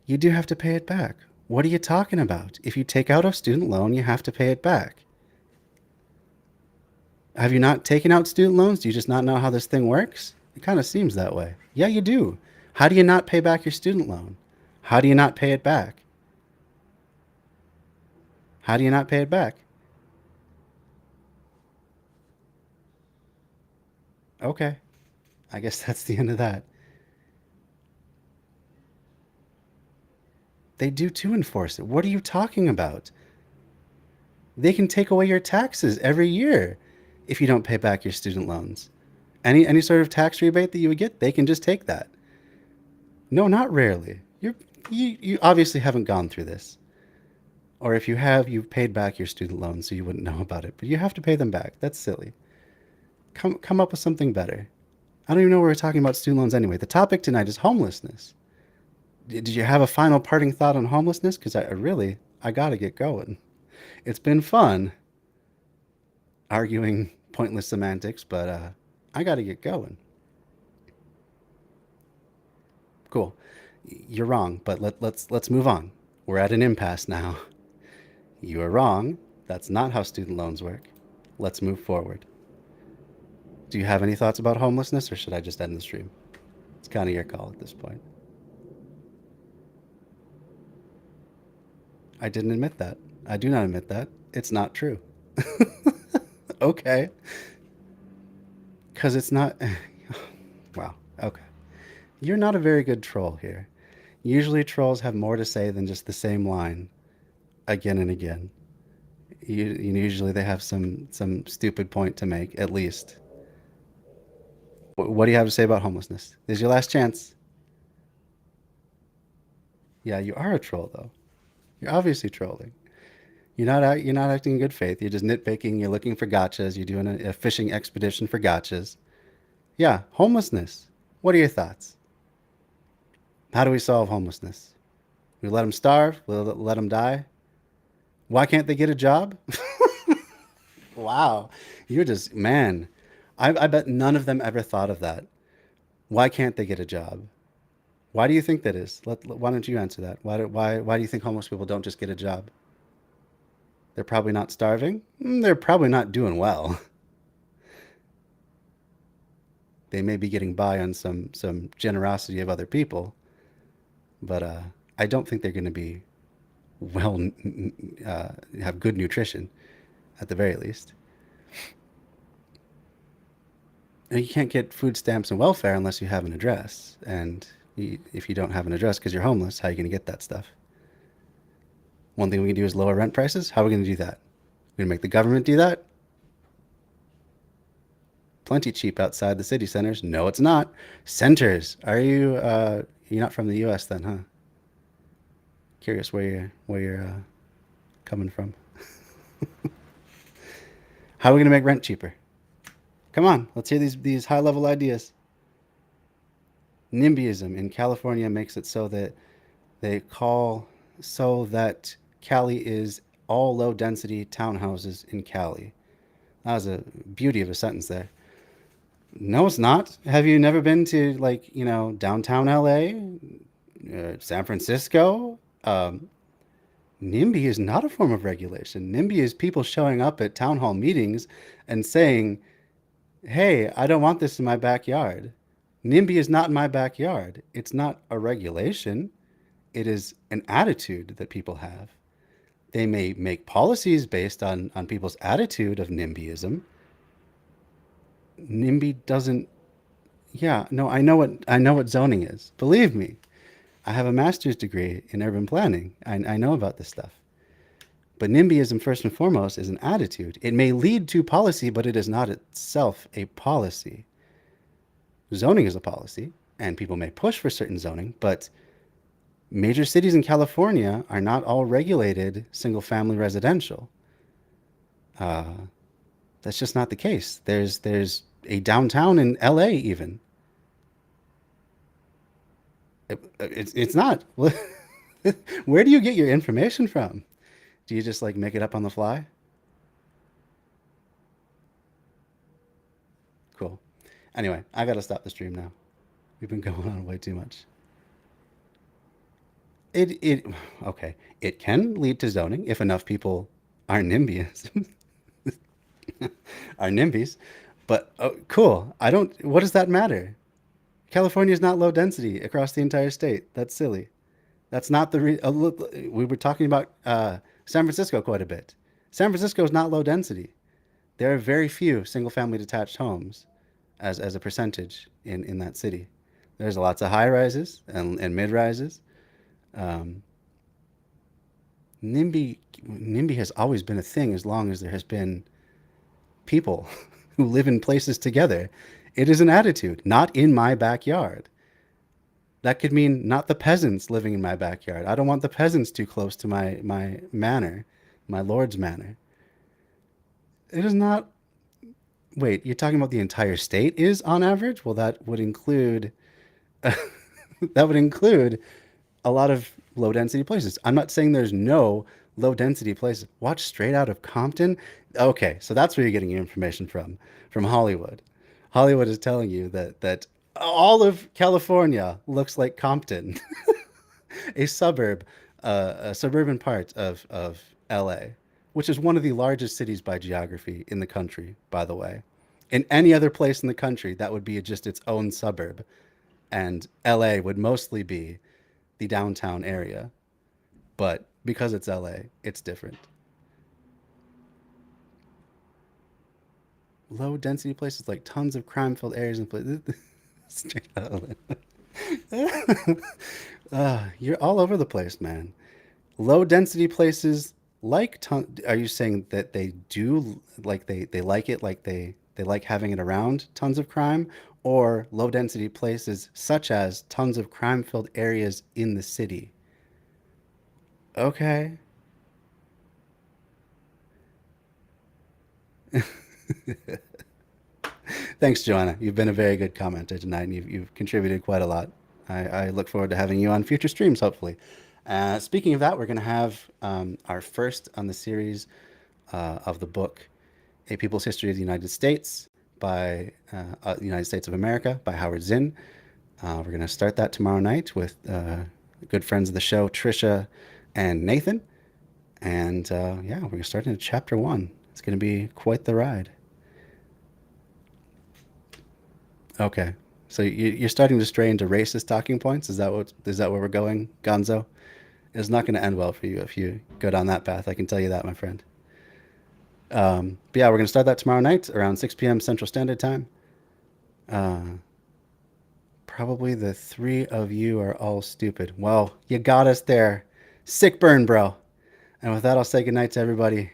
You do have to pay it back. What are you talking about? If you take out a student loan, you have to pay it back. Have you not taken out student loans? Do you just not know how this thing works? It kind of seems that way. Yeah, you do. How do you not pay back your student loan? How do you not pay it back? How do you not pay it back? Okay. I guess that's the end of that. They do too enforce it. What are you talking about? They can take away your taxes every year if you don't pay back your student loans. Any sort of tax rebate that you would get, they can just take that. No, not rarely. You obviously haven't gone through this. Or if you have, you've paid back your student loans, so you wouldn't know about it. But you have to pay them back. That's silly. Come up with something better. I don't even know why we're talking about student loans anyway. The topic tonight is homelessness. Did you have a final parting thought on homelessness? Because I got to get going. It's been fun arguing pointless semantics, but I got to get going. Cool. You're wrong, but let's move on. we're at an impasse now. You are wrong. That's not how student loans work. Let's move forward. Do you have any thoughts about homelessness, or should I just end the stream? It's kind of your call at this point. I didn't admit that. I do not admit that. It's not true. Okay. Because it's not... Wow. Okay. You're not a very good troll here. Usually trolls have more to say than just the same line again and again. Usually they have some stupid point to make, at least. What do you have to say about homelessness? This is your last chance. Yeah, you are a troll, though. You're obviously trolling. You're not acting in good faith. You're just nitpicking. You're looking for gotchas. You're doing a fishing expedition for gotchas. Yeah, homelessness. What are your thoughts? How do we solve homelessness? We let them starve? We let them die? Why can't they get a job? Wow. You're just, man. I bet none of them ever thought of that. Why can't they get a job? Why do you think that is? Why don't you answer that? Why do you think homeless people don't just get a job? They're probably not starving. They're probably not doing well. They may be getting by on some generosity of other people, but I don't think they're going to be have good nutrition, at the very least. And you can't get food stamps and welfare unless you have an address. And if you don't have an address because you're homeless, how are you going to get that stuff? One thing we can do is lower rent prices. How are we going to do that? We're going to make the government do that? Plenty cheap outside the city centers. No, it's not. Centers. Are you? You're not from the U.S. then, huh? Curious where you're coming from. How are we going to make rent cheaper? Come on, let's hear these high-level ideas. NIMBYism in California makes it so that Cali is all low-density townhouses in Cali. That was a beauty of a sentence there. No, it's not. Have you never been to, like, downtown LA, San Francisco? NIMBY is not a form of regulation. NIMBY is people showing up at town hall meetings and saying, hey, I don't want this in my backyard. NIMBY is not in my backyard. It's not a regulation. It is an attitude that people have. They may make policies based on people's attitude of NIMBYism. NIMBY doesn't... Yeah, no, I know what zoning is. Believe me. I have a master's degree in urban planning. I know about this stuff. But NIMBYism, first and foremost, is an attitude. It may lead to policy, but it is not itself a policy. Zoning is a policy, and people may push for certain zoning, but major cities in California are not all regulated single-family residential. That's just not the case. There's a downtown in LA even. It's not. Where do you get your information from? Do you just make it up on the fly? Cool. Anyway, I gotta stop the stream now. We've been going on way too much. Okay. It can lead to zoning if enough people are NIMBYs. Are NIMBYs. But cool. What does that matter? California is not low density across the entire state. That's silly. That's not we were talking about San Francisco quite a bit. San Francisco is not low density. There are very few single-family detached homes as a percentage in that city. There's lots of high rises and mid rises. NIMBY has always been a thing as long as there has been people who live in places together. It is an attitude, not in my backyard. That could mean not the peasants living in my backyard. I don't want the peasants too close to my manor, my lord's manor. It is not... Wait, you're talking about the entire state is on average? Well, that would include... that would include a lot of low-density places. I'm not saying there's no low-density places. Watch Straight Out of Compton. Okay, so that's where you're getting your information from Hollywood. Hollywood is telling you that all of California looks like Compton, a suburb a suburban part of LA, which is one of the largest cities by geography in the country, by the way. In any other place in the country, that would be just its own suburb. And LA would mostly be the downtown area. But because it's LA, it's different. Low density places, like tons of crime filled areas and places. Straight out you're all over the place, man. Low density places like are you saying that they do like they like it, like they like having it around tons of crime, or low density places such as tons of crime filled areas in the city? Okay. Thanks, Joanna. You've been a very good commenter tonight, and you've contributed quite a lot. I look forward to having you on future streams, hopefully. Speaking of that, we're going to have our first on the series of the book, A People's History of the United States by the United States of America by Howard Zinn. We're going to start that tomorrow night with good friends of the show, Trisha and Nathan. And yeah, we're going to start into chapter 1. It's going to be quite the ride. Okay, so you're starting to stray into racist talking points. Is that where we're going, Gonzo? It's not going to end well for you if you go down that path. I can tell you that, my friend. But yeah, we're going to start that tomorrow night around 6 p.m. Central Standard Time. Probably the 3 of you are all stupid. Well, you got us there. Sick burn, bro. And with that, I'll say goodnight to everybody.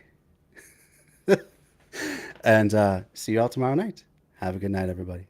And see you all tomorrow night. Have a good night, everybody.